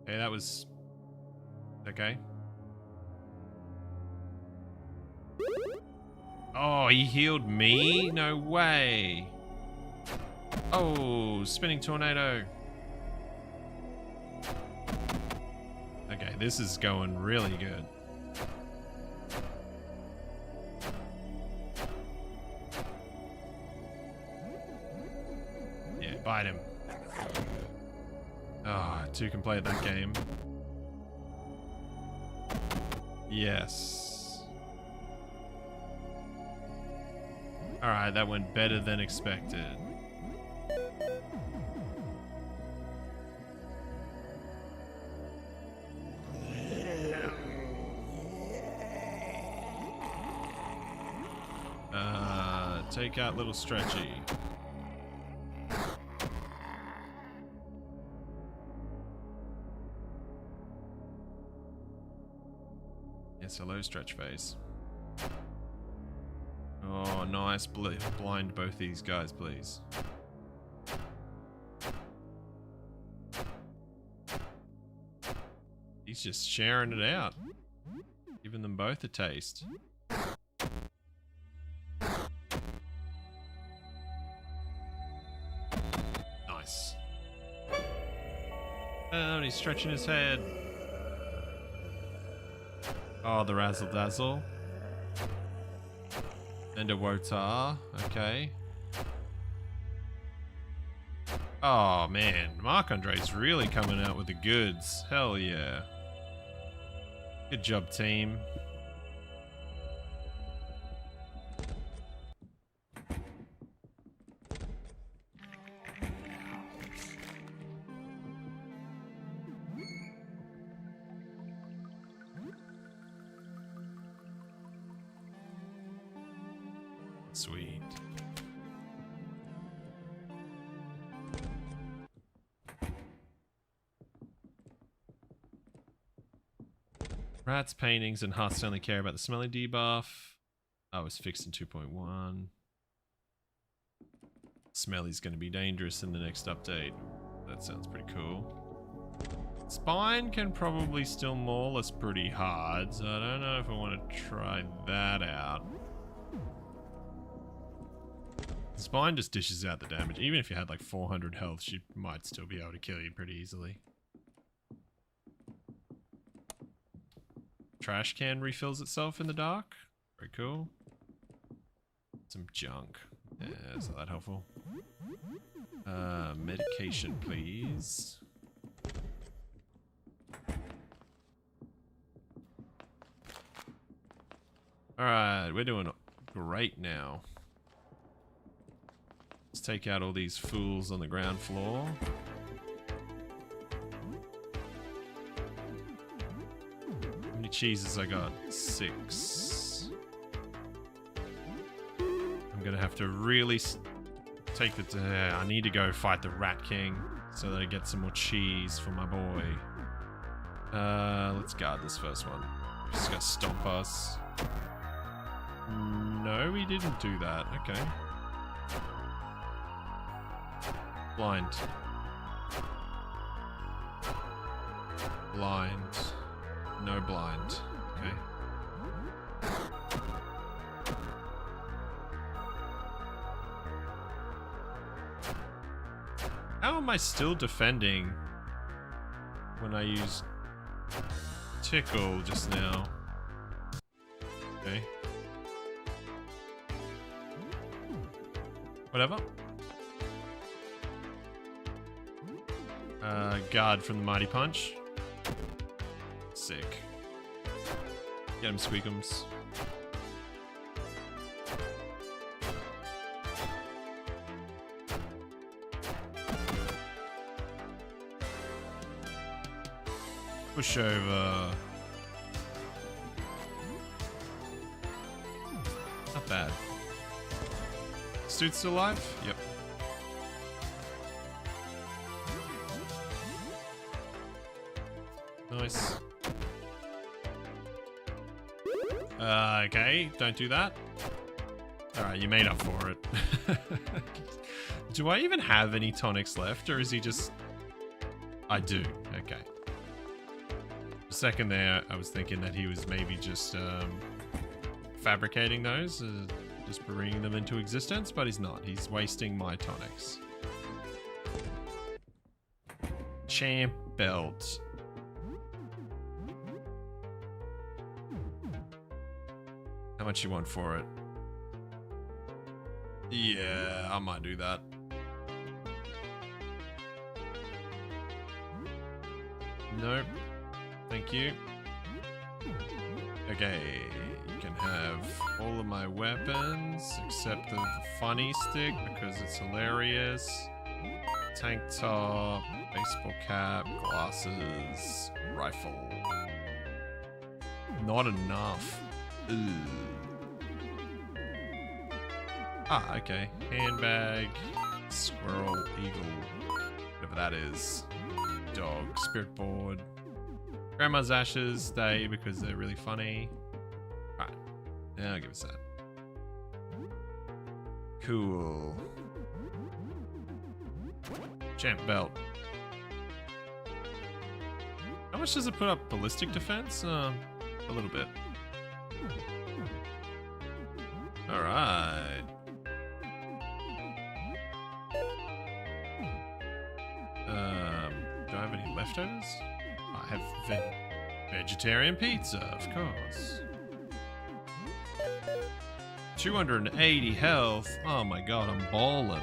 Okay, that was... okay. Oh, he healed me? No way. Oh, spinning tornado. Okay, this is going really good. Yeah, bite him. Oh, 2 can play that game. Yes. Alright, that went better than expected. Take out little Stretchy. face. Hello, stretch face. Oh, nice. Blind both these guys, please. He's just sharing it out. Giving them both a taste. Nice. Oh, and he's stretching his head. Oh, the razzle dazzle. And a wotar. Okay. Oh man, Marc-Andre's really coming out with the goods. Hell yeah. Good job, team. Sweet. Rats, paintings, and huts only care about the smelly debuff. I was fixed in 2.1. Smelly's going to be dangerous in the next update. That sounds pretty cool. Spine can probably still maul us pretty hard, so I don't know if I want to try that out. Spine just dishes out the damage. Even if you had like 400 health, she might still be able to kill you pretty easily. Trash can refills itself in the dark. Very cool. Some junk. Yeah, it's not that helpful. Medication, please. Alright, we're doing great now. Let's take out all these fools on the ground floor. How many cheeses I got? 6. I'm gonna have to really take the... I need to go fight the Rat King so that I get some more cheese for my boy. Let's guard this first one. Just gonna stomp us. No, we didn't do that. Okay. Blind. Blind. No blind. Okay. How am I still defending when I used Tickle just now? Okay. Whatever. Guard from the Mighty Punch. Sick. Get him, Squeakems. Push over. Not bad. This dude's still alive? Yep. Nice. Okay, don't do that. Alright, you made up for it. Do I even have any tonics left, or is he just... I do, okay. For a second there, I was thinking that he was maybe just fabricating those, just bringing them into existence, but he's not. He's wasting my tonics. Champ belt. How much you want for it? Yeah, I might do that. Nope. Thank you. Okay, you can have all of my weapons except the funny stick because it's hilarious. Tank top, baseball cap, glasses, rifle. Not enough. Ooh. Ah, okay. Handbag, squirrel, eagle, whatever that is. Dog, spirit board. Grandma's ashes stay because they're really funny. Yeah, I'll give us that. Cool. Champ belt. How much does it put up ballistic defense? A little bit. Alright. Do I have any leftovers? I have vegetarian pizza, of course. 280 health. Oh my god, I'm ballin'.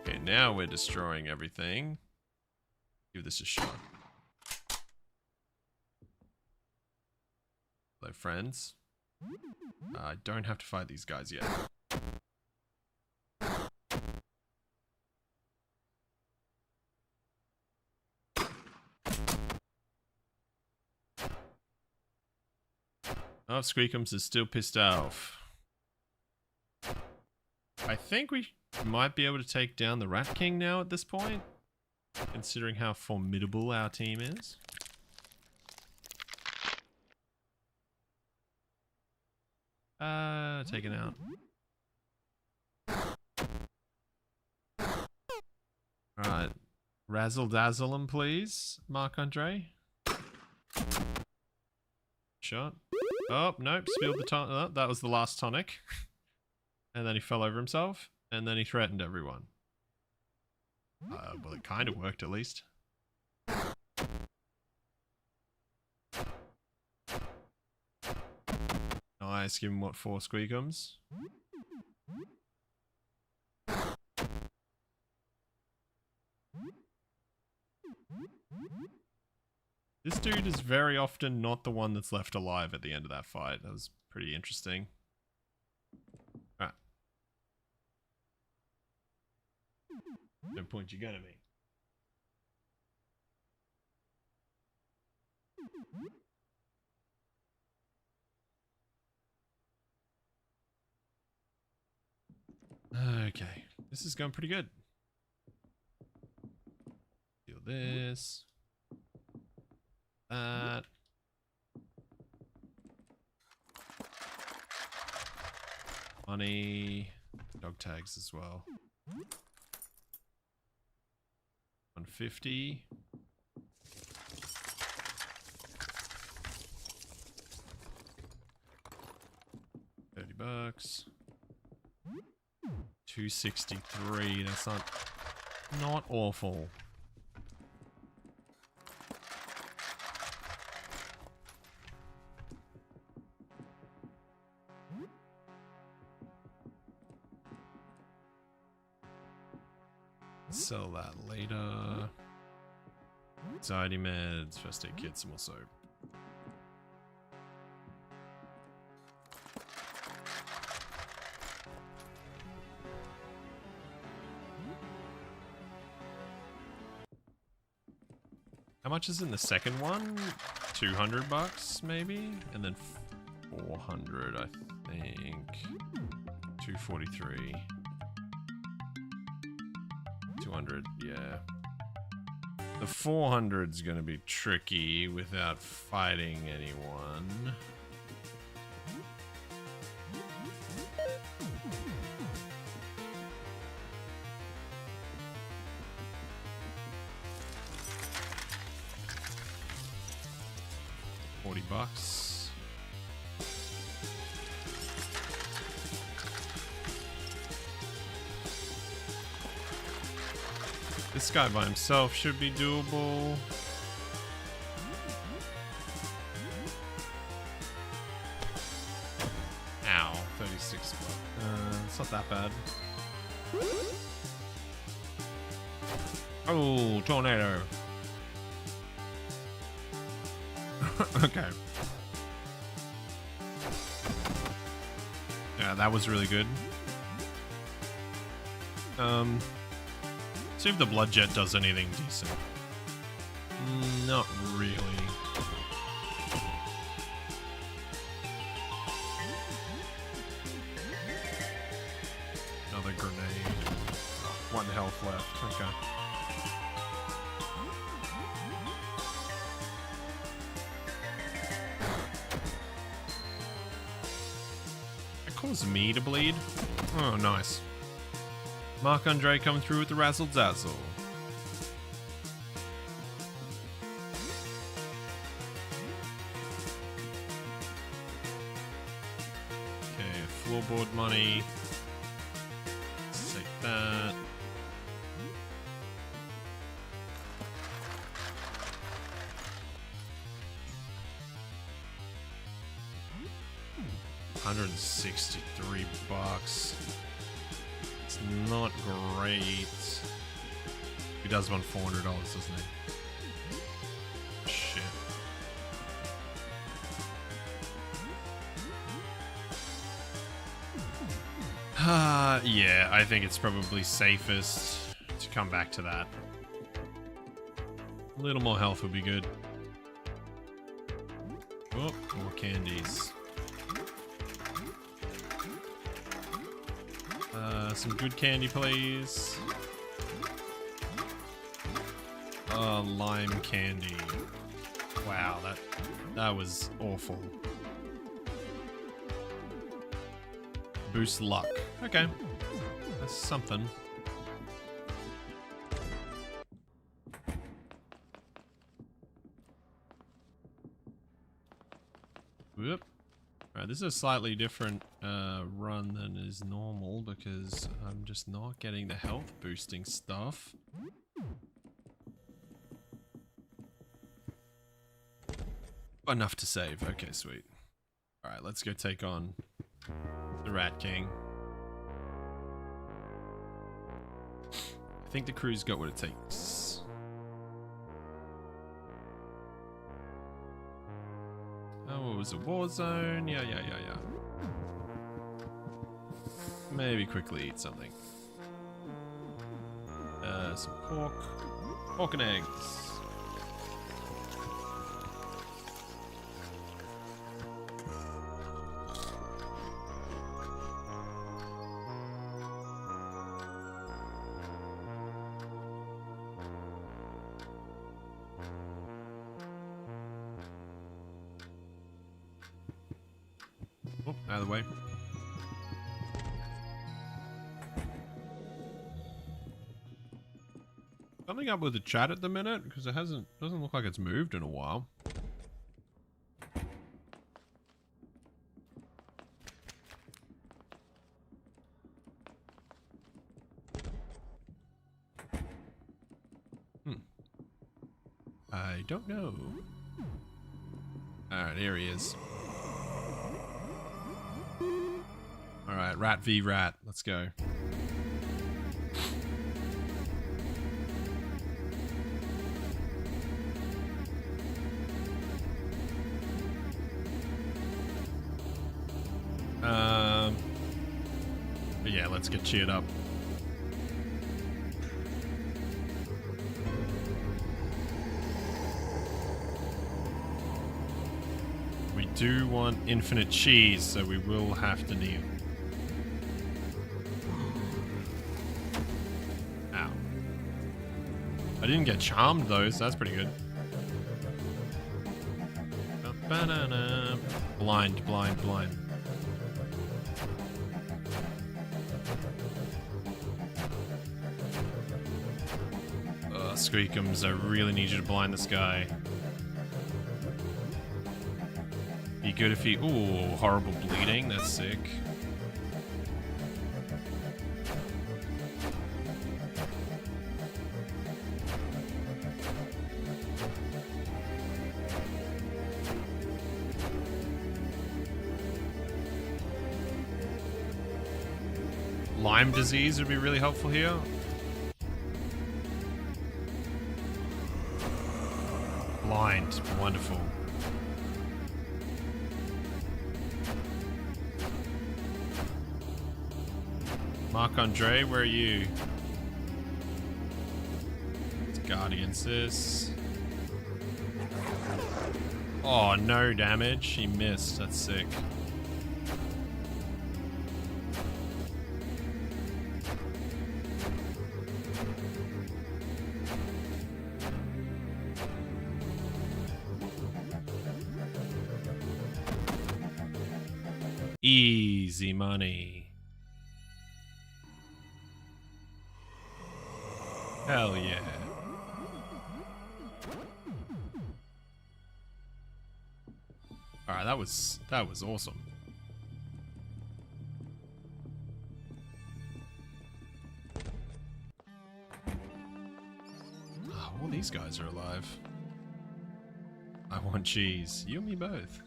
Okay, now we're destroying everything. Give this a shot. Hello, friends. I don't have to fight these guys yet. Oh, Squeakems is still pissed off. I think we might be able to take down the Rat King now at this point, considering how formidable our team is. Taken out. Alright. Razzle dazzle him, please, Marc-Andre. Shot. Oh, nope, spilled the tonic. Oh, that was the last tonic. And then he fell over himself, and then he threatened everyone. Well, it kind of worked at least. Nice, give him what, 4 Squeakems? This dude is very often not the one that's left alive at the end of that fight. That was pretty interesting. Alright. Don't point your gun at me. Okay, this is going pretty good. Deal this. That. Money. Dog tags as well. 150. 30 bucks. 263. That's not awful. Sell that later. Anxiety meds, first aid kit, some more soap. How much is in the second one? 200 bucks maybe? And then 400, I think. 243. 200, yeah. The 400's gonna be tricky without fighting anyone. $40. This guy by himself should be doable. Ow, 36 bucks. It's not that bad. Oh, tornado. Okay. Yeah, that was really good. See if the blood jet does anything decent. Not really. Another grenade. Oh, 1 health left. Okay. That caused me to bleed. Oh, nice. Marc-Andre coming through with the razzle dazzle. Floorboard money. Let's take that. $163. It's not great. He does want $400, doesn't he? Shit. Yeah, I think it's probably safest to come back to that. A little more health would be good. Oh, more candies. Some good candy, please. Lime candy. Wow, that was awful. Boost luck. Okay. That's something. Whoop. Alright, this is a slightly different run than is normal because I'm just not getting the health boosting stuff. Enough to save. Okay, sweet. Alright, let's go take on the Rat King. I think the crew's got what it takes. Oh, it was a war zone. Yeah. Maybe quickly eat something. Some pork. Pork and eggs. Oh, out of the way. Something up with the chat at the minute because it doesn't look like it's moved in a while. I don't know. Alright, here he is. Alright, rat v rat. Let's go. But yeah, let's get cheered up. We do want infinite cheese, so we will have to kneel. Ow. I didn't get charmed though, so that's pretty good. Blind, blind, blind. Squeakems, I really need you to blind this guy. Be good if he... Ooh, horrible bleeding. That's sick. Lyme disease would be really helpful here. Blind. Wonderful. Marc-Andre, where are you? Let's guard against this. Oh, no damage. He missed. That's sick. Easy money. Hell yeah. Alright, that was awesome. Oh, all these guys are alive. I want cheese. You and me both.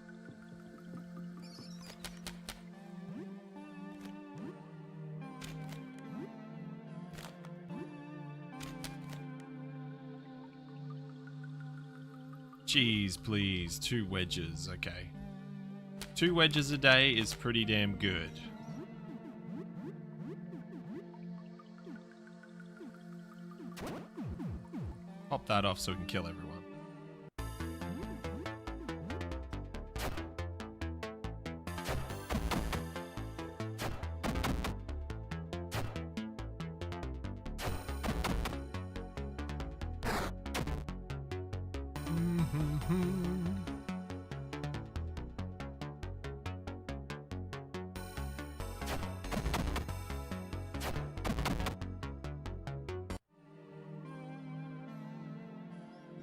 Cheese, please. 2 wedges. Okay. 2 wedges a day is pretty damn good. Pop that off so we can kill everyone.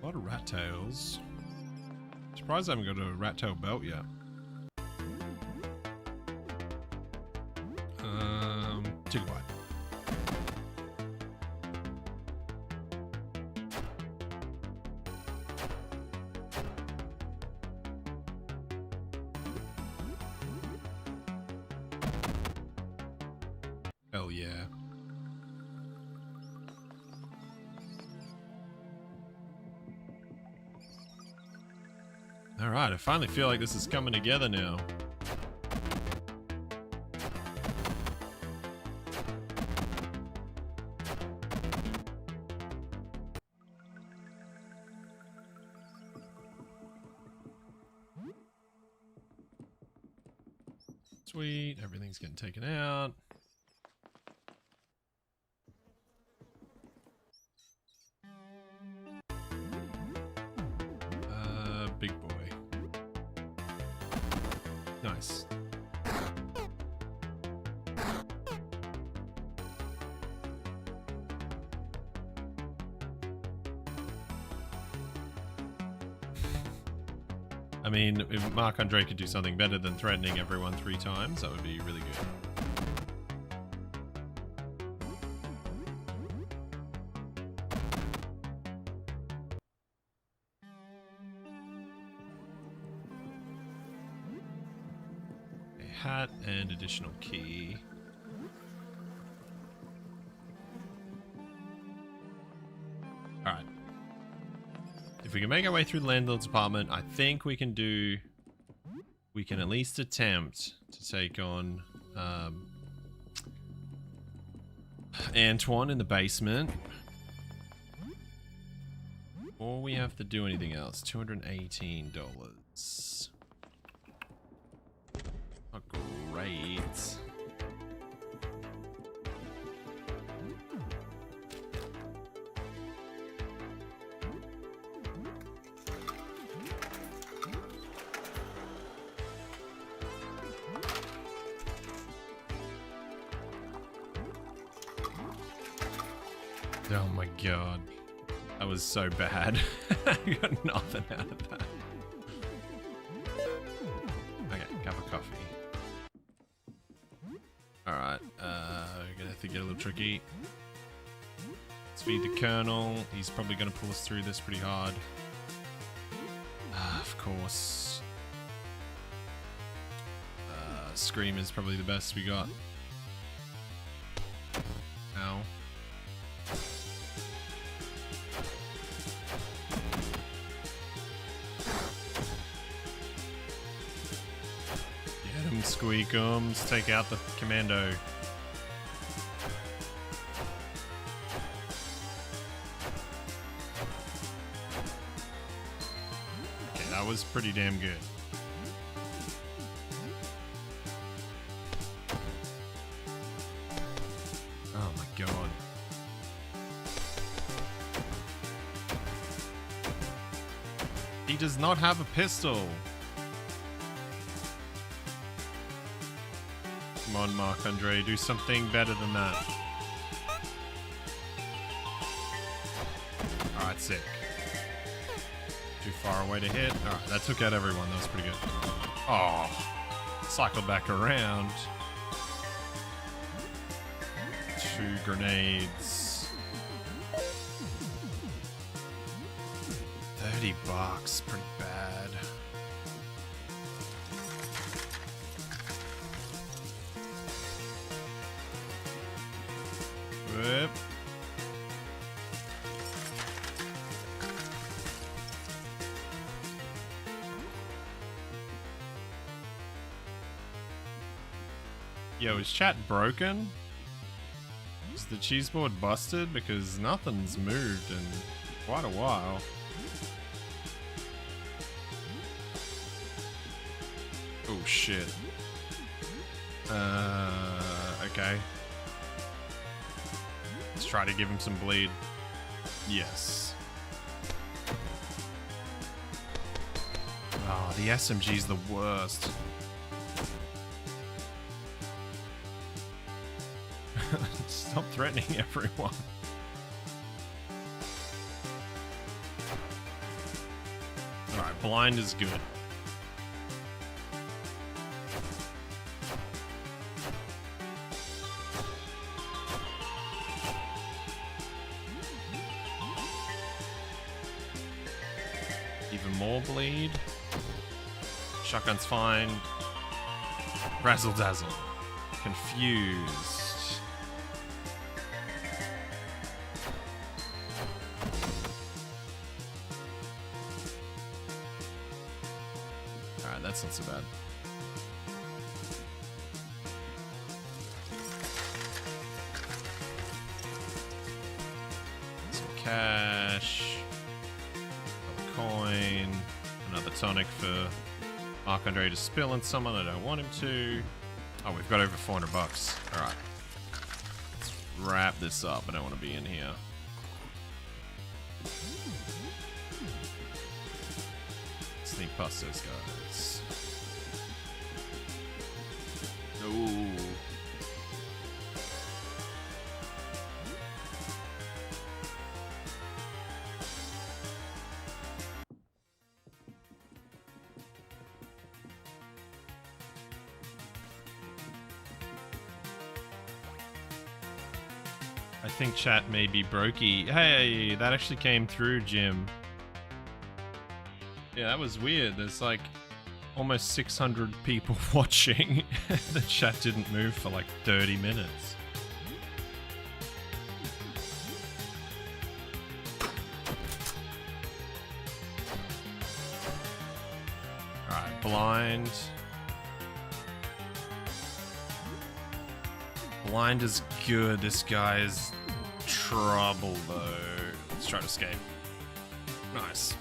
A lot of rat tails. Surprised I haven't got a rat tail belt yet. Tickle bite. Hell yeah. Alright, I finally feel like this is coming together now. Sweet, everything's getting taken out. Big boy. Nice. I mean, if Marc-Andre could do something better than threatening everyone 3 times, that would be really good. Hat and additional key. Alright. If we can make our way through the landlord's apartment, I think we can at least attempt to take on Antoine in the basement. Or we have to do anything else. $218. Oh, great. Oh my god. That was so bad. I got nothing out of that. Okay, cup of coffee. Alright, gonna have to get a little tricky. Let's feed the Colonel. He's probably gonna pull us through this pretty hard. Of course. Scream is probably the best we got. Ow. Get him, Squeakems. Take out the commando. Okay, that was pretty damn good. Oh my god. He does not have a pistol. Come on, Marc-Andre, do something better than that. Alright, sick. Too far away to hit. Alright, that took out everyone. That was pretty good. Oh, cycled back around. 2 grenades. $30, pretty bad. Whoop. Yo, is chat broken? Is the cheese board busted? Because nothing's moved in quite a while. Oh shit. Okay. Let's try to give him some bleed. Yes. Oh, the SMG's the worst. Stop threatening everyone. Alright, blind is good. Even more bleed. Shotgun's fine. Razzle dazzle. Confused. Alright, that's not so bad. Some cash. Another coin. Another tonic for Marc-Andre to spill on someone I don't want him to. Oh, we've got over $400. Alright. Let's wrap this up. I don't want to be in here. Sneak past those guys. Ooh. I think chat may be brokey. Hey, that actually came through, Jim. Yeah, that was weird. There's like almost 600 people watching. The chat didn't move for like 30 minutes. Alright, blind. Blind is good. This guy is trouble though. Let's try to escape. Nice.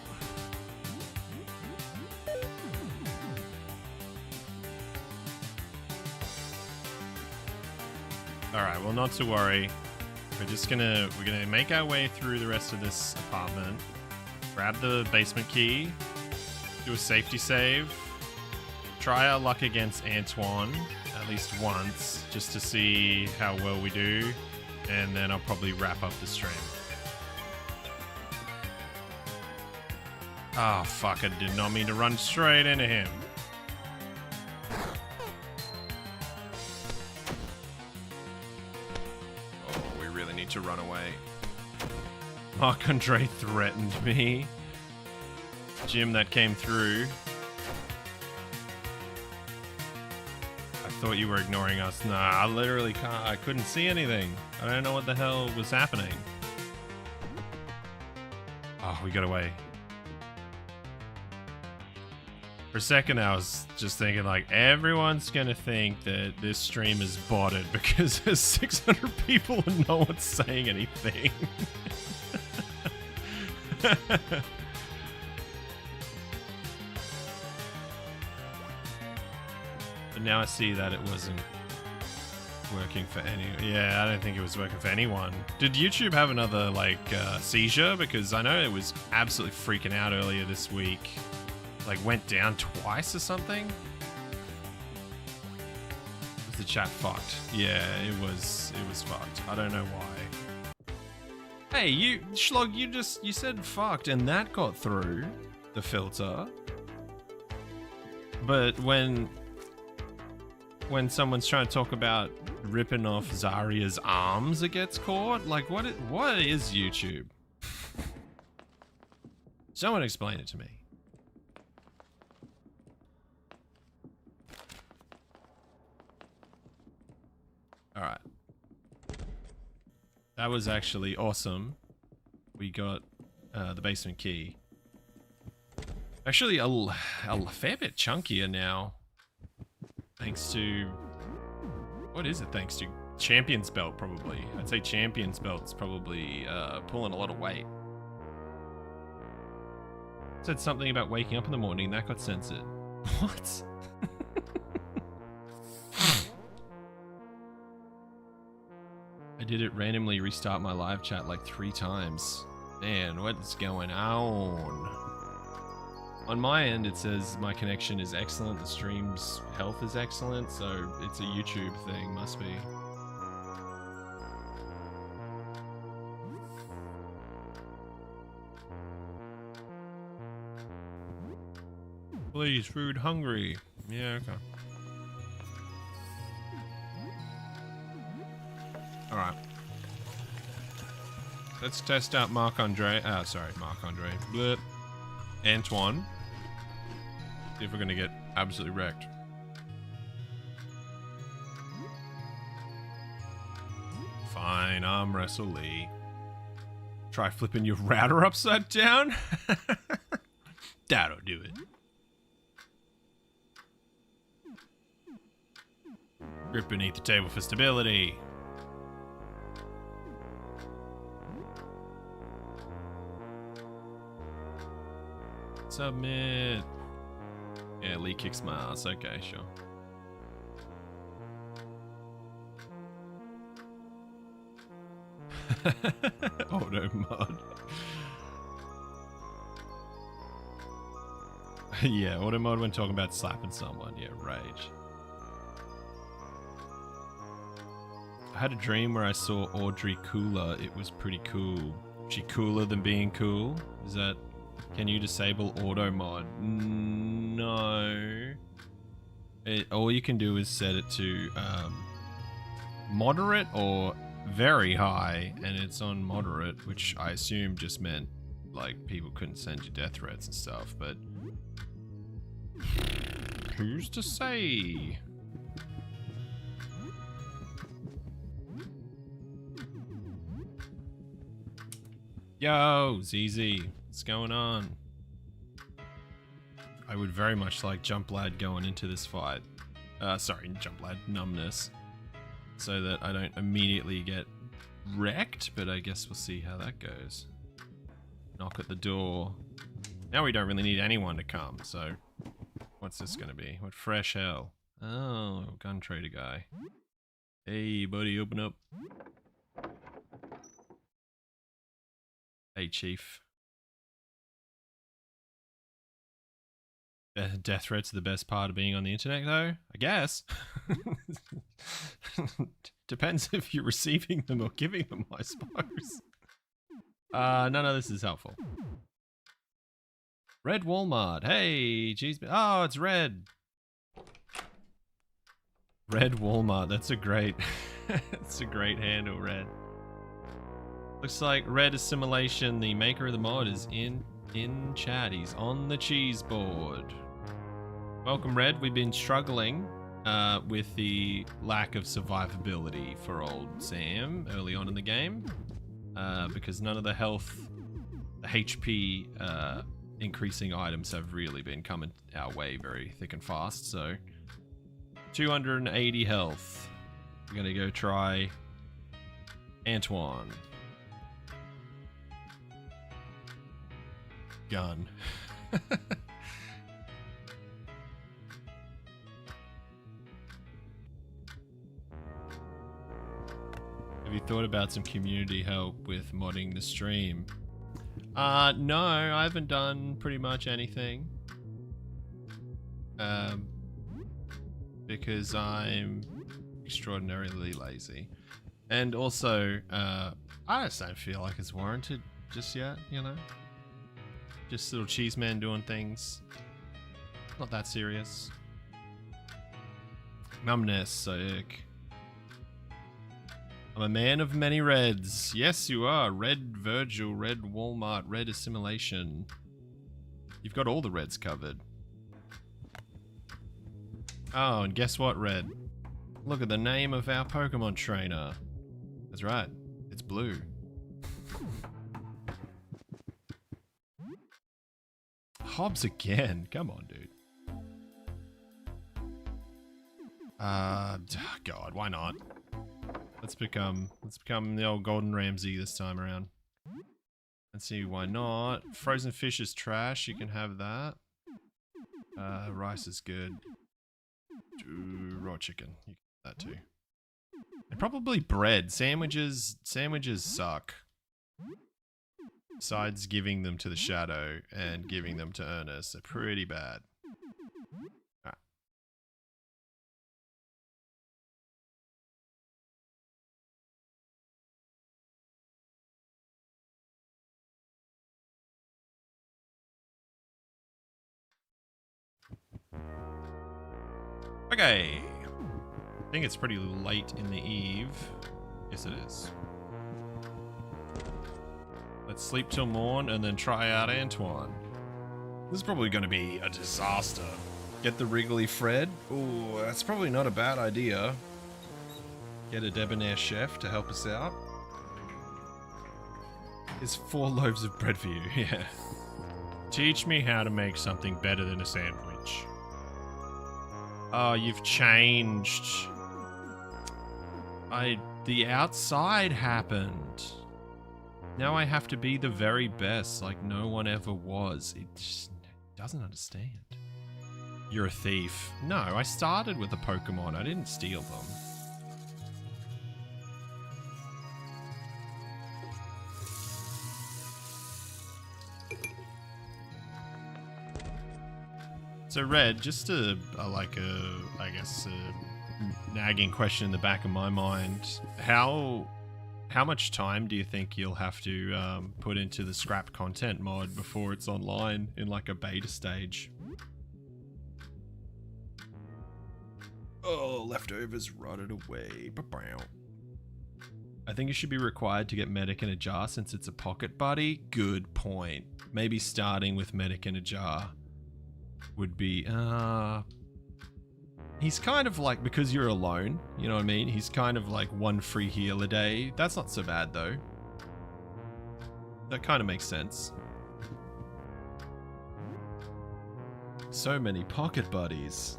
Alright, well, not to worry. We're gonna make our way through the rest of this apartment. Grab the basement key. Do a safety save. Try our luck against Antoine at least once, just to see how well we do. And then I'll probably wrap up the stream. Oh, fuck, I did not mean to run straight into him. To run away. Marc-Andre threatened me. Jim, that came through. I thought you were ignoring us. Nah, I literally can't. I couldn't see anything. I don't know what the hell was happening. Oh, we got away. For a second, I was just thinking, like, everyone's gonna think that this stream is botted because there's 600 people and no one's saying anything. But now I see that it wasn't working for any. Yeah, I don't think it was working for anyone. Did YouTube have another, like, seizure? Because I know it was absolutely freaking out earlier this week. Like, went down twice or something? the chat fucked? Yeah, it was fucked. I don't know why. Hey, you Schlog, you said fucked and that got through the filter. But when someone's trying to talk about ripping off Zarya's arms, it gets caught. Like, what is YouTube? Someone explain it to me. All right. That was actually awesome. We got the basement key. Actually, a fair bit chunkier now. Thanks to... What is it thanks to? Champion's belt, probably. I'd say Champion's belt's probably pulling a lot of weight. Said something about waking up in the morning, that got censored. What? I did it randomly restart my live chat like 3 times. Man, what's going on? On my end, it says my connection is excellent, the stream's health is excellent, so it's a YouTube thing, must be. Please, food hungry. Yeah, okay. Alright. Let's test out Marc-Andre. Sorry, Marc-Andre. Blip. Antoine. See if we're gonna get absolutely wrecked. Fine, arm wrestle Lee. Try flipping your router upside down? That'll do it. Grip beneath the table for stability. Submit. Yeah, Lee kicks my ass. Okay, sure. Auto mod. Yeah, auto mod when talking about slapping someone. Yeah, rage. I had a dream where I saw Audrey cooler. It was pretty cool. She cooler than being cool? Is that... Can you disable auto mod? No. All you can do is set it to moderate or very high, and it's on moderate, which I assume just meant like people couldn't send you death threats and stuff, but who's to say? Yo, ZZ, what's going on? I would very much like Jump Lad going into this fight. Sorry, Jump Lad, numbness. So that I don't immediately get wrecked, but I guess we'll see how that goes. Knock at the door. Now we don't really need anyone to come, so... What's this gonna be? What fresh hell? Oh, gun trader guy. Hey, buddy, open up. Hey, chief. Death threats are the best part of being on the internet, though? I guess. Depends if you're receiving them or giving them, I suppose. None of this is helpful. Red Walmart. Hey, geez. Oh, it's Red. Red Walmart. That's a great... that's a great handle, Red. Looks like RedAssimilation, the maker of the mod, is in chat. He's on the cheese board. Welcome, Red. We've been struggling with the lack of survivability for old Sam early on in the game because none of the health, the HP increasing items have really been coming our way very thick and fast. So 280 health. We're gonna go try Antoine. Gun. Have you thought about some community help with modding the stream? No, I haven't done pretty much anything. Because I'm extraordinarily lazy. And also, I just don't feel like it's warranted just yet, you know? Just little cheese man doing things. Not that serious. Numbness, sick. I'm a man of many reds. Yes, you are. Red Virgil, red Walmart, red Assimilation. You've got all the reds covered. Oh, and guess what, Red? Look at the name of our Pokemon trainer. That's right. It's blue. Hobbs again. Come on, dude. God, why not? Let's become the old Golden Ramsey this time around. Let's see, why not? Frozen fish is trash. You can have that. Rice is good. Raw chicken. You can have that too. And probably bread. Sandwiches suck. Besides giving them to the Shadow and giving them to Ernest, they're pretty bad. Alright. Okay. I think it's pretty late in the eve. Yes, it is. Let's sleep till morn and then try out Antoine. This is probably going to be a disaster. Get the Wrigley Fred. Ooh, that's probably not a bad idea. Get a debonair chef to help us out. Here's 4 loaves of bread for you, yeah. Teach me how to make something better than a sandwich. Oh, you've changed. The outside happened. Now I have to be the very best, like no one ever was. It just doesn't understand. You're a thief. No, I started with a Pokemon. I didn't steal them. So Red, just I guess a nagging question in the back of my mind. How much time do you think you'll have to put into the scrap content mod before it's online in like a beta stage? Oh, leftovers rotted away. I think it should be required to get Medic in a jar since it's a pocket buddy. Good point. Maybe starting with Medic in a jar would be... He's kind of like, because you're alone, you know what I mean? He's kind of like 1 free heal a day. That's not so bad though. That kind of makes sense. So many pocket buddies.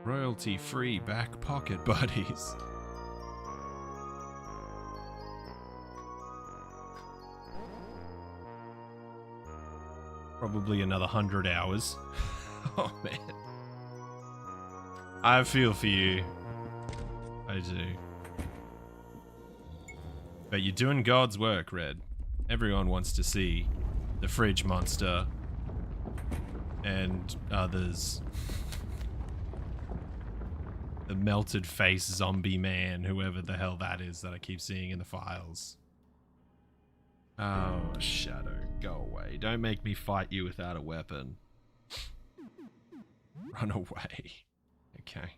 Royalty-free back pocket buddies. Probably another 100 hours. Oh man. I feel for you. I do. But you're doing God's work, Red. Everyone wants to see the fridge monster and others. The melted face zombie man, whoever the hell that is that I keep seeing in the files. Oh, Shadow, go away. Don't make me fight you without a weapon. Run away. Okay.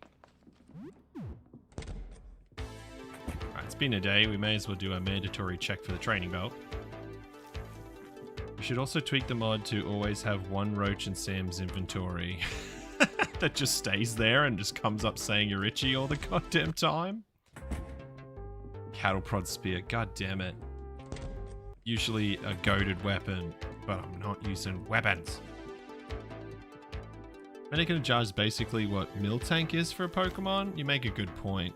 Alright, it's been a day. We may as well do a mandatory check for the training belt. You should also tweak the mod to always have 1 roach in Sam's inventory. That just stays there and just comes up saying you're itchy all the goddamn time. Cattle prod spear, god damn it. Usually a goated weapon, but I'm not using weapons. Medic in a jar is basically what Miltank is for a Pokemon. You make a good point.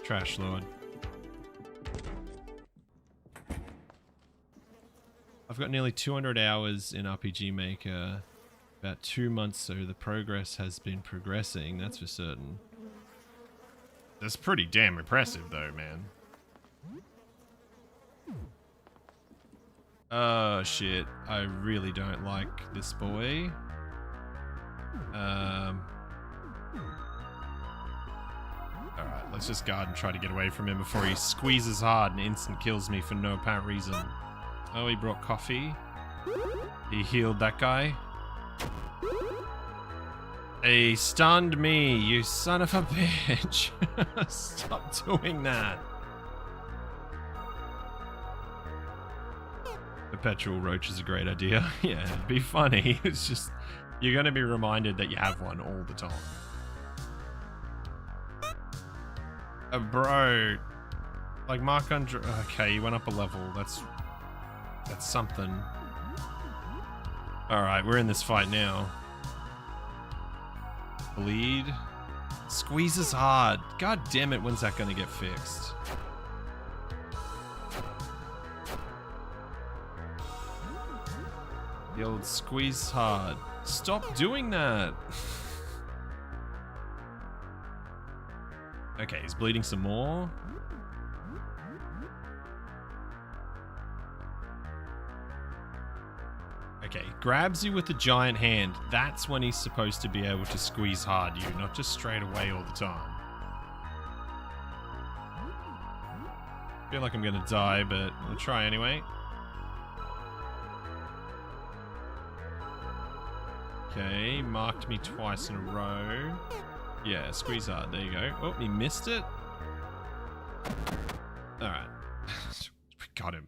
Trash Lord. I've got nearly 200 hours in RPG Maker. About 2 months, so the progress has been progressing, that's for certain. That's pretty damn impressive though, man. Oh shit, I really don't like this boy. let's just guard and try to get away from him before he squeezes hard and instant kills me for no apparent reason. Oh, he brought coffee. He healed that guy. He stunned me, you son of a bitch. Stop doing that. Perpetual roach is a great idea. Yeah, it'd be funny. It's just, you're going to be reminded that you have one all the time. Bro. Like Marc-Andre. Okay, you went up a level. That's something. Alright, we're in this fight now. Bleed. Squeezes hard. God damn it, when's that going to get fixed? The old squeeze hard. Stop doing that. Okay, he's bleeding some more. Okay, grabs you with the giant hand. That's when he's supposed to be able to squeeze hard you, not just straight away all the time. Feel like I'm gonna die, but I'll try anyway. Okay, marked me twice in a row. Yeah, squeeze hard. There you go. Oh, he missed it. Alright. We got him.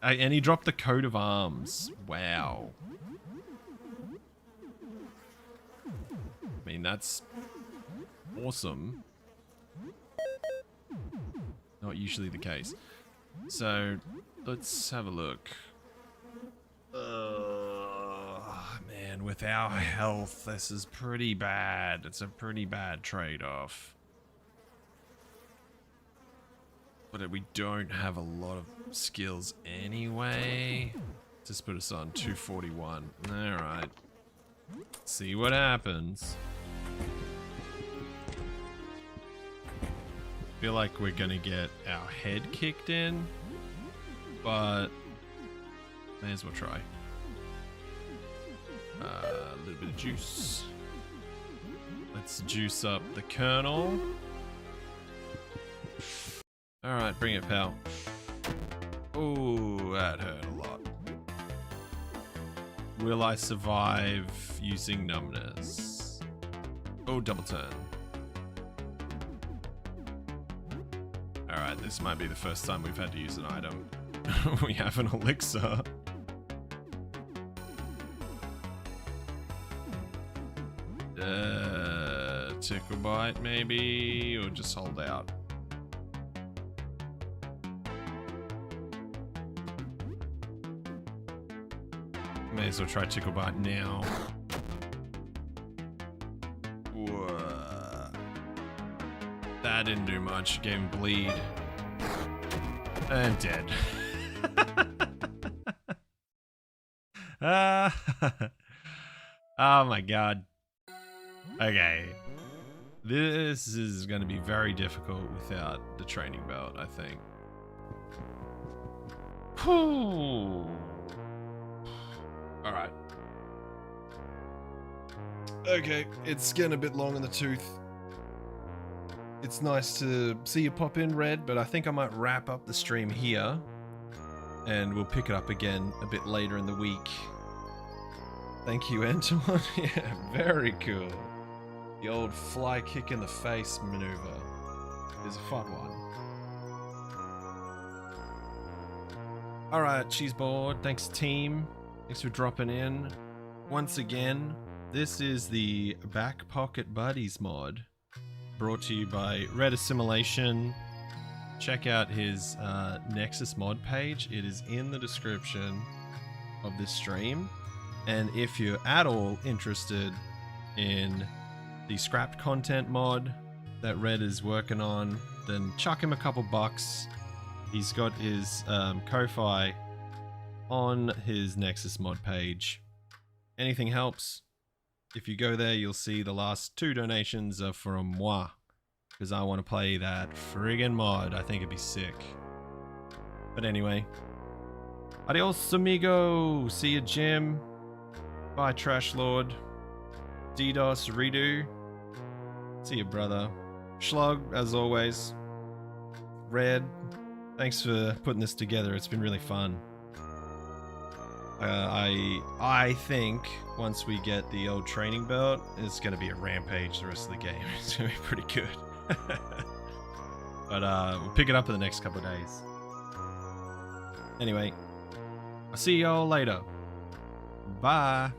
And he dropped the coat of arms. Wow. I mean, that's awesome. Not usually the case. So, let's have a look. Man, with our health, this is pretty bad. It's a pretty bad trade-off. But we don't have a lot of skills anyway. Just put us on 241. Alright. See what happens. Feel like we're gonna get our head kicked in. But may as well try. A little bit of juice. Let's juice up the Colonel. Alright, bring it, pal. Oh, that hurt a lot. Will I survive using numbness? Oh, double turn. Alright, this might be the first time we've had to use an item. We have an elixir. Tickle bite maybe, or just hold out. May as well try Tickle bite now. Whoa. That didn't do much. Gave him bleed. And dead. Oh my god. Okay. This is going to be very difficult without the training belt, I think. Whew. Alright. Okay, it's getting a bit long in the tooth. It's nice to see you pop in, Red, but I think I might wrap up the stream here. And we'll pick it up again a bit later in the week. Thank you, Antoine. Yeah, very cool. The old fly kick in the face maneuver is a fun one. Alright, Cheeseboard. Thanks, team. Thanks for dropping in. Once again, this is the Back Pocket Buddies mod, brought to you by RedAssimilation. Check out his Nexus mod page. It is in the description of this stream. And if you're at all interested in the scrapped content mod that Red is working on, then chuck him a couple bucks. He's got his Ko-Fi on his Nexus mod page. Anything helps. If you go there, you'll see the last 2 donations are from moi, because I want to play that friggin' mod. I think it'd be sick. But anyway, adios amigo. See you, Jim. Bye, Trash Lord. DDoS Redo. See you, brother. Schlog, as always. Red, thanks for putting this together. It's been really fun. I think once we get the old training belt, it's going to be a rampage the rest of the game. It's going to be pretty good. But we'll pick it up in the next couple of days. Anyway, I'll see y'all later. Bye.